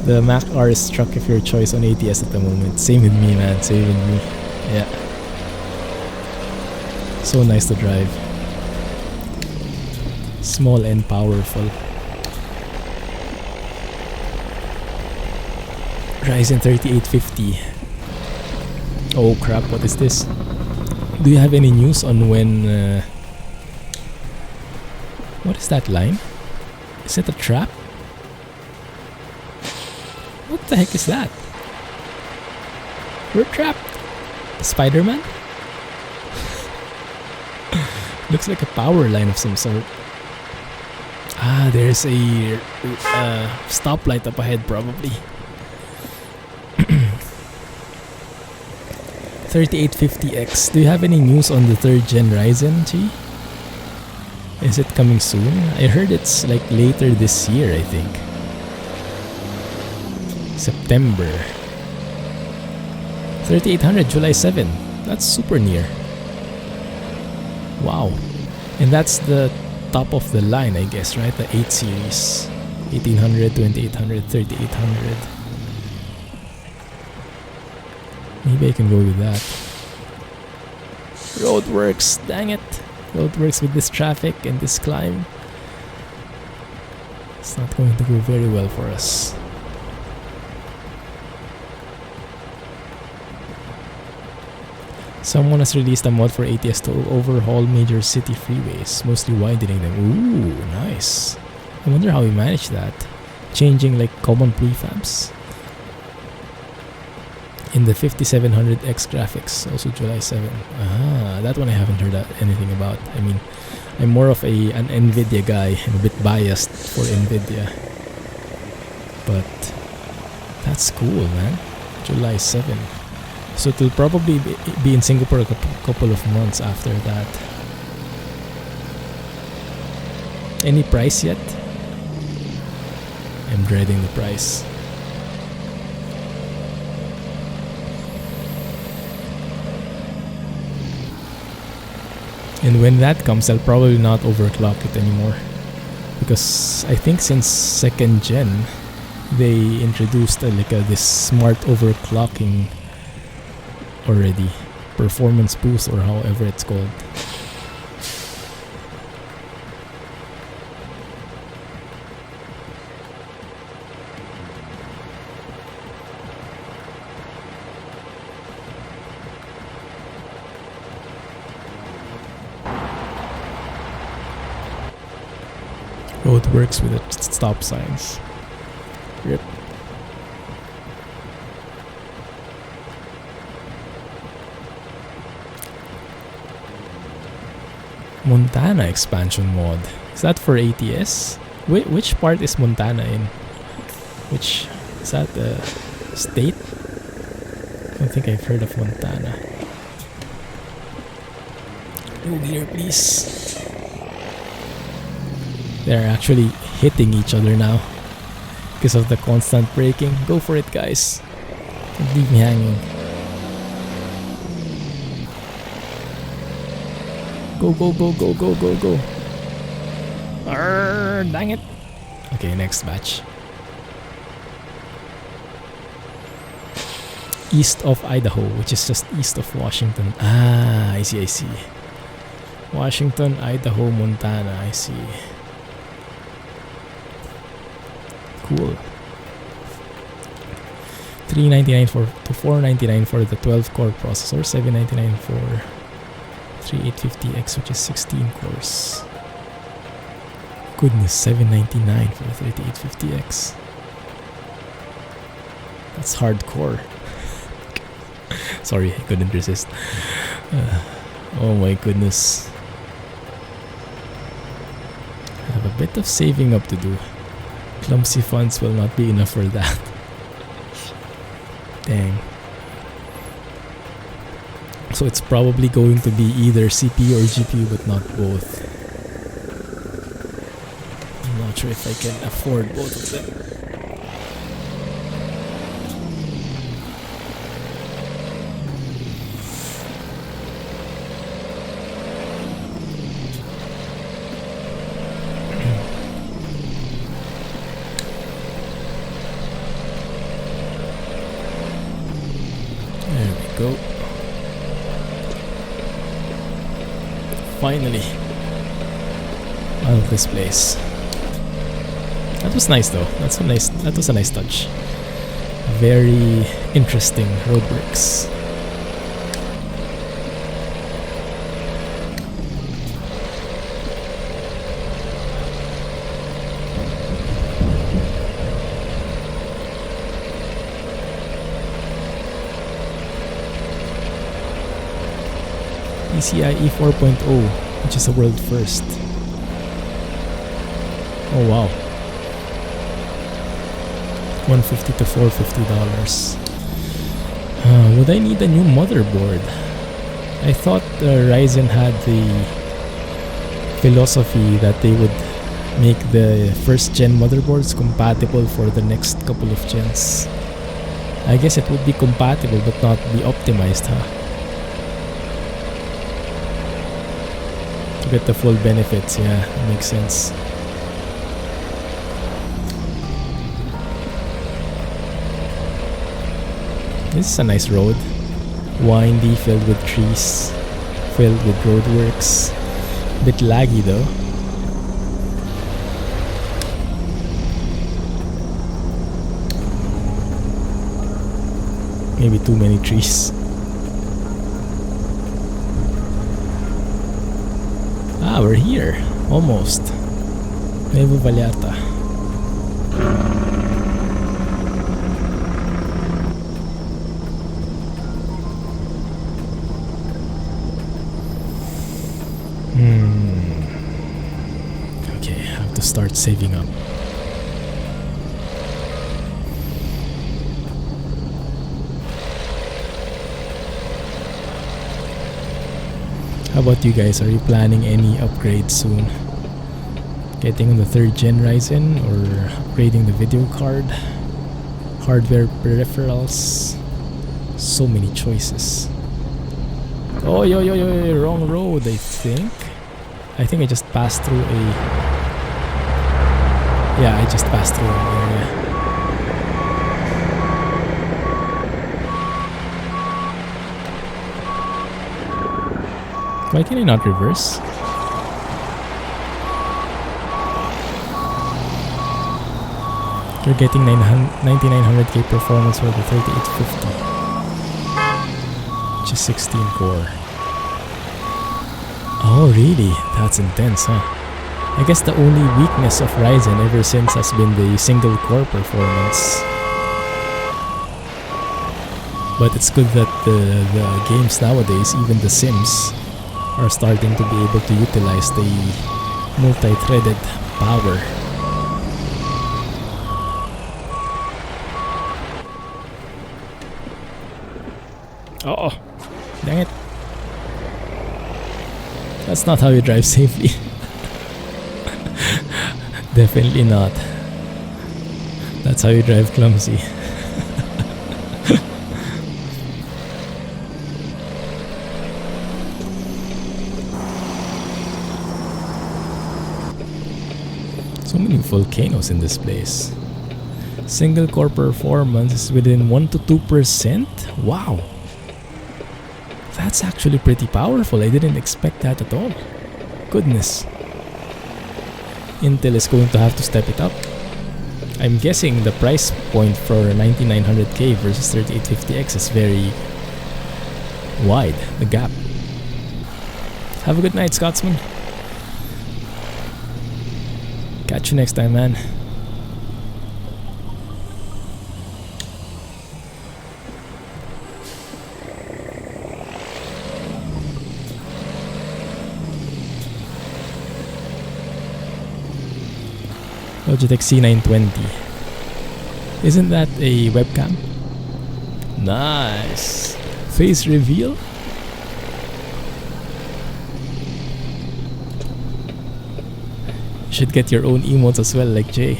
The Mac R is struck if your choice on ATS at the moment. Same with me, man. Same with me. Yeah. So nice to drive. Small and powerful. Ryzen 3850. Oh crap, what is this? Do you have any news on when... what is that line? Is it a trap? What the heck is that? We're trapped! Spider-Man? Looks like a power line of some sort. Ah, there's a stoplight up ahead probably. 3850X. Do you have any news on the 3rd gen Ryzen, G? Is it coming soon? I heard it's like later this year, I think. September. 3800, July 7. That's super near. Wow. And that's the top of the line, I guess, right? The 8 series. 1800, 2800, 3800. Maybe I can go with that. Roadworks, dang it. Roadworks with this traffic and this climb. It's not going to go very well for us. Someone has released a mod for ATS to overhaul major city freeways, mostly widening them. Ooh, nice. I wonder how he managed that. Changing like common prefabs. In the 5700X graphics, also July 7. Ah, that one I haven't heard anything about. I mean, I'm more of an NVIDIA guy. I'm a bit biased for NVIDIA. But that's cool, man. July 7. So it will probably be in Singapore a couple of months after that. Any price yet? I'm dreading the price. And when that comes, I'll probably not overclock it anymore. Because I think since 2nd gen, they introduced this smart overclocking already. Performance boost or however it's called. Roadworks with the stop signs. Rip. Montana expansion mod. Is that for ATS? Which part is Montana in? Is that the state? I don't think I've heard of Montana. No gear, please. They're actually hitting each other now because of the constant braking. Go for it, guys. Don't leave me hanging. Go, go, go, go, go, go, go. Arrgh, dang it. Okay, next batch. East of Idaho, which is just east of Washington. Ah, I see, I see. Washington, Idaho, Montana, I see. Cool. $399 to $499 for the 12-core processor, $799 for 3850X, which is 16 cores. Goodness, $799 for the 3850X. That's hardcore. Sorry, I couldn't resist. Oh my goodness. I have a bit of saving up to do. Clumsy funds will not be enough for that. Dang. So it's probably going to be either CPU or GPU, but not both. I'm not sure if I can afford both of them. Go. Finally out of this place. That was nice though. That was a nice touch. Very interesting road bricks. PCIe 4.0, which is a world first. Oh wow. $150 to $450. Would I need a new motherboard? I thought Ryzen had the philosophy that they would make the first gen motherboards compatible for the next couple of gens. I guess it would be compatible but not be optimized, huh? To get the full benefits, yeah, makes sense. This is a nice road. Windy, filled with trees, filled with roadworks. Bit laggy though. Maybe too many trees. Ah, we're here. Almost. Nuevo Vallarta. Okay, I have to start saving up. How about you guys? Are you planning any upgrades soon? Getting on the 3rd gen Ryzen or upgrading the video card? Hardware peripherals? So many choices. Oh, yo, wrong road, I think. I think I just passed through a... Yeah, I just passed through an area. Why can I not reverse? You're getting 9900K performance for the 3850, which is 16 core. Oh really? That's intense, huh? I guess the only weakness of Ryzen ever since has been the single core performance. But it's good that the games nowadays, even the Sims, are starting to be able to utilize the multi-threaded power. Oh, dang it. That's not how you drive safely. Definitely not. That's how you drive clumsy. So many volcanoes in this place. Single core performance is within 1 to 2%. Wow. That's actually pretty powerful. I didn't expect that at all. Goodness. Intel is going to have to step it up. I'm guessing the price point for 9900K versus 3850X is very wide, the gap. Have a good night, Scotsman. Catch you next time, man. Logitech C920. Isn't that a webcam? Nice. Face reveal. Should get your own emotes as well, like Jay.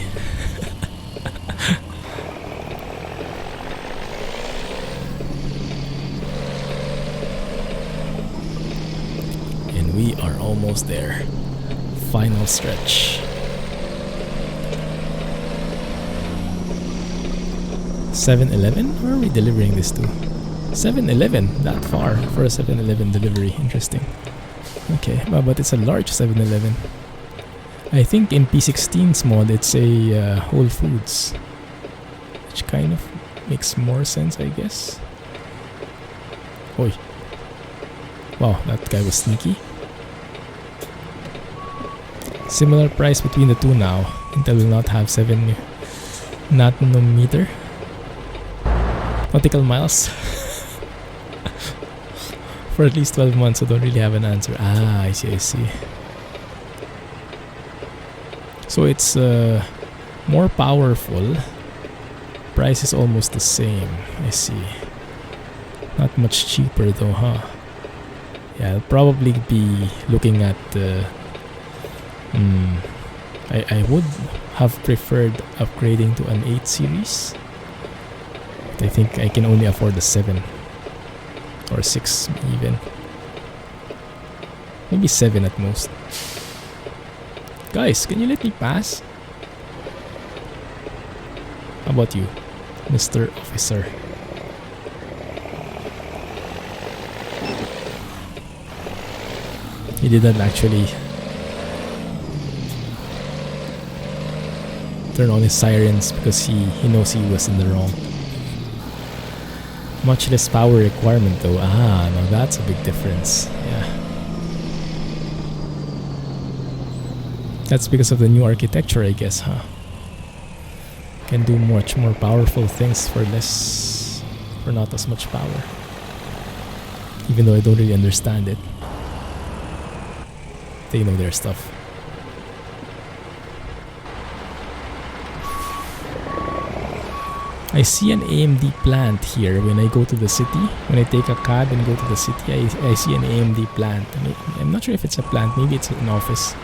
And we are almost there. Final stretch. 7-Eleven? Where are we delivering this to? 7-Eleven, that far for a 7-Eleven delivery. Interesting. Okay, but it's a large 7-Eleven. I think in P16's mod it's a Whole Foods, which kind of makes more sense, I guess. Oi. Wow, that guy was sneaky. Similar price between the two now. Intel will not have 7 nanometer nautical miles for at least 12 months, so don't really have an answer. Ah, I see, I see. So it's more powerful. Price is almost the same. I see. Not much cheaper though, huh? Yeah, I'll probably be looking at I would have preferred upgrading to an 8 series. But I think I can only afford the 7 or 6 even. Maybe 7 at most. Guys, can you let me pass? How about you, Mr. Officer? He didn't actually turn on his sirens because he knows he was in the wrong. Much less power requirement though. Ah, now that's a big difference. Yeah. That's because of the new architecture, I guess, huh? Can do much more powerful things for not as much power. Even though I don't really understand it. They know their stuff. I see an AMD plant here when I go to the city. When I take a cab and go to the city, I see an AMD plant. I'm not sure if it's a plant, maybe it's an office.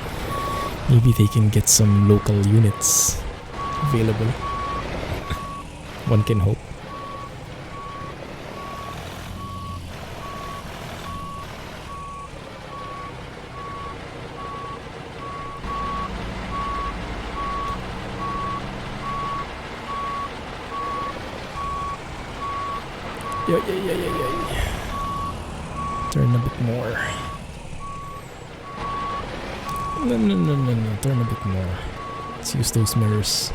Maybe they can get some local units available. One can hope. Yeah. Turn a bit more. No. Turn a bit more. Let's use those mirrors.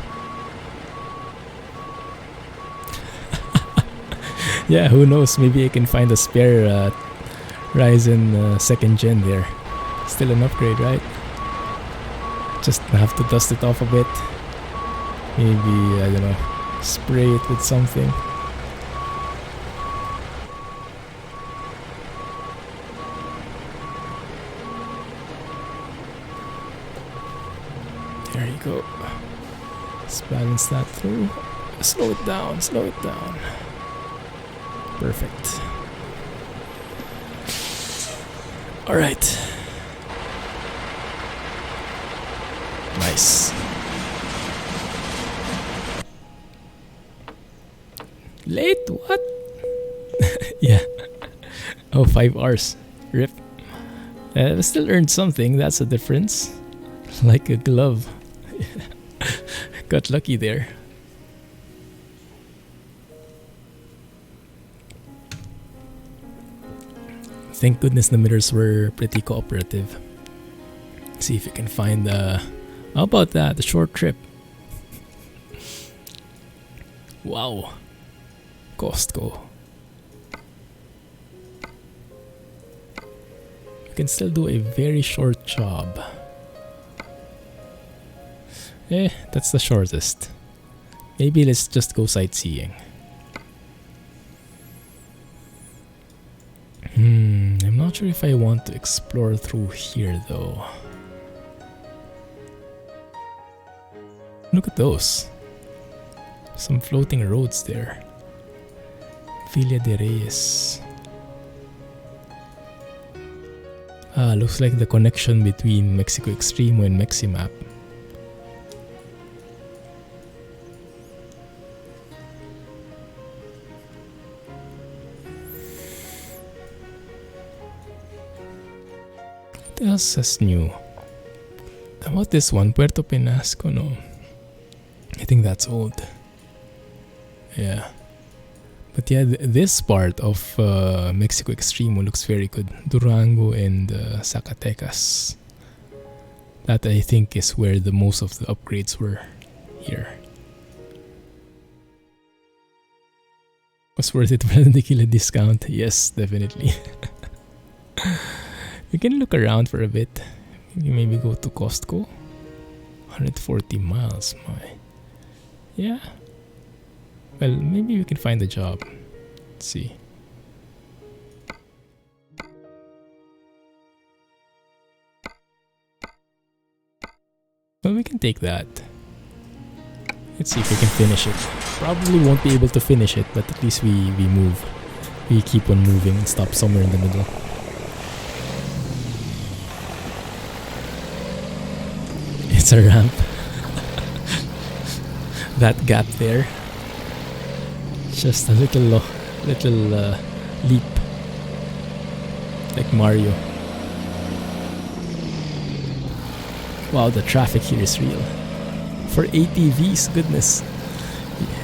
Yeah, who knows? Maybe I can find a spare Ryzen 2nd gen there. Still an upgrade, right? Just have to dust it off a bit. Maybe, I don't know, spray it with something. There you go. Let's balance that through. Slow it down. Perfect. Alright. Nice. Late? What? Yeah. Oh, 5 hours. Rip. Still earned something. That's a difference. Like a glove. Got lucky there. Thank goodness the mirrors were pretty cooperative. See if you can find the... How about that? The short trip. Wow. Costco. You can still do a very short job. That's the shortest. Maybe let's just go sightseeing. I'm not sure if I want to explore through here though. Look at those. Some floating roads there. Villa de Reyes. Looks like the connection between Mexico Extremo and Meximap. What else is new? How about this one? Puerto Penasco, no. I think that's old. Yeah. But yeah, this part of Mexico Extremo looks very good. Durango and Zacatecas. That I think is where the most of the upgrades were here. Was worth it for the tequila discount? Yes, definitely. We can look around for a bit. Maybe go to Costco. 140 miles, my. Yeah. Well, maybe we can find a job. Let's see. Well, we can take that. Let's see if we can finish it. Probably won't be able to finish it, but at least we move. We keep on moving and stop somewhere in the middle. It's a ramp. That gap there. Just a little leap. Like Mario. Wow, the traffic here is real. For ATVs, goodness.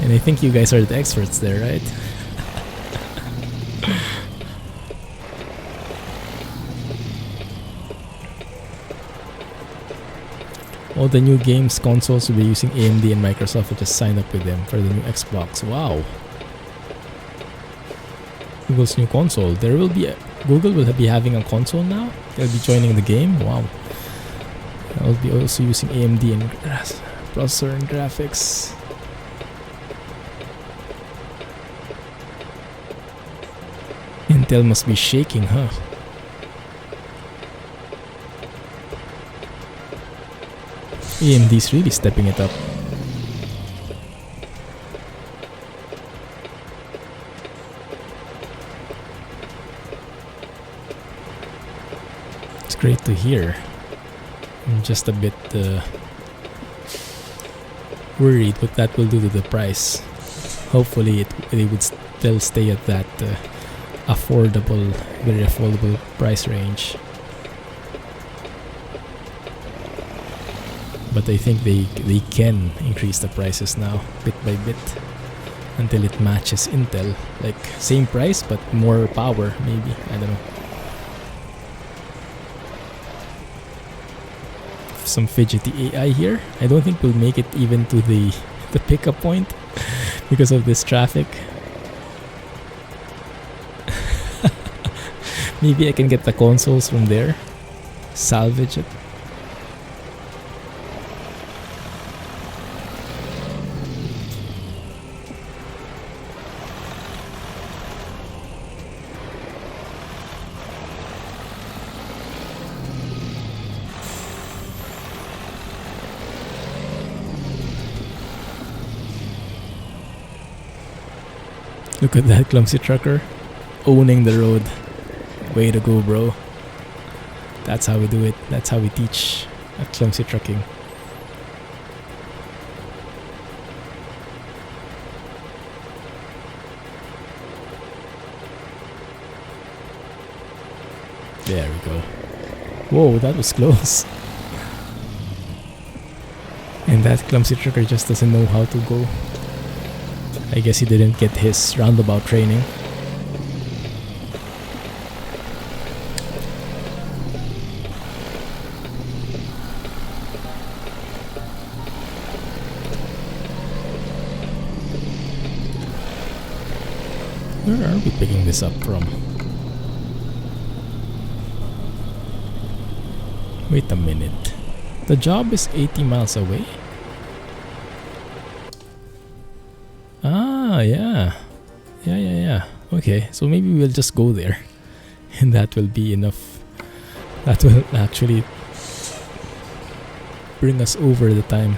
And I think you guys are the experts there, right? All the new games consoles will be using AMD and Microsoft. I just signed up with them for the new Xbox. Wow. Google's new console. Google will be having a console now. They'll be joining the game. Wow. I'll be also using AMD and processor and graphics. Intel must be shaking, huh? AMD's really stepping it up. It's great to hear. I'm just a bit worried what that will do to the price. Hopefully it would still stay at that very affordable price range. But I think they can increase the prices now, bit by bit, until it matches Intel. Like, same price, but more power, maybe. I don't know. Some fidgety AI here. I don't think we'll make it even to the pickup point because of this traffic. Maybe I can get the consoles from there. Salvage it. Look at that clumsy trucker owning the road. Way to go, bro. That's how we do it. That's how we teach at Clumsy Trucking. There we go. Whoa, that was close. And that clumsy trucker just doesn't know how to go. I guess he didn't get his roundabout training. Where are we picking this up from? Wait a minute. The job is 80 miles away? Ah, yeah. Yeah. Okay, so maybe we'll just go there. And that will be enough. That will actually bring us over the time.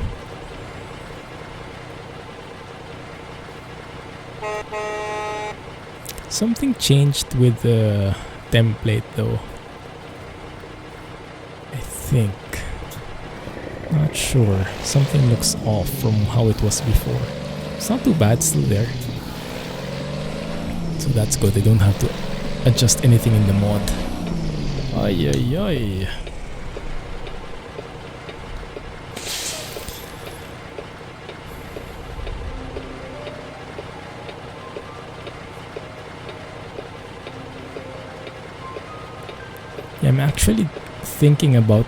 Something changed with the template though. I think. Not sure. Something looks off from how it was before. It's not too bad, still there. So that's good. I don't have to adjust anything in the mod. Ay ay ay. I'm actually thinking about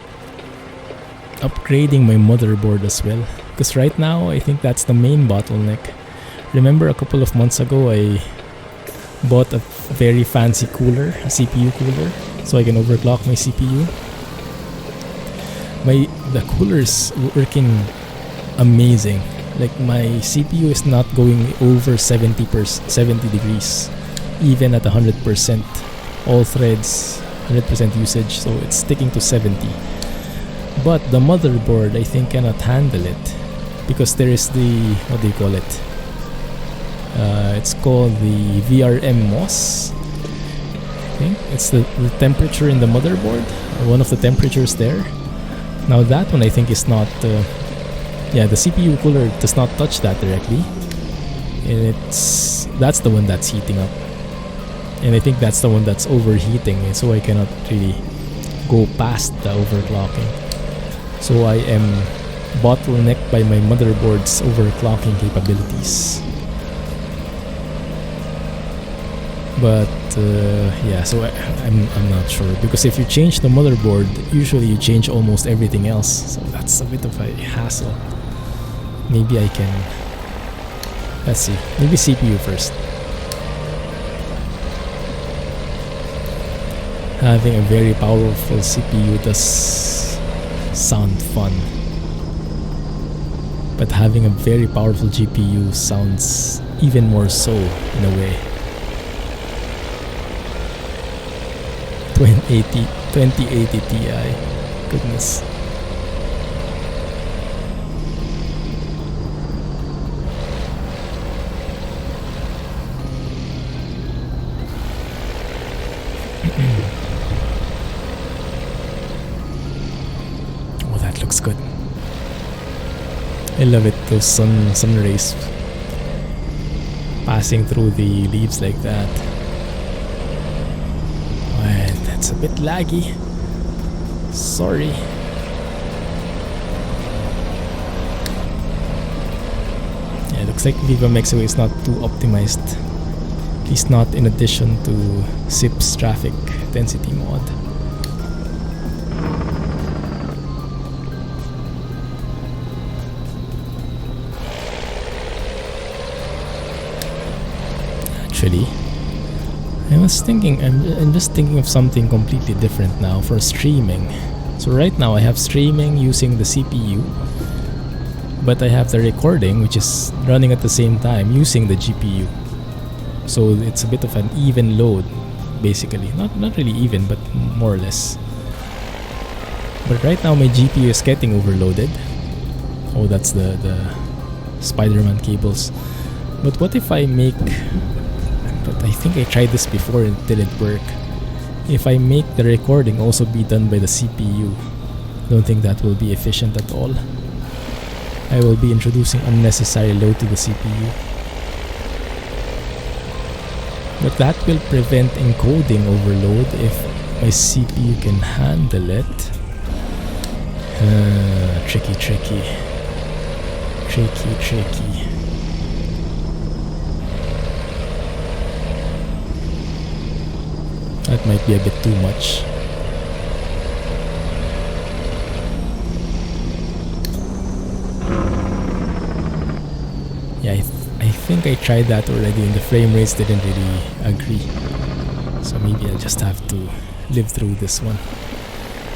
upgrading my motherboard as well, because right now I think that's the main bottleneck. Remember a couple of months ago I bought a very fancy cooler, a CPU cooler, so I can overclock my CPU. The cooler is working amazing. Like my CPU is not going over 70 degrees even at 100%, all threads 100% usage, so it's sticking to 70. But the motherboard I think cannot handle it, because there is the, what do you call it? It's called the VRM MOS. I think it's the temperature in the motherboard, one of the temperatures there. Now that one I think is not, yeah, the CPU cooler does not touch that directly, and that's the one that's heating up. And I think that's the one that's overheating, so I cannot really go past the overclocking. So I am bottlenecked by my motherboard's overclocking capabilities. But yeah, so I'm not sure, because if you change the motherboard, usually you change almost everything else. So that's a bit of a hassle. Maybe I can, let's see, maybe CPU first. Having a very powerful CPU does sound fun, but having a very powerful GPU sounds even more so in a way. 2080 Ti, goodness. Looks good. I love it, those sun rays passing through the leaves like that. Well, that's a bit laggy. Sorry. Yeah, it looks like Viva Mexico is not too optimized. At least not in addition to SIP's traffic density mod. Actually, I was thinking, I'm just thinking of something completely different now for streaming. So right now I have streaming using the CPU, but I have the recording which is running at the same time using the GPU. So it's a bit of an even load, basically. Not really even, but more or less. But right now my GPU is getting overloaded. Oh, that's the Spider-Man cables. But what if I make... But I think I tried this before and it didn't work. If I make the recording also be done by the CPU, I don't think that will be efficient at all. I will be introducing unnecessary load to the CPU. But that will prevent encoding overload if my CPU can handle it. Tricky. That might be a bit too much. Yeah, I think I tried that already and the frame rates didn't really agree. So maybe I just have to live through this one.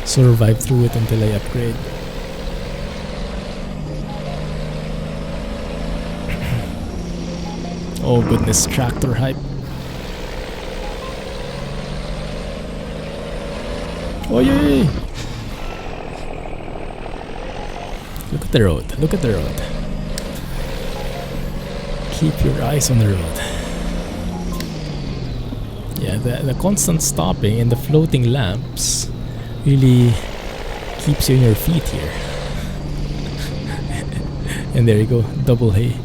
Survive through it until I upgrade. Oh goodness, tractor hype. Oh yay! Look at the road. Keep your eyes on the road. Yeah, the constant stopping and the floating lamps really keeps you on your feet here. And there you go, double hay.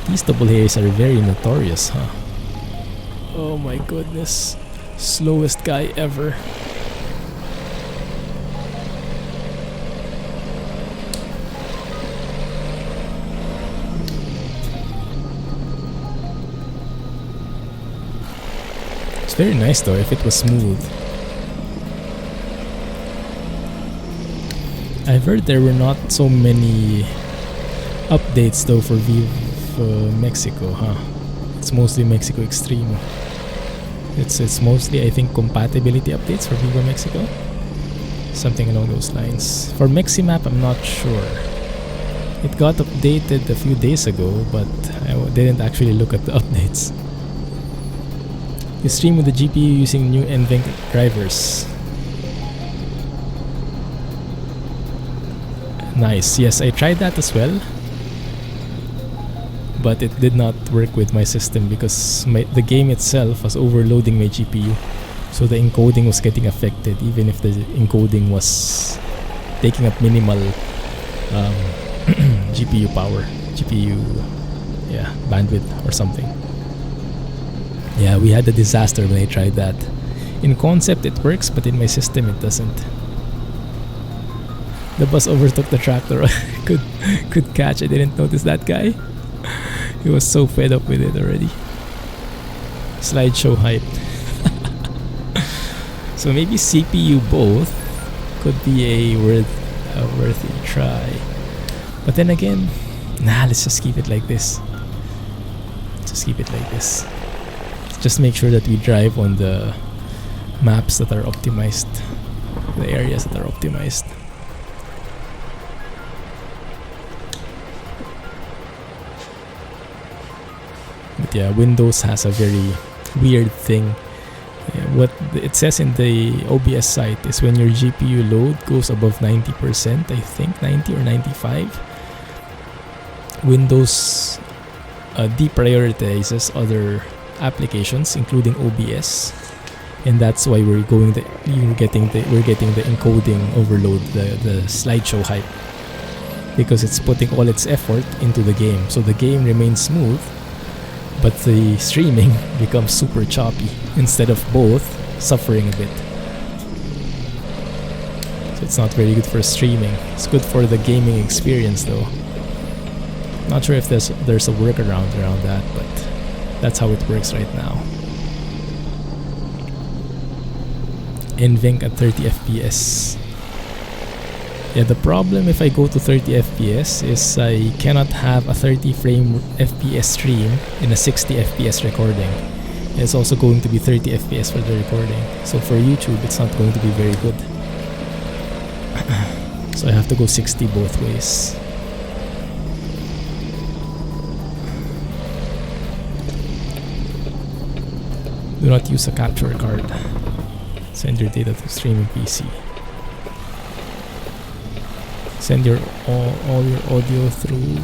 These double hays are very notorious, huh? Oh my goodness. Slowest guy ever. It's very nice though if it was smooth. I've heard there were not so many updates though for Mexico, huh? It's mostly Mexico Extremo. It's mostly, I think, compatibility updates for Viva Mexico. Something along those lines. For Meximap, I'm not sure. It got updated a few days ago, but I didn't actually look at the updates. You stream with the GPU using new NVENC drivers. Nice. Yes, I tried that as well. But it did not work with my system because the game itself was overloading my GPU. So the encoding was getting affected even if the encoding was taking up minimal GPU power. Bandwidth or something. Yeah, we had a disaster when I tried that. In concept it works, but in my system it doesn't. The bus overtook the tractor. could catch. I didn't notice that guy. He was so fed up with it already. Slideshow hype. So maybe CPU both could be a worthy try. But then again, let's just keep it like this. Just make sure that we drive on the maps that are optimized, the areas that are optimized. But yeah, Windows has a very weird thing. What it says in the OBS site is when your GPU load goes above 90%, I think 90 or 95, Windows deprioritizes other applications, including OBS, and that's why we're getting the encoding overload, the slideshow hype, because it's putting all its effort into the game. So the game remains smooth, but the streaming becomes super choppy instead of both suffering a bit. So it's not very good for streaming. It's good for the gaming experience though. Not sure if there's a workaround around that, but that's how it works right now. NVENC at 30 FPS. Yeah, the problem if I go to 30 FPS is I cannot have a 30 frame FPS stream in a 60 FPS recording. And it's also going to be 30 FPS for the recording. So for YouTube, it's not going to be very good. So I have to go 60 both ways. Do not use a capture card. Send your data to streaming PC. Send all your audio through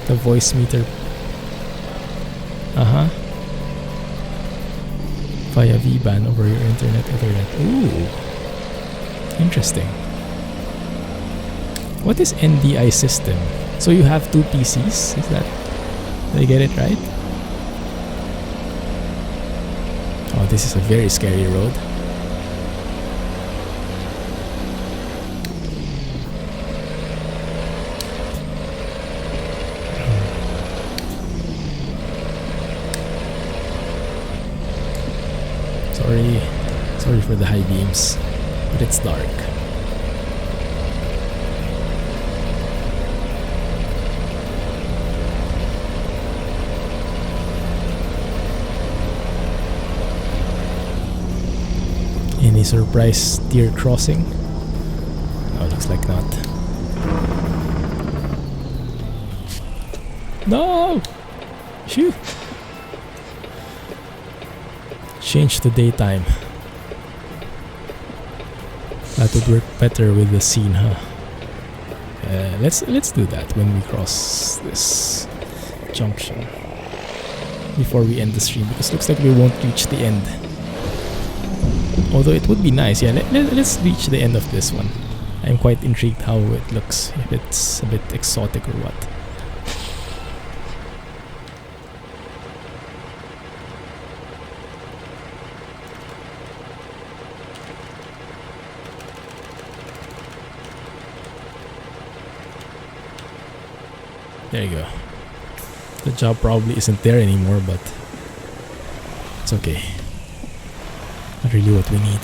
the voice meter. Via VBAN over your internet. Ooh, interesting. What is NDI system? So you have two PCs? Did I get it right? Oh, this is a very scary road. Sorry for the high beams, but it's dark. Any surprise deer crossing? No, looks like not. No! Phew! Change to daytime. That would work better with the scene, huh? Let's do that when we cross this junction before we end the stream, because it looks like we won't reach the end. Although it would be nice, yeah. Let's reach the end of this one. I'm quite intrigued how it looks. If it's a bit exotic or what. There you go. The job probably isn't there anymore, but it's okay. Not really what we need.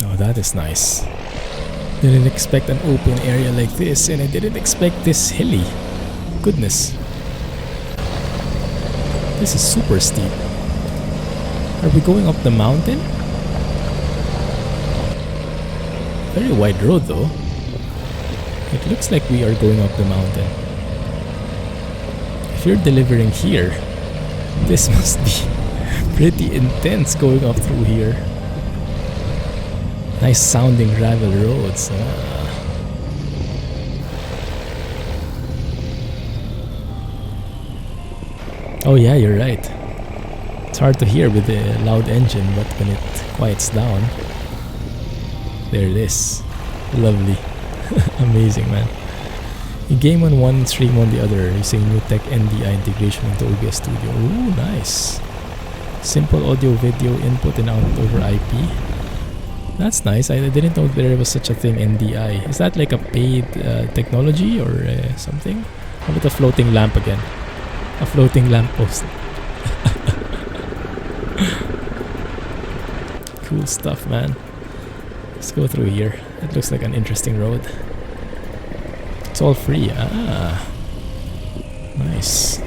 Oh, that is nice. Didn't expect an open area like this, and I didn't expect this hilly. Goodness. This is super steep. Are we going up the mountain? Very wide road though. It looks like we are going up the mountain. If you're delivering here, this must be pretty intense going up through here. Nice sounding gravel roads. Oh yeah, you're right. It's hard to hear with the loud engine, but when it quiets down, there it is. Lovely. Amazing, man. You game on one, stream on the other, using new tech NDI integration into OBS Studio. Ooh, nice. Simple audio video input and output over IP. That's nice. I didn't know there was such a thing, NDI. Is that like a paid technology or something? How about a floating lamp again? A floating lamppost. Cool stuff, man. Let's go through here. It looks like an interesting road. It's all free. Ah, nice.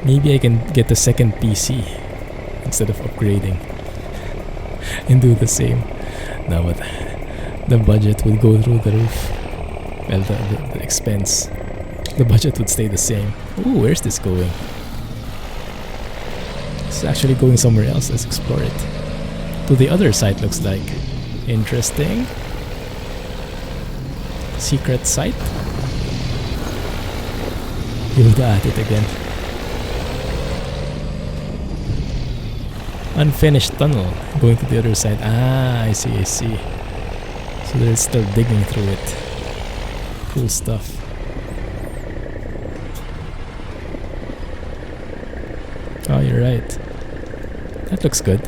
Maybe I can get a second PC instead of upgrading and do the same. No, but the budget would go through the roof. Well, the expense. The budget would stay the same. Ooh, where's this going? It's actually going somewhere else. Let's explore it. To the other side, looks like. Interesting. Secret site. Yoda at it again. Unfinished tunnel. Going to the other side. Ah, I see, I see. So they're still digging through it. Cool stuff. Oh, you're right. That looks good.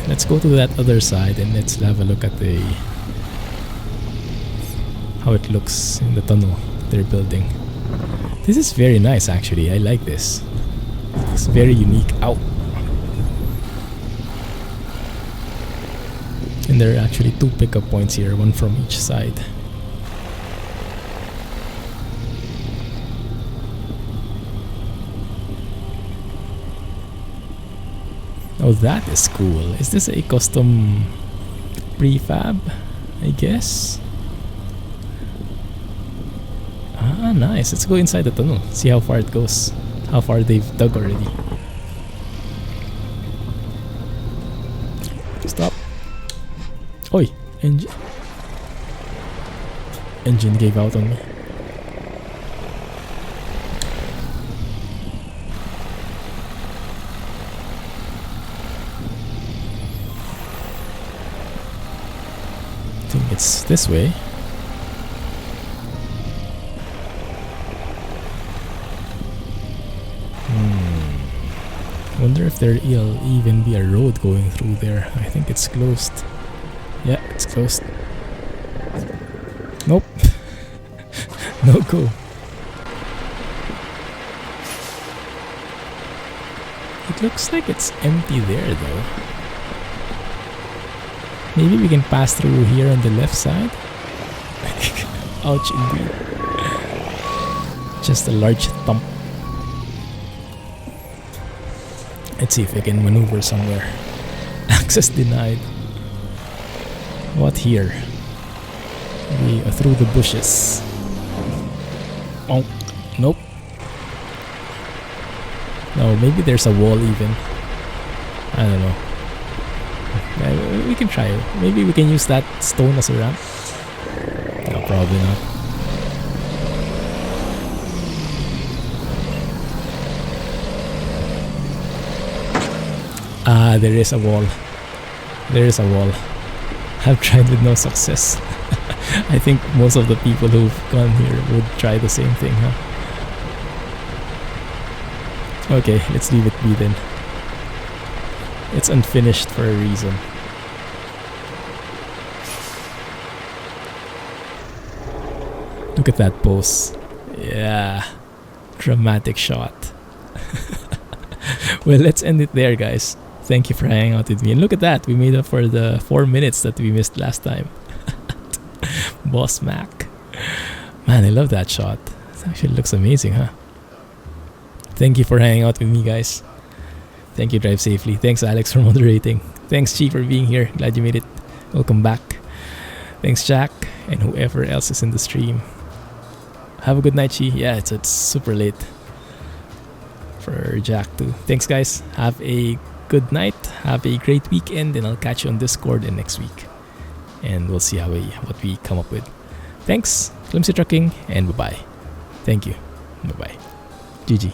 Let's go to that other side and let's have a look at how it looks in the tunnel they're building. This is very nice actually. I like this. It's very unique. Ow. And there are actually 2 pickup points here, one from each side. Oh, that is cool. Is this a custom prefab, I guess? Ah, nice. Let's go inside the tunnel. See how far it goes. How far they've dug already. Oi! Engine gave out on me. I think it's this way. Wonder if there'll even be a road going through there. I think it's closed. Yeah, it's closed. Nope. No go. It looks like it's empty there though. Maybe we can pass through here on the left side. Ouch indeed. Just a large thump. Let's see if I can maneuver somewhere. Access denied. What here? We are through the bushes. Oh, nope. No, maybe there's a wall even. I don't know. We can try it. Maybe we can use that stone as a ramp. No, probably not. Ah, there is a wall. There is a wall. I've tried with no success. I think most of the people who've gone here would try the same thing, huh? Okay, let's leave it be then. It's unfinished for a reason. Look at that pose. Yeah. Dramatic shot. Well, let's end it there, guys. Thank you for hanging out with me. And look at that. We made up for the 4 minutes that we missed last time. Boss Mac. Man, I love that shot. It actually looks amazing, huh? Thank you for hanging out with me, guys. Thank you, Drive Safely. Thanks, Alex, for moderating. Thanks, Chi, for being here. Glad you made it. Welcome back. Thanks, Jack, and whoever else is in the stream. Have a good night, Chi. Yeah, it's super late for Jack, too. Thanks, guys. Have a good night. Have a great weekend, and I'll catch you on Discord and next week. And we'll see what we come up with. Thanks, Clumsy Trucking, and bye-bye. Thank you. Bye-bye. GG.